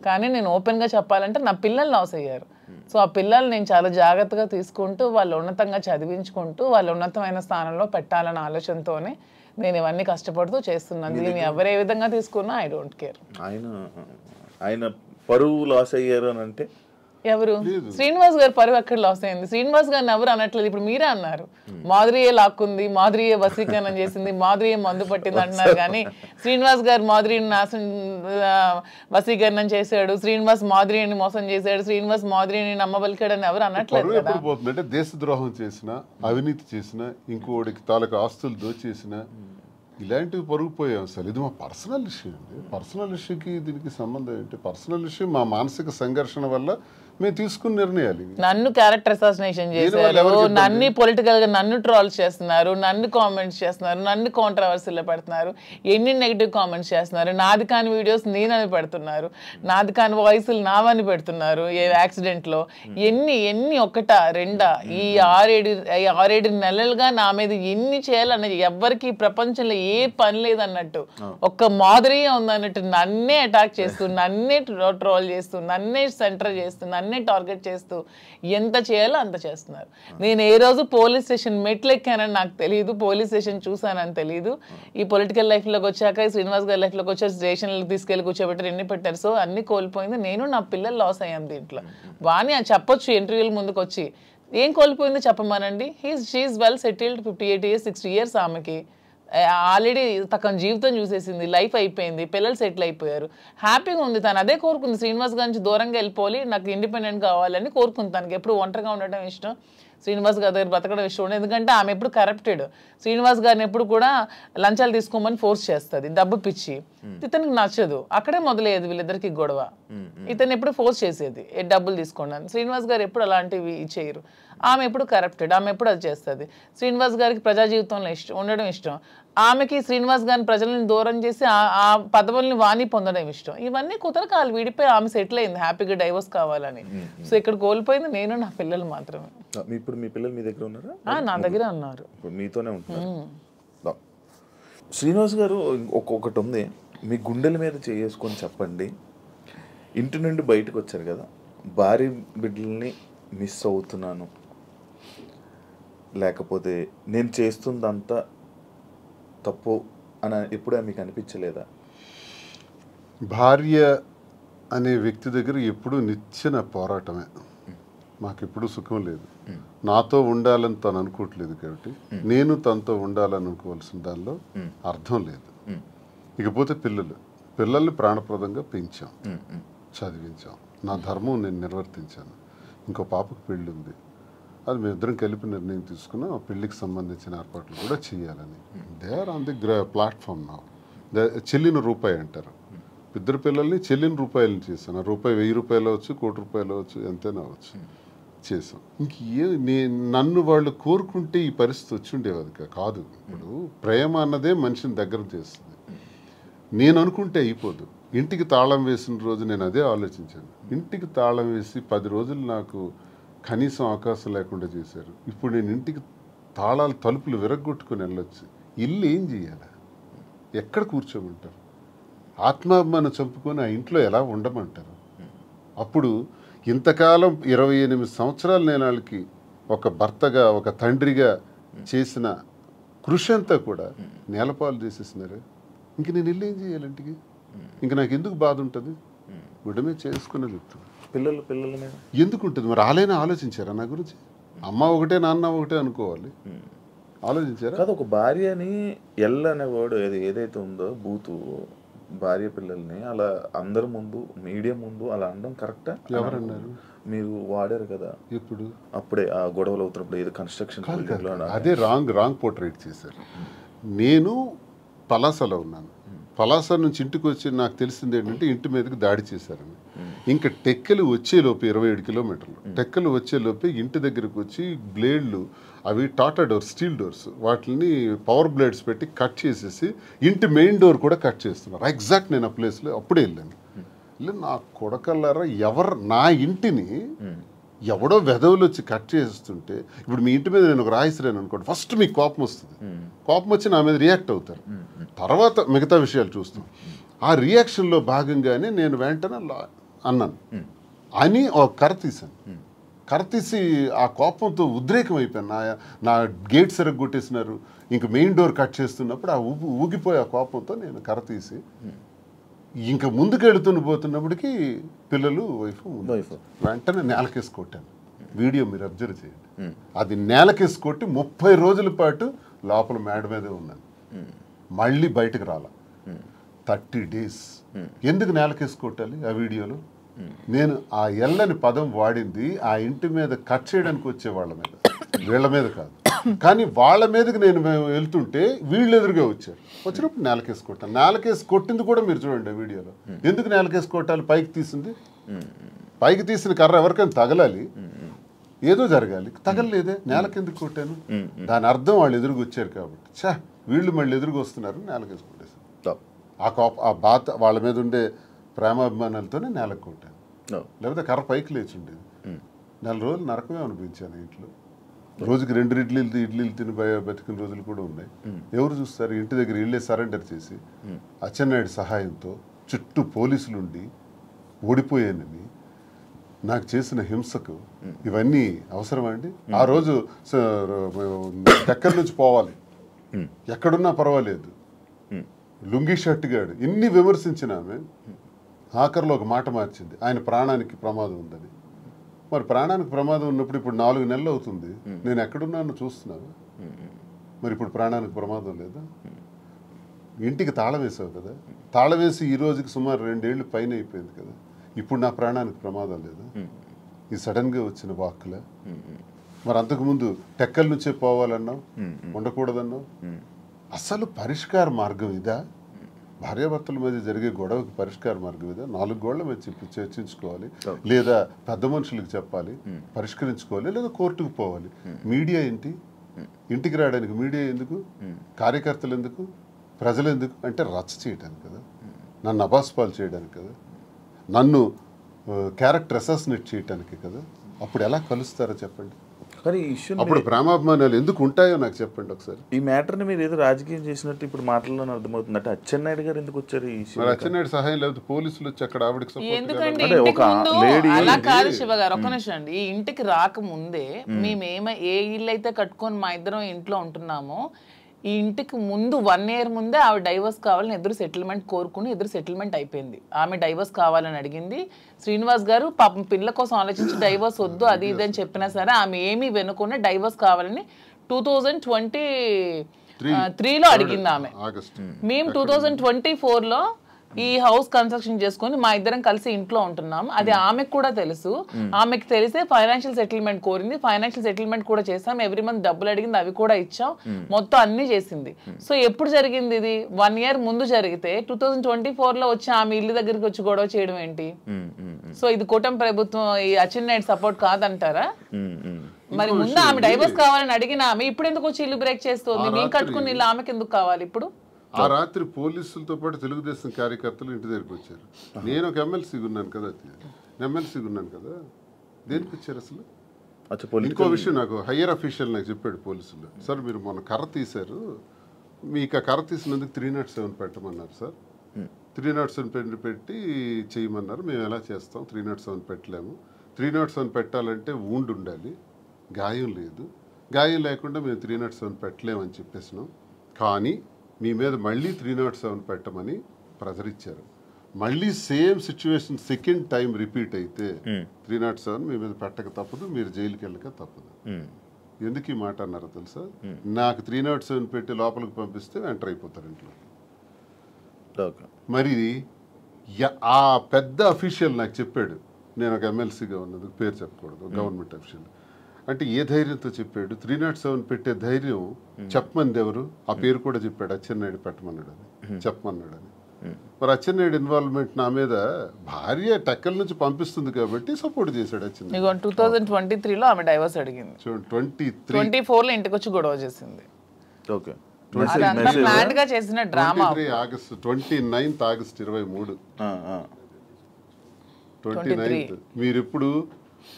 కానీ నేను ఓపెన్గా చెప్పాలంటే నా పిల్లలు లాస్ అయ్యారు. సో ఆ పిల్లలు నేను చాలా జాగ్రత్తగా తీసుకుంటూ వాళ్ళు ఉన్నతంగా చదివించుకుంటూ వాళ్ళు ఉన్నతమైన స్థానంలో పెట్టాలన్న ఆలోచనతోనే నేను ఇవన్నీ కష్టపడుతూ చేస్తున్నాను. దీన్ని ఎవరు ఏ విధంగా తీసుకున్నా ఐ డోంట్ కేర్. ఆయన పరువు లాస్ అయ్యారు అని అంటే ఎవరు? శ్రీనివాస్ గారు పరువు ఎక్కడ లాస్ అయింది? శ్రీనివాస్ గారిని ఎవరు అనట్లేదు. ఇప్పుడు మీరే అన్నారు మాధురియే లాక్కుంది, మాధురియే వశీకరణం చేసింది, మాధురియే మందు పట్టింది అంటున్నారు. కానీ శ్రీనివాస్ గారు మాధురిని వశీకరణం చేశాడు, శ్రీనివాస్ మాధురిని మోసం చేశాడు, శ్రీనివాస్ మాధురిని నమ్మబలికాడని ఎవరు అనట్లేదు కదా. అంటే దేశద్రోహం చేసిన, అవినీతి చేసిన, ఇంకోటికి తాలూకు ఆస్తులు దోచేసిన ఇలాంటివి పరుగుపోయాం. అసలు ఇది మా పర్సనల్ ఇష్యూ అండి. పర్సనల్ ఇష్యూకి దీనికి సంబంధం ఏంటి? పర్సనల్ ఇష్యూ మా మానసిక సంఘర్షణ వల్ల మేము తీసుకున్న నిర్ణయాలు. నన్ను క్యారెక్టర్ అసాసినేషన్ చేశారు, నన్ను పొలిటికల్ గా నన్ను ట్రోల్స్ చేస్తున్నారు, నన్ను కామెంట్స్ చేస్తున్నారు, నన్ను కాంట్రవర్సీలో పెడుతున్నారు, ఎన్ని నెగిటివ్ కామెంట్స్ చేస్తున్నారు, నాది కాని వీడియోస్ నేనని పెడుతున్నారు, నాది కాని వాయిస్లు నావని పెడుతున్నారు. ఏ యాక్సిడెంట్ లో ఎన్ని ఎన్ని ఒకటా రెండా ఈ 6-7 నెలలుగా నా మీద ఎన్ని చేయాలన్నది ఎవ్వరికి ప్రపంచంలో ఏ పని లేదన్నట్టు ఒక్క మాధురియే ఉందన్నట్టు నన్నే అటాక్ చేస్తూ, నన్నే ట్రోల్ చేస్తూ, నన్నే సెంటర్ చేస్తూ, నన్నే టార్గెట్ చేస్తూ ఎంత చేయాలో అంత చేస్తున్నారు. నేను ఏ రోజు పోలీస్ స్టేషన్ మెట్లు ఎక్కానని నాకు తెలియదు, పోలీస్ స్టేషన్ చూసానని తెలియదు. ఈ పొలిటికల్ లైఫ్లోకి వచ్చాక, శ్రీనివాస్ గారి లైఫ్లోకి వచ్చాక స్టేషన్లకు తీసుకెళ్ళి కూర్చోబెట్టారు, ఎన్ని పెట్టారు. సో అన్ని కోల్పోయింది నేను, నా పిల్లలు లాస్ అయ్యాం దీంట్లో. వాణి అని చెప్పొచ్చు ఇంటర్వ్యూల ముందుకు వచ్చి, ఏం కోల్పోయిందో చెప్పమానండి. She's well settled, 58 years 60 years ఆమెకి ఆల్రెడీ తన జీవితం చూసేసింది, లైఫ్ అయిపోయింది, పిల్లలు సెటిల్ అయిపోయారు, హ్యాపీగా ఉంది. తను అదే కోరుకుంది, శ్రీనివాస్ గారి నుంచి దూరంగా వెళ్ళిపోవాలి, నాకు ఇండిపెండెంట్ కావాలని కోరుకుంది. తనకి ఎప్పుడు ఒంటరిగా ఉండటం ఇష్టం, శ్రీనివాస్ గారి దగ్గర బతకడం ఇష్టం ఉండదు. ఎందుకంటే ఆమె ఎప్పుడు కరప్టెడ్. శ్రీనివాస్ గారిని ఎప్పుడు కూడా లంచాలు తీసుకోమని ఫోర్స్ చేస్తుంది, డబ్బు పిచ్చి. ఇతనికి నచ్చదు, అక్కడే మొదలయ్యేది వీళ్ళిద్దరికి గొడవ. ఇతను ఎప్పుడు ఫోర్స్ చేసేది డబ్బులు తీసుకోండి. శ్రీనివాస్ గారు ఎప్పుడు అలాంటివి చేయరు. ఆమె ఎప్పుడు కరప్టెడ్, ఆమె ఎప్పుడు అది చేస్తుంది. శ్రీనివాస్ గారికి ప్రజా జీవితంలో ఉండడం ఇష్టం, ఆమెకి శ్రీనివాస్ గారిని ప్రజలను దూరం చేసి ఆ పదవుల్ని వాణి పొందడం ఇష్టం. ఇవన్నీ కుదరకాలు విడిపోయి ఆమె సెటిల్ అయింది, హ్యాపీగా డైవర్స్ కావాలని. సో ఇక్కడ కోల్పోయింది నేను, నా పిల్లలు మాత్రమే. ఇప్పుడు మీ పిల్లలు మీ దగ్గర ఉన్నారా? నా దగ్గర ఉన్నారు, మీతోనే ఉంటున్నారు. శ్రీనివాస్ గారు ఒక్కొక్కటి ఉంది, మీ గుండెల మీద చేసుకొని చెప్పండి. ఇంటి నుండి బయటకు వచ్చారు కదా, భార్య బిడ్డల్ని మిస్ అవుతున్నాను, లేకపోతే నేను చేస్తుందంతా తప్పు అని ఎప్పుడూ మీకు అనిపించలేదా? భార్య అనే వ్యక్తి దగ్గర ఎప్పుడూ నిచ్చెన పోరాటమే. మాకు ఎప్పుడు సుఖం లేదు, నాతో ఉండాలని తను అనుకోవట్లేదు కాబట్టి నేను తనతో ఉండాలని అనుకోవాల్సిన దానిలో అర్థం లేదు. ఇకపోతే పిల్లల్ని ప్రాణప్రదంగా పెంచాం, చదివించాం, నా ధర్మం నేను నిర్వర్తించాను. ఇంకో పాపకు పెళ్ళి ఉంది, అది మేమిద్దరం కలిపి నిర్ణయం తీసుకున్నాం. ఆ పెళ్లికి సంబంధించిన ఏర్పాట్లు కూడా చేయాలని. They are on the platform నా. చెల్లిన రూపాయి అంటారు. ఇద్దరు పిల్లల్ని చెల్లిన రూపాయలని చేశాను. ఆ రూపాయి 1000 రూపాయలు అవచ్చు, 1 కోటి రూపాయలు అవచ్చు, ఎంతైనా అవచ్చు, చేసాం. నన్ను వాళ్ళు కోరుకుంటే ఈ పరిస్థితి వచ్చి ఉండేది కాదు. ఇప్పుడు ప్రేమ అన్నదే మనిషిని దగ్గర చేస్తుంది. నేను అనుకుంటే అయిపోదు. ఇంటికి తాళం వేసిన రోజు నేను అదే ఆలోచించాను. ఇంటికి తాళం వేసి 10 రోజులు నాకు కనీసం అవకాశం లేకుండా చేశారు. ఇప్పుడు నేను ఇంటికి తాళాలు తలుపులు విరగొట్టుకుని వెళ్ళొచ్చు. ఇల్లు ఏం చేయాలి? ఎక్కడ కూర్చోమంటారు? ఆత్మాభిమానం చంపుకొని ఆ ఇంట్లో ఎలా ఉండమంటారు? అప్పుడు ఇంతకాలం 28 సంవత్సరాలు నేను వాళ్ళకి ఒక భర్తగా, ఒక తండ్రిగా చేసిన కృషి అంతా కూడా నేలపాలు చేసేసినారు. ఇంక నేను ఇల్లు ఏం చేయాలి? ఇంటికి ఇంక నాకు ఎందుకు బాధ ఉంటుంది? గుడ్డమే చేసుకునే చెప్తాను. పిల్లల మీద ఎందుకు ఉంటుంది మరి? ఆలైనా ఆలోచించారా నా గురించి? అమ్మ ఒకటే నాన్న ఒకటే అనుకోవాలి, ఆలోచించారా? కాదు, ఒక భార్యని అనే వర్డ్ ఏదైతే ఉందో బూతు, భార్య పిల్లల్ని అలా అందరి ముందు, మీడియా ముందు అలా అనడం కరెక్టా? ఎవరన్నారు? మీరు వాడారు కదా ఇప్పుడు. అప్పుడే ఆ గొడవలు అవుతున్నప్పుడు ఏదో కన్స్ట్రక్షన్ అదే రాంగ్ పోర్ట్రేట్ చేశారు. నేను పలాసలో ఉన్నాను. పలాస నుంచి ఇంటికి వచ్చి నాకు తెలిసింది ఏంటంటే ఇంటి మీదకి దాడి చేశారని. ఇంకా టెక్కలు వచ్చేలోపు 27 కిలోమీటర్లు టెక్కలు వచ్చేలోపే ఇంటి దగ్గరకు వచ్చి బ్లేడ్లు, అవి టాటా డోర్స్, స్టీల్ డోర్స్, వాటిని పవర్ బ్లేడ్స్ పెట్టి కట్ చేసేసి ఇంటి మెయిన్ డోర్ కూడా కట్ చేస్తున్నారు. ఎగ్జాక్ట్ నేను ఆ ప్లేస్లో అప్పుడే వెళ్ళాను. నా కొడకల్లారా, నా ఇంటిని ఎవడో వెధవులు వచ్చి కట్ చేస్తుంటే, ఇప్పుడు మీ ఇంటి మీద నేను ఒక రాయిసిరాను అనుకోండి, ఫస్ట్ మీకు కోపం వస్తుంది. కోపం వచ్చి నా మీద రియాక్ట్ అవుతారు. తర్వాత మిగతా విషయాలు చూస్తాం. ఆ రియాక్షన్లో భాగంగానే నేను వెంటనే అన్నాను అని ఒక కర్ర తీశాను. కర్ర తీసి ఆ కోపంతో ఉద్రేకం అయిపోయాను. నా గేట్ కొట్టేసినారు, ఇంక మెయిన్ డోర్ కట్ చేస్తున్నప్పుడు ఆ ఊగిపోయే ఆ కోపంతో నేను కర్ర తీసి ఇంకా ముందుకు పోతున్నప్పటికీ పిల్లలు, వైఫ్ వెంటనే నేలకేసి కొట్టాను. వీడియో మీరు అబ్జర్వ్ చేయండి. అది నేలకేసి కొట్టి 30 రోజుల పాటు లోపల మేడ మీదే ఉన్నాను. మళ్ళీ బయటకు రాల. 30 days. ఎందుకు నేలకేసి కొట్టాలి? ఆ వీడియోలో నేను ఆ ఎల్లని పదం వాడింది ఆ ఇంటి మీద కట్ చేయడానికి వచ్చే వాళ్ళ మీద, వీళ్ళ మీద కాదు. కానీ వాళ్ళ మీదకి నేను వెళ్తుంటే వీళ్ళు ఎదురుగా వచ్చారు. వచ్చినప్పుడు నేలకేసి కొట్టాను. నేలకేసి కొట్టింది కూడా మీరు చూడండి ఆ వీడియోలో. ఎందుకు నేలకేసి కొట్టాలి? పైకి తీసింది, పైకి తీసిన కర్ర ఎవరికైనా తగలాలి, ఏదో జరగాలి, తగలలేదే, నేలకెందుకు కొట్టాను? దాని అర్థం వాళ్ళు ఎదురుగా వచ్చారు కాబట్టి, వీళ్ళు మళ్ళీ ఎదురుగా వస్తున్నారు, నేలకేసి కొట్టేశాను. ఆ బాధ వాళ్ళ మీద ఉండే ప్రేమాభిమానాలతోనే నేలకు కొట్టాను. లేకపోతే కర్ర పైకి లేచి ఉండేది. 4 రోజులు నరకమే అనిపించాను ఇంట్లో. రోజుకి 2 ఇడ్లీలు తిని బతికిన రోజులు కూడా ఉన్నాయి. ఎవరు చూస్తారు? ఇంటి దగ్గర ఇళ్ళే సరెండర్ చేసి అచ్చెన్నాయుడు సహాయంతో చుట్టూ పోలీసులుండి ఓడిపోయానని నాకు చేసిన హింసకు ఇవన్నీ అవసరమా అండి? ఆ రోజు ఎక్కడి నుంచి పోవాలి, ఎక్కడున్నా పర్వాలేదు, లుంగీ షర్ట్ గాడు ఇన్ని విమర్శించిన ఆమె ఆఖరిలో ఒక మాట మార్చింది, ఆయన ప్రాణానికి ప్రమాదం ఉందని. మరి ప్రాణానికి ప్రమాదం ఉన్నప్పుడు ఇప్పుడు 4 నెలలు అవుతుంది, నేను ఎక్కడున్నాను చూస్తున్నాను. మరి ఇప్పుడు ప్రాణానికి ప్రమాదం లేదా? ఇంటికి తాళం వేసావు కదా, తాళం వేసి ఈ రోజుకి సుమారు 2 ఏళ్ళు పైన అయిపోయింది కదా, ఇప్పుడు నా ప్రాణానికి ప్రమాదం లేదా? ఈ సడన్గా వచ్చిన వాక్కులే. మరి అంతకుముందు టెక్కల నుంచే పోవాలన్నావు, ఉండకూడదన్నావు. అసలు పరిష్కార మార్గం ఇదా? భార్యాభర్తల మధ్య జరిగే గొడవకి పరిష్కార మార్గం ఇదా? 4 గోళ్ల మధ్య చర్చించుకోవాలి, లేదా పెద్ద మనుషులకు చెప్పాలి, పరిష్కరించుకోవాలి, లేదా కోర్టుకు పోవాలి. మీడియా ఏంటి? ఇంటికి రావడానికి మీడియా ఎందుకు? కార్యకర్తలు ఎందుకు? ప్రజలు ఎందుకు? అంటే రచ్చ చేయడానికి కదా, నన్ను అబాస్పాలు చేయడానికి కదా, నన్ను క్యారెక్టర్ అసాసినేట్ చేయడానికి కదా. అప్పుడు ఎలా కలుస్తారో చెప్పండి. కానీ ఈ ఇష్యూ అప్పుడు ప్రేమాభిమానాలు ఎందుకు ఉంటాయో నాకు చెప్పండి ఒకసారి. ఈ మ్యాటర్ని మీరు ఏదో రాజకీయం చేసినట్టు ఇప్పుడు మాటల్లో అర్థమవుతుంది. అంటే అచ్చెన్నాయుడు గారు ఎందుకు వచ్చారు ఈ ఇష్యూ? అచ్చెన్నాయుడు సహాయం లేకపోతే పోలీసులు వచ్చి అక్కడ ఆవిడకి ఎందుకంటే అలా కాదు శివ గారు, ఒక్క నిమిషం అండి. ఈ ఇంటికి రాకముందే మేము ఏ ఇల్లు అయితే కట్టుకొని మా ఇద్దరం ఇంట్లో ఉంటున్నామో, ఈ ఇంటికి ముందు 1 year ముందే ఆవిడ డైవర్స్ కావాలని ఎదురు సెటిల్మెంట్ కోరుకుని ఎదురు సెటిల్మెంట్ అయిపోయింది. ఆమె డైవర్స్ కావాలని అడిగింది. శ్రీనివాస్ గారు పాపం పిల్లల కోసం ఆలోచించి డైవర్స్ వద్దు అది ఇది అని చెప్పినా సరే ఆమె ఏమీ వెనుకునే డైవర్స్ కావాలని 2023లో అడిగింది ఆమె. మేము 2024లో ఈ హౌస్ కన్స్ట్రక్షన్ చేసుకుని మా ఇద్దరం కలిసి ఇంట్లో ఉంటున్నాం. అది ఆమెకు కూడా తెలుసు. ఆమెకు తెలిసే ఫైనాన్షియల్ సెటిల్మెంట్ కోరింది. ఫైనాన్షియల్ సెటిల్మెంట్ కూడా చేసాం. ఎవ్రీ మంత్ డబ్బులు అడిగింది, అవి కూడా ఇచ్చాం. మొత్తం అన్ని చేసింది. సో ఎప్పుడు జరిగింది ఇది? 1 year ముందు జరిగితే 2024లో వచ్చి ఆమె ఇల్లు దగ్గరికి వచ్చి గొడవ చేయడం ఏంటి? సో ఇది కూటమి ప్రభుత్వం ఈ అచ్చెన్నాయుడు సపోర్ట్ కాదంటారా? మరి ముందు ఆమె డైవర్స్ కావాలని అడిగిన ఆమె ఇప్పుడు ఎందుకు వచ్చి ఇల్లు బ్రేక్ చేస్తుంది? మేము కట్టుకుని ఇల్లు ఆమెకి ఎందుకు కావాలి ఇప్పుడు? ఆ రాత్రి పోలీసులతో పాటు తెలుగుదేశం కార్యకర్తలు ఇంటి దగ్గరికి వచ్చారు. నేను ఒక ఎమ్మెల్సీగా ఉన్నాను కదా, దేనికి వచ్చారు అసలు? ఇంకో విషయం నాకు హయ్యర్ అఫీషియల్ నాకు చెప్పాడు పోలీసులు, సార్ మీరు మొన్న కర్ర తీశారు, మీకు ఆ కర్ర తీసినందుకు 307 పెట్టమన్నారు సార్. 307 పెట్టి చేయమన్నారు. మేము ఎలా చేస్తాం, 307 పెట్టలేము. 307 పెట్టాలంటే ఊండు ఉండాలి, గాయం లేదు. గాయం లేకుండా మేము 307 పెట్టలేమని చెప్పేసినాం. కానీ మీ మీద మళ్ళీ 307 పెట్టమని ప్రెజర్ ఇచ్చారు. మళ్ళీ same situation second time repeat అయితే 307 మీ మీద పెట్టక తప్పదు, మీరు జైలుకి వెళ్ళక తప్పదు. ఎందుకు ఈ మాట అన్నారో తెలుసా? నాకు 307 పెట్టి లోపలికి పంపిస్తే ఎంటర్ అయిపోతారు ఇంట్లో. మరి ఆ పెద్ద అఫీషియల్ నాకు చెప్పాడు, నేను ఒక ఎమ్మెల్సీగా ఉన్నందుకు పేరు చెప్పకూడదు, గవర్నమెంట్ అఫీషియల్ అంటే ఏ ధైర్యంతో చెప్పాడు? 307 పెట్టే ధైర్యం చెప్పమంది ఎవరు? ఆ పేరు కూడా చెప్పాడు, అచ్చెన్నాయుడు పెట్టమన్నాడు అని, చెప్పమన్నాడు అని. మరి అచ్చెన్నాయుడు ఇన్వాల్వ్మెంట్ నా మీద భార్య టెక్కల నుంచి పంపిస్తుంది కాబట్టి సపోర్ట్ చేశాడు అచ్చెన్నాయుడు. 2023లో ఆమె డైవర్స్ అడిగింది, 24లో ఇంటికి వచ్చి గొడవ చేసింది. ఓకే, ప్లాన్డ్ గా చేసిన డ్రామా. 29th August 23 29th. మీరు ఇప్పుడు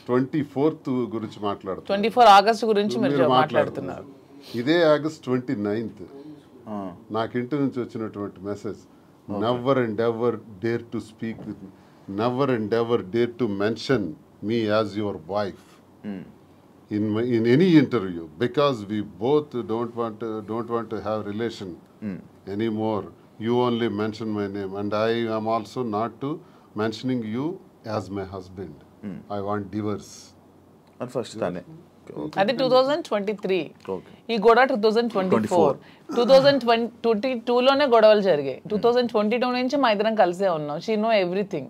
24th గురించి మాట్లాడుతున్నారు. 24 ఆగస్ట్ గురించి మీరు మాట్లాడుతున్నారు. ఇదే ఆగస్ట్ 29th నాకు ఇంటి నుంచి వచ్చినటువంటి message, never and ever dare to speak with, never and ever dare to mention me as your wife in any interview, because we both don't want to have relation anymore. You only mention my name and I am also not to mentioning you as my husband. I want divorce. And first tane అది 2023. ఈ గొడవ 2024. 2022లోనే గొడవలు జరిగాయి. 2022 నుంచి మా ఇద్దరం కలిసే ఉన్నాం. She know everything.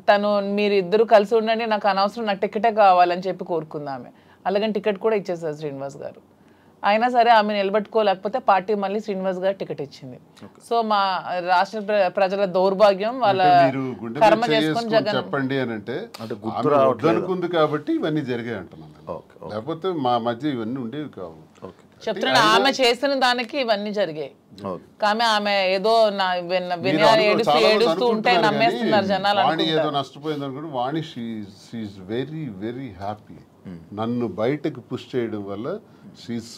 తను మీరు ఇద్దరు కలిసి ఉండండి, నాకు అనవసరం, నాకు టికెటే కావాలని చెప్పి కోరుకుందామె. అలాగని టికెట్ కూడా ఇచ్చేసారు శ్రీనివాస్ గారు. అయినా సరే ఆమె నిలబెట్టుకోలేకపోతే పార్టీ మళ్ళీ శ్రీనివాస్ గారు టికెట్ ఇచ్చింది. సో మా రాష్ట్ర ప్రజల దౌర్భాగ్యం, వాళ్ళ కర్మ చేసుకొని జగన్ చెప్పండి అని అంటే అనుకుంది కాబట్టి ఇవన్నీ జరిగాయి అంటున్నాను. లేకపోతే మా మధ్య ఇవన్నీ ఉండేవి కావు. చెప్తున్నా, ఆమె చేసిన దానికి ఇవన్నీ జరిగాయి. కానీ ఆమె ఏదో ఏడుస్తూ ఉంటే నమ్మేస్తున్నారు జనాలు. వాణి ఏదో నష్టపోయింది అనుకుంటే వాణి షీఈస్ వెరీ వెరీ హ్యాపీ. నన్ను బయటకు పుష్ చేయడం వల్ల షీఈస్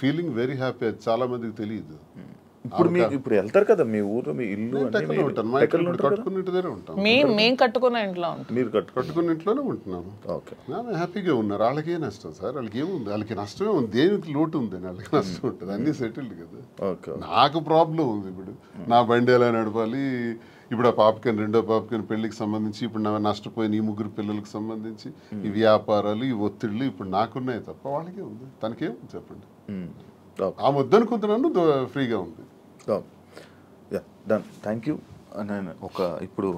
ఫీలింగ్ వెరీ హ్యాపీ. అది చాలా మందికి తెలియదు. ఇప్పుడు వెళ్తారు కదా మీ ఊరు, మీ ఇల్లు కట్టుకున్న ఇంటిదే ఉంటాం. మేము కట్టుకున్న ఇంట్లో ఉంటాం. మీరు కట్టుకున్న ఇంట్లోనే ఉంటున్నాము. హ్యాపీగా ఉన్నారు. వాళ్ళకి నష్టం సార్? వాళ్ళకి ఏముంది? వాళ్ళకి నష్టమే ఉంది. దేనికి లోటు ఉంది? వాళ్ళకి నష్టం ఉంటుంది. అన్ని సెటిల్డ్ కదా. నాకు ప్రాబ్లం ఉంది. ఇప్పుడు నా బండి ఎలా నడపాలి, ఇప్పుడు ఆ పాపకని రెండో పాపకని పెళ్లికి సంబంధించి, ఇప్పుడు నా నష్టపోయిన ఈ 3 పిల్లలకు సంబంధించి ఈ వ్యాపారాలు, ఈ ఒత్తిళ్ళు ఇప్పుడు నాకున్నాయి తప్ప వాళ్ళకే ఉంది. తనకేముంది చెప్పండి? ఆ ముద్దనుకుంటున్నాను, ఫ్రీగా ఉంది. Done, thank you. నేను ఇప్పుడు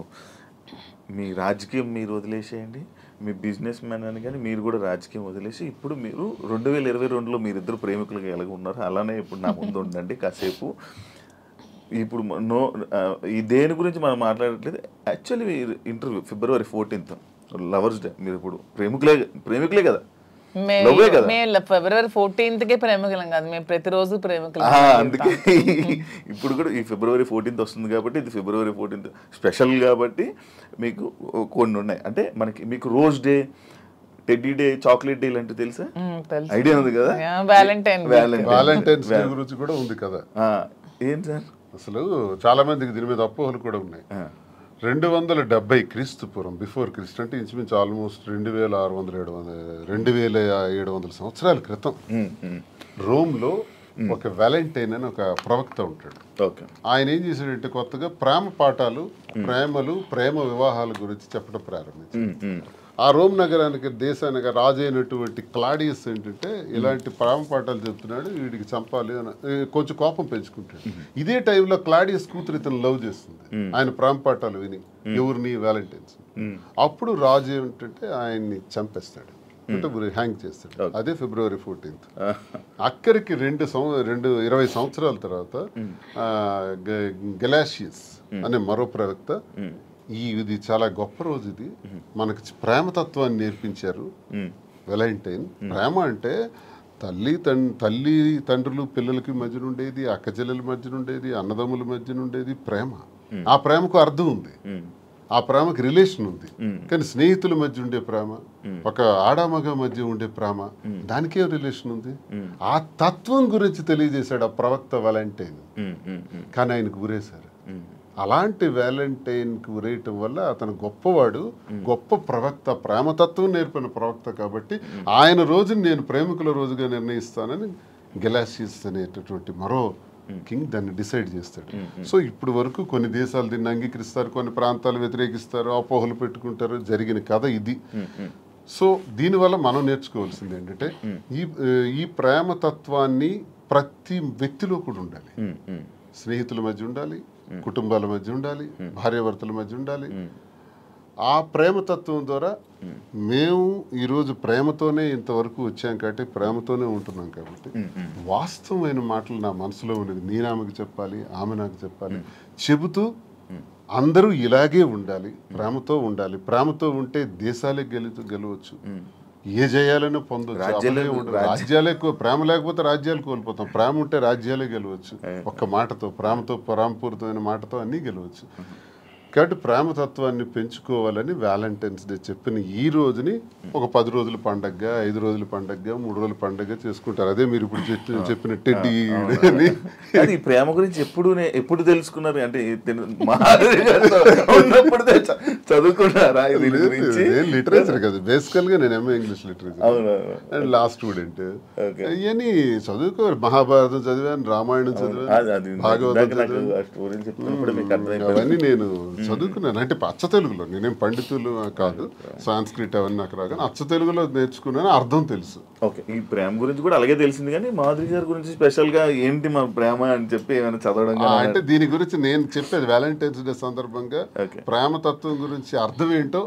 మీ రాజకీయం మీరు వదిలేసేయండి, మీ బిజినెస్ మ్యాన్ అని కానీ మీరు కూడా రాజకీయం వదిలేసి ఇప్పుడు మీరు 2022లో మీరిద్దరు ప్రేమికులుగా ఎలాగ ఉన్నారు అలానే ఇప్పుడు నా ముందు ఉండండి కాసేపు. ఇప్పుడు ఈ దేని గురించి మనం మాట్లాడట్లేదు. Actually interview February 14th lovers day. మీరు ఇప్పుడు ప్రేమికులే కదా? February 14th ప్రేమికులం కాదు, మేము ప్రతిరోజు ప్రేమికులం. అందుకే ఇప్పుడు కూడా ఈ February 14th వస్తుంది కాబట్టి ఇది February 14th స్పెషల్ కాబట్టి మీకు కొన్ని ఉన్నాయి. అంటే మీకు rose day, teddy day, chocolate day ఇలాంటివి తెలుసా? ఐడియా ఉంది కదా? వ్యాలంటైన్స్ డే గురించి కూడా ఉంది కదా. ఏం సార్ అసలు చాలా మందికి దీని మీద అపోహలు కూడా ఉన్నాయి. 270 క్రీస్తుపూర్వం, బిఫోర్ క్రీస్తు అంటే ఇంచుమించు ఆల్మోస్ట్ 2600-2700 సంవత్సరాల క్రితం రోమ్లో ఒక వ్యాలంటైన్ అని ఒక ప్రవక్త ఉంటాడు. ఓకే. ఆయన ఏం చేశాడంటే కొత్తగా ప్రేమ పాఠాలు, ప్రేమ వివాహాల గురించి చెప్పడం ప్రారంభించాడు. ఆ రోమ్ నగరానికి దేశానికి రాజు అయినటువంటి క్లాడియస్ ఏంటంటే ఇలాంటి ప్రేమ పాఠాలు చెప్తున్నాడు, వీడికి చంపాలి అని కొంచెం కోపం పెంచుకుంటాడు. ఇదే టైంలో క్లాడియస్ కూతురు ఇతను లవ్ చేస్తుంది, ఆయన ప్రేమ పాఠాలు విని, ఎవరిని వ్యాలంటైన్స్. అప్పుడు రాజు ఏమిటంటే ఆయన్ని చంపేస్తాడు, అంటే హ్యాంగ్ చేస్తాడు. అదే February 14th. అక్కడికి 20 సంవత్సరాల తర్వాత గెలాషియస్ అనే మరో ప్రవక్త ఇది చాలా గొప్ప రోజు, ఇది మనకి ప్రేమతత్వాన్ని నేర్పించారు వ్యాలంటైన్. ప్రేమ అంటే తల్లి తండ్రులు పిల్లలకి మధ్యన ఉండేది, అక్క చెల్లెల మధ్యన ఉండేది, అన్నదమ్ముల మధ్యన ఉండేది ప్రేమ. ఆ ప్రేమకు అర్థం ఉంది, ఆ ప్రేమకి రిలేషన్ ఉంది. కానీ స్నేహితుల మధ్య ఉండే ప్రేమ, ఒక ఆడామగ మధ్య ఉండే ప్రేమ, దానికే రిలేషన్ ఉంది. ఆ తత్వం గురించి తెలియజేశాడు ఆ ప్రవక్త వ్యాలంటైన్. కానీ ఆయనకు గురేశారు. అలాంటి వ్యాలంటైన్కి ఉరేయటం వల్ల అతను గొప్పవాడు, గొప్ప ప్రవక్త, ప్రేమతత్వం నేర్పిన ప్రవక్త. కాబట్టి ఆయన రోజుని నేను ప్రేమికుల రోజుగా నిర్ణయిస్తానని గెలాషియస్ అనేటటువంటి మరో కింగ్ దాన్ని డిసైడ్ చేస్తాడు. సో ఇప్పుడు వరకు కొన్ని దేశాలు దీన్ని అంగీకరిస్తారు, కొన్ని ప్రాంతాలు వ్యతిరేకిస్తారు, అపోహలు పెట్టుకుంటారు. జరిగిన కథ ఇది. సో దీనివల్ల మనం నేర్చుకోవాల్సింది ఏంటంటే ఈ ప్రేమతత్వాన్ని ప్రతి వ్యక్తిలో కూడా ఉండాలి. స్నేహితుల మధ్య ఉండాలి, కుటుంబాల మధ్య ఉండాలి, భార్యాభర్తల మధ్య ఉండాలి. ఆ ప్రేమతత్వం ద్వారా మేము ఈరోజు ప్రేమతోనే ఇంతవరకు వచ్చాం కాబట్టి ప్రేమతోనే ఉంటున్నాం కాబట్టి వాస్తవమైన మాటలు నా మనసులో ఉన్నది నేను ఆమెకు చెప్పాలి, ఆమె నాకు చెప్పాలి, చెబుతూ అందరూ ఇలాగే ఉండాలి, ప్రేమతో ఉండాలి. ప్రేమతో ఉంటే దేశాలే గెలవచ్చు, ఏ జయాలను పొందొచ్చు. రాజ్యాలే ప్రేమ లేకపోతే రాజ్యాలు కోల్పోతాం, ప్రేమ ఉంటే రాజ్యాలే గెలవచ్చు. ఒక్క మాటతో, ప్రేమపూరితమైన మాటతో అన్నీ గెలవచ్చు. కాబట్టి ప్రేమతత్వాన్ని పెంచుకోవాలని వ్యాలంటైన్స్ డే చెప్పిన ఈ రోజుని ఒక 10 రోజుల పండగగా, 5 రోజుల పండగగా, 3 రోజుల పండగగా చేసుకుంటారు. అదే మీరు ఇప్పుడు చెప్పిన టెడ్డీ అని. ఈ ప్రేమ గురించి ఎప్పుడు తెలుసుకున్నారు? అంటే చదువుకున్నారా? లిటరేచర్ కదా బేసికల్ గా. నేను MA English literature and law student. ఇవన్నీ చదువుకోవాలి. మహాభారతం చదివాను, రామాయణం చదివాను, భాగవతం చదివాను. అవన్నీ నేను చదువుకున్నాను. అంటే అచ్చ తెలుగులో, నేనేం పండితులు కాదు, సాంస్క్రిట్ అవన్నీ నాకు రాగానే అచ్చ తెలుగులో నేర్చుకున్నాను, అర్థం తెలుసు. ఓకే. ఈ ప్రేమ గురించి కూడా అలాగే తెలిసింది. కానీ మాధురి గారి గురించి స్పెషల్ గా ఏంటి మా ప్రేమ అని చెప్పి ఏమైనా చదవడం? అంటే దీని గురించి నేను చెప్పేది వ్యాలంటైన్స్ డే సందర్భంగా ప్రేమతత్వం గురించి అర్థం ఏంటో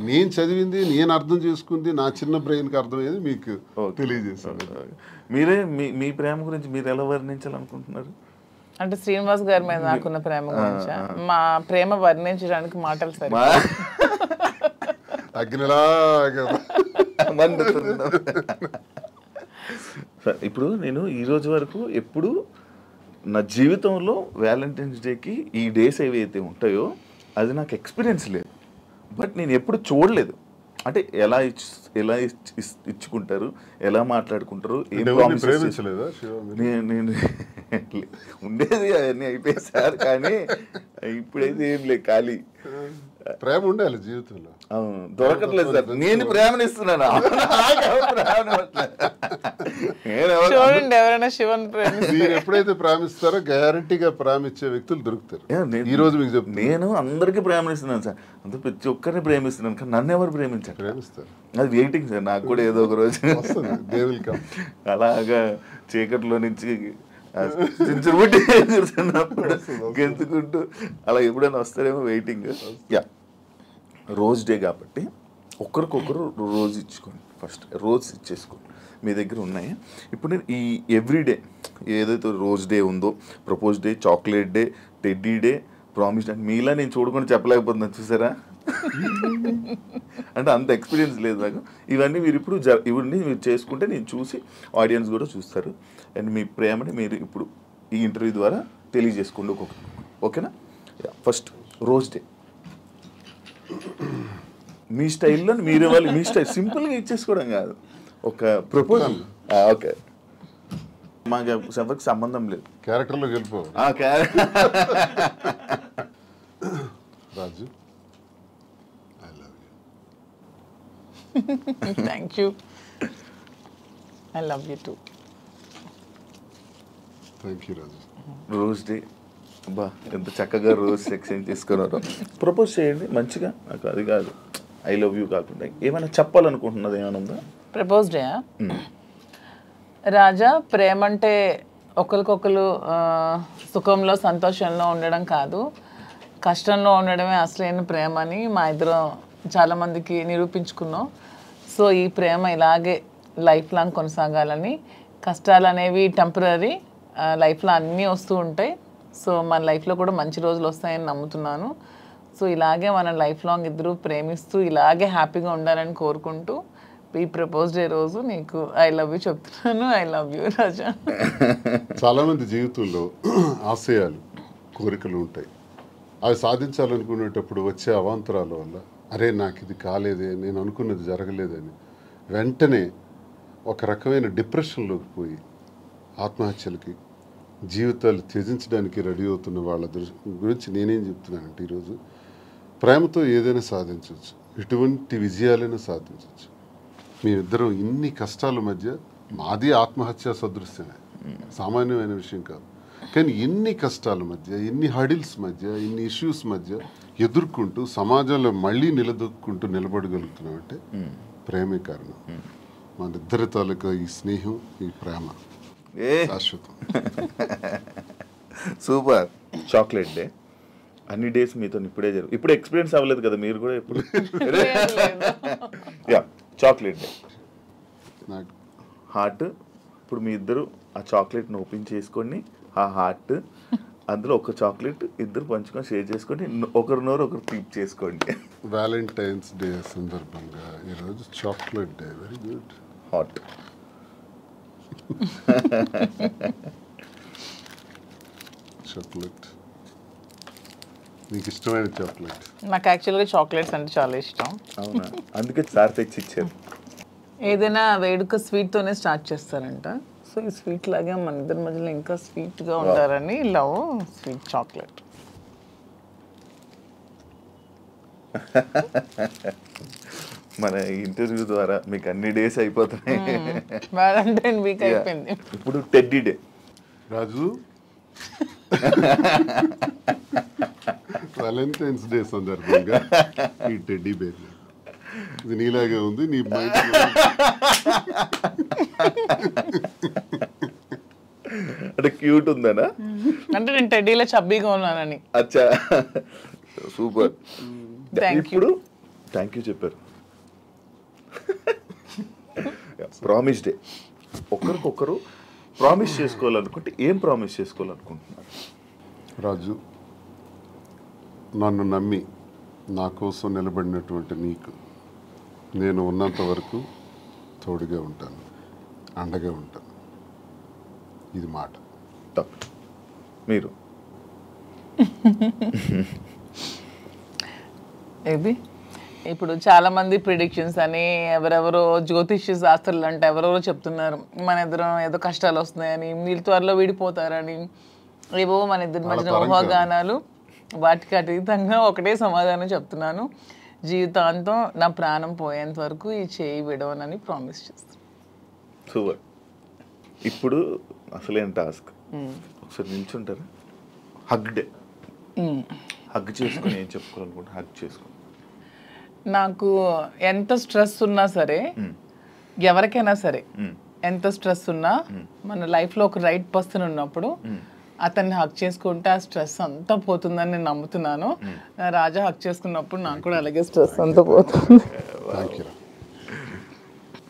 నేను చదివింది, నేను అర్థం చేసుకుంది, నా చిన్న బ్రెయిన్ కి అర్థమయ్యేది మీకు తెలియజేశాను. మీరే మీ ప్రేమ గురించి మీరు ఎలా వర్ణించాలనుకుంటున్నారు? అంటే శ్రీనివాస్ గారి మీద నాకున్న ప్రేమ గురించి, మా ప్రేమ వర్ణించడానికి మాటలు సరే. ఇప్పుడు నేను ఈ రోజు వరకు ఎప్పుడు నా జీవితంలో వ్యాలంటైన్స్ డేకి ఈ డేస్ ఏవైతే ఉంటాయో అది నాకు ఎక్స్పీరియన్స్ లేదు. బట్ నేను ఎప్పుడు చూడలేదు. అంటే ఎలా ఇచ్చుకుంటారు, ఎలా మాట్లాడుకుంటారు, నేను ఉండేది అవన్నీ అయిపోయేసారు. కానీ ఇప్పుడైతే ఏం లేదు, ఖాళీ. ప్రేమ ఉండాలి జీవితంలో. దొరకట్లేదు సార్. నేను ప్రేమనిస్తున్నాను. మీరు ఎప్పుడైతే ప్రేమిస్తారో గ్యారంటీగా ప్రేమించే వ్యక్తులు దొరుకుతారు. ఈ రోజు మీకు చెప్తాను, నేను అందరికీ ప్రేమనిస్తున్నాను సార్. అంత ప్రతి ఒక్కరిని ప్రేమిస్తున్నాను. కానీ నన్ను ఎవరు ప్రేమించారు? ప్రేమిస్తారు. అది వెయిటింగ్ సార్. నాకు కూడా ఏదో ఒక రోజు అలాగా చీకట్లో నుంచి గెంతుకుంటూ అలా ఎప్పుడైనా వస్తారేమో వెయిటింగ్. రోజ్ డే కాబట్టి ఒకరికొకరు రోజు ఇచ్చుకోండి. ఫస్ట్ రోజు ఇచ్చేసుకోండి. మీ దగ్గర ఉన్నాయి. ఇప్పుడు నేను ఈ ఎవ్రీడే ఏదైతే రోజ్ డే ఉందో, propose day, chocolate day, teddy day, promise day, మీలా నేను చూడకుండా చెప్పలేకపోతున్నాను. చూసారా? అంటే అంత ఎక్స్పీరియన్స్ లేదు నాకు. ఇవన్నీ మీరు ఇప్పుడు ఇవన్నీ మీరు చేసుకుంటే నేను చూసి ఆడియన్స్ కూడా చూస్తారు. అండ్ మీ ప్రేమని మీరు ఇప్పుడు ఈ ఇంటర్వ్యూ ద్వారా తెలియజేసుకోండి ఒక్కొక్కరు. ఓకేనా? ఫస్ట్ రోజ్ డే మీ స్టైల్లో మీరు ఇవ్వాలి. మీ స్టైల్ సింపుల్గా ఇచ్చేసుకోవడం కాదు, ఒక ప్రపోజల్. ఓకే, మాకు ఎవరికి సంబంధం లేదు. క్యారెక్టర్లోకి వెళ్ళిపో. Raju, I love you. Thank you. I love you too. Thank you Raju. Rose day బా ఎంత చక్కగా రోజ్ ఎక్స్చేంజ్ చేసుకున్నారో. ప్రపోజ్ చేయండి మంచిగా. నాకు అది కాదు, ఐ లవ్ యూ కాకుండా ఏమైనా చెప్పాలనుకుంటున్నది ఏమైనా ఉందా? ప్రపోజ్ డే రాజా, ప్రేమ అంటే ఒకరికొకరు సుఖంలో సంతోషంలో ఉండడం కాదు, కష్టంలో ఉండడమే అసలైన ప్రేమ అని మా ఇద్దరం చాలామందికి నిరూపించుకున్నాం. సో ఈ ప్రేమ ఇలాగే లైఫ్ లాంగ్ కొనసాగాలని. కష్టాలు అనేవి టెంపరీ, లైఫ్లో అన్నీ వస్తూ ఉంటాయి. సో మన లైఫ్లో కూడా మంచి రోజులు వస్తాయని నమ్ముతున్నాను. సో ఇలాగే మన లైఫ్ లాంగ్ ఇద్దరు ప్రేమిస్తూ ఇలాగే హ్యాపీగా ఉండాలని కోరుకుంటూ ఈ ప్రపోజ్ డే రోజు నీకు ఐ లవ్ యూ చెప్తున్నాను. ఐ లవ్ యూ రాజా. చాలామంది జీవితంలో ఆశయాలు, కోరికలు ఉంటాయి. అవి సాధించాలనుకునేటప్పుడు వచ్చే అవాంతరాల వల్ల అరే నాకు ఇది కాలేదే, నేను అనుకున్నది జరగలేదని వెంటనే ఒక రకమైన డిప్రెషన్లోకి పోయి ఆత్మహత్యలకి, జీవితాలు త్యజించడానికి రెడీ అవుతున్న వాళ్ళ గురించి నేనేం చెప్తున్నానంటే ఈరోజు ప్రేమతో ఏదైనా సాధించవచ్చు, ఎటువంటి విజయాలైనా సాధించవచ్చు. మీరిద్దరం ఇన్ని కష్టాల మధ్య, మాది ఆత్మహత్య సదృశ్యమే, సామాన్యమైన విషయం కాదు. కానీ ఎన్ని కష్టాల మధ్య, ఎన్ని హడిల్స్ మధ్య, ఇన్ని ఇష్యూస్ మధ్య ఎదుర్కొంటూ సమాజంలో మళ్ళీ నిలబడగలుగుతున్నామంటే ప్రేమే కారణం. మన ఇద్దరి తాలూకా ఈ స్నేహం, ఈ ప్రేమ శాశ్వతం. సూపర్. చాక్లెట్ డే అన్ని డేస్ మీతో ఇప్పుడే ఇప్పుడు ఎక్స్పీరియన్స్ అవ్వలేదు కదా మీరు కూడా ఎప్పుడు? యా, చాక్లెట్ డే నాకు హార్ట్. ఇప్పుడు మీ ఇద్దరు ఆ చాక్లెట్ని ఓపెన్ చేసుకొని ఆ హార్ట్ అందులో ఒక చాక్లెట్ ఇద్దరు పంచుకొని షేర్ చేసుకోండి, ఒకరి నోరు ఒకరు తీప్ చేసుకోండి. వ్యాలంటైన్స్ డే సందర్భంగా ఈరోజు chocolate day. Very good. Hot. Chocolate, నీకు ఇష్టమైన చాక్లెట్? నాకు యాక్చువల్గా చాక్లెట్స్ అంటే చాలా ఇష్టం. అవునా? అందుకే సార్ తెచ్చి ఇచ్చారు. ఏదైనా వేడుక స్వీట్తోనే స్టార్ట్ చేస్తారంట. సో ఈ స్వీట్ లాగే మన ఇద్దరి మధ్యలో ఇంకా స్వీట్గా ఉంటారని లవ్ స్వీట్ చాక్లెట్. మన ఇంటర్వ్యూ ద్వారా మీకు అన్ని డేస్ అయిపోతున్నాయి. వ్యాలంటైన్ వీక్ అయిపోయింది. ఇప్పుడు టెడ్డీ డే. రాజు, వ్యాలంటైన్స్ డే సందర్భంగా ఈ టెడ్డీ బేర్ ఇది నీలాగే ఉంది, నీ మైండ్ అంటే క్యూట్ ఉందనా? అంటే నేను టెడ్డీలో చబ్బీగా ఉన్నానని. అచ్చా, సూపర్. Thank you. ఇప్పుడు థ్యాంక్ యూ చెప్పారు. Promise day. ఒకరికొకరు ప్రామిస్ చేసుకోవాలనుకుంటే ఏం ప్రామిస్ చేసుకోవాలనుకుంటున్నారు? రాజు, నన్ను నమ్మి నా కోసం నిలబడినటువంటి నీకు నేను ఉన్నంత వరకు తోడుగా ఉంటాను, అండగా ఉంటాను. ఇది మాట. తప్పు. మీరు ఇది ఇప్పుడు చాలా మంది ప్రిడిక్షన్స్ అని ఎవరెవరో జ్యోతిష్య శాస్త్రాలు అంటే ఎవరెవరో చెప్తున్నారు మన ఇద్దరం ఏదో కష్టాలు వస్తున్నాయని, వీళ్ళు త్వరలో విడిపోతారని, ఏవో మన ఇద్దరి మధ్యన ఊహాగానాలు. వాటికి అతీతంగా ఒకటే సమాధానం చెప్తున్నాను, జీవితాంతం నా ప్రాణం పోయేంత వరకు ఈ చేయి విడవనని ప్రామిస్ చేస్తాను. సూపర్. ఇప్పుడు అసలేం టాస్క్. ఒకసారి నిల్చుంటారా? Hug day. హగ్ చేసుకుని ఏం చెప్పుకోవాలనుకుంటే హగ్ చేసుకోండి. నాకు ఎంత స్ట్రెస్ ఉన్నా సరే, ఎవరికైనా సరే ఎంత స్ట్రెస్ ఉన్నా, మన లైఫ్లో ఒక రైట్ పర్సన్ ఉన్నప్పుడు అతన్ని హక్ చేసుకుంటే ఆ స్ట్రెస్ అంతా పోతుందని నేను నమ్ముతున్నాను. రాజా హక్ చేసుకున్నప్పుడు నాకు కూడా అలాగే స్ట్రెస్ అంతా పోతుంది.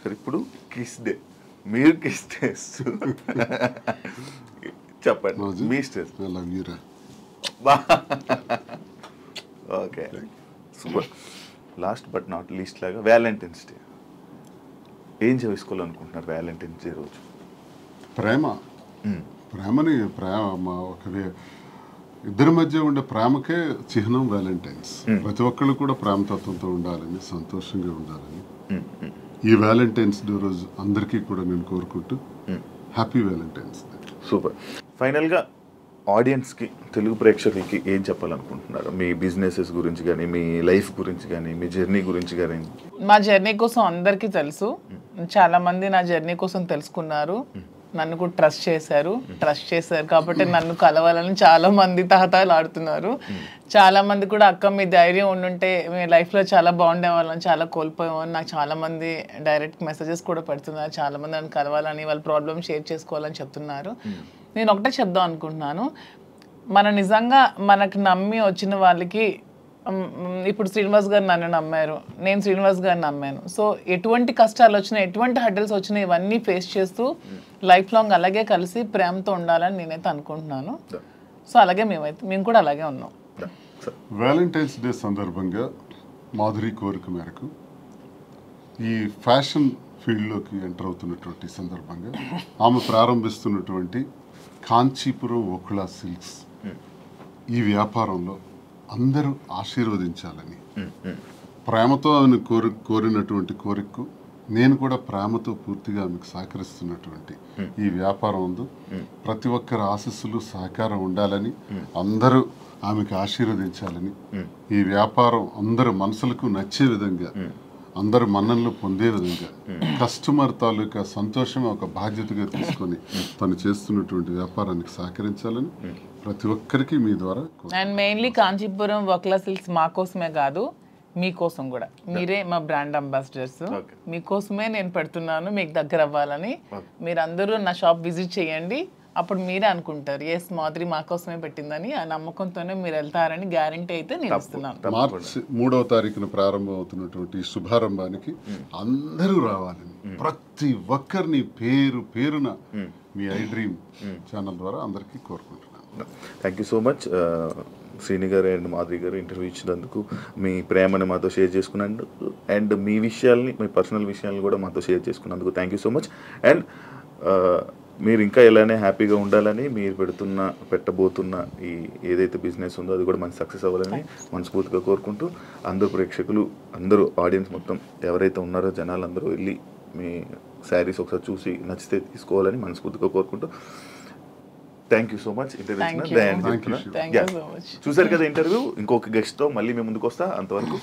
సరే, ఇప్పుడు కిస్ డే. మీరు కిస్ చేస్తూ చెప్పండి మీ stress. Okay, super. Last but not least లాగా వ్యాలంటైన్స్ డే ఏం చేసుకోవాలనుకుంటున్నారు? వ్యాలంటైన్స్ డే రోజు ప్రేమని ఒక ఇద్దరి మధ్య ఉండే ప్రేమకే చిహ్నం వ్యాలంటైన్స్. ప్రతి ఒక్కళ్ళు కూడా ప్రేమతత్వంతో ఉండాలని, సంతోషంగా ఉండాలని ఈ వ్యాలంటైన్స్ డే రోజు అందరికీ కూడా నేను కోరుకుంటూ హ్యాపీ వ్యాలంటైన్స్ డే. సూపర్. ఫైనల్గా ఆడియన్స్కి, తెలుగు ప్రేక్షకులకి ఏం చెప్పాలనుకుంటున్నారు? మీ బిజినెసెస్ గురించి కానీ, మీ లైఫ్ గురించి కానీ, మీ జర్నీ గురించి కానీ. మా జర్నీ కోసం అందరికీ తెలుసు, చాలా మంది నా జర్నీ కోసం తెలుసుకున్నారు. నన్ను కూడా ట్రస్ట్ చేశారు కాబట్టి నన్ను కలవాలని చాలా మంది తహతహలాడుతున్నారు. చాలా మంది కూడా అక్క మీ ధైర్యం ఉండుంటే మీ లైఫ్లో చాలా బాగుండేవాళ్ళని, చాలా కోల్పోయామని నాకు చాలా మంది డైరెక్ట్ మెసేజెస్ కూడా పెడుతున్నారు. చాలా మంది నన్ను కలవాలని, వాళ్ళ ప్రాబ్లమ్ షేర్ చేసుకోవాలని చెప్తున్నారు. నేను ఒకటే చెప్దాం అనుకుంటున్నాను, మన నిజంగా మనకు నమ్మి వచ్చిన వాళ్ళకి, ఇప్పుడు శ్రీనివాస్ గారు నన్ను నమ్మారు, నేను శ్రీనివాస్ గారిని నమ్మాను. సో ఎటువంటి కష్టాలు వచ్చినా, ఎటువంటి హడ్డల్స్ వచ్చినా ఇవన్నీ ఫేస్ చేస్తూ లైఫ్ లాంగ్ అలాగే కలిసి ప్రేమతో ఉండాలని నేనైతే అనుకుంటున్నాను. సో అలాగే మేము కూడా అలాగే ఉన్నాం. వ్యాలంటైన్స్ డే సందర్భంగా మాధురి కోరిక మేరకు ఈ ఫ్యాషన్ ఫీల్డ్లోకి ఎంటర్ అవుతున్నటువంటి సందర్భంగా ఆమె ప్రారంభిస్తున్నటువంటి కాంచీపురం ఓకుళ సిల్క్స్ ఈ వ్యాపారంలో అందరూ ఆశీర్వదించాలని, ప్రేమతో ఆమెను కోరినటువంటి కోరికకు నేను కూడా ప్రేమతో పూర్తిగా ఆమెకు సహకరిస్తున్నటువంటి ఈ వ్యాపారం ఉంది. ప్రతి ఒక్కరి ఆశీస్సులు సహకారం ఉండాలని, అందరూ ఆమెకు ఆశీర్వదించాలని, ఈ వ్యాపారం అందరు మనసులకు నచ్చే విధంగా, అందరు మన్ననలు పొందే విధంగా, కస్టమర్ తాలూకా సంతోషం ఒక బాధ్యతగా తీసుకొని తను చేస్తున్నటువంటి వ్యాపారానికి సహకరించాలని ప్రతి ఒక్కరికి మీ ద్వారా. అండ్ మెయిన్లీ కాంచీపురం ఓకుళ సిల్క్స్ మా కోసమే కాదు, మీకోసం కూడా. మీరే మా బ్రాండ్ అంబాసిడర్స్. మీకోసమే నేను పెడుతున్నాను, మీకు దగ్గర అవ్వాలని. మీరందరూ నా షాప్ విజిట్ చేయండి, అప్పుడు మీరే అనుకుంటారు ఎస్ మాధురి మా కోసమే పెట్టిందని. ఆ నమ్మకంతోనే మీరు వెళ్తారని గ్యారంటీ అయితే నేను ఇస్తున్నాను. మార్చి 3వ తారీఖున ప్రారంభం అవుతున్నటువంటి శుభారంభానికి అందరూ రావాలని ప్రతి ఒక్కరిని పేరు పేరున మీ ఐ డ్రీమ్ ఛానల్ ద్వారా అందరికీ కోరుకుంటున్నాను. Thank you so much Srini గారు అండ్ మాధురి గారు ఇంటర్వ్యూ ఇచ్చినందుకు, మీ ప్రేమని మాతో షేర్ చేసుకున్నందుకు, అండ్ మీ విషయాల్ని, మీ పర్సనల్ విషయాలను కూడా మాతో షేర్ చేసుకున్నందుకు thank you so much. And మీరు ఇంకా ఇలానే హ్యాపీగా ఉండాలని, మీరు పెట్టబోతున్న ఈ ఏదైతే బిజినెస్ ఉందో అది కూడా మంచి సక్సెస్ అవ్వాలని మనస్ఫూర్తిగా కోరుకుంటూ, అందరూ ప్రేక్షకులు, అందరూ ఆడియన్స్ మొత్తం ఎవరైతే ఉన్నారో జనాలందరూ వెళ్ళి మీ శారీస్ ఒకసారి చూసి నచ్చితే తీసుకోవాలని మనస్ఫూర్తిగా కోరుకుంటూ thank you so much. Interview చూసారు కదా ఇంటర్వ్యూ. ఇంకొక గెస్ట్తో మళ్ళీ మేము ముందుకు వస్తా. అంతవరకు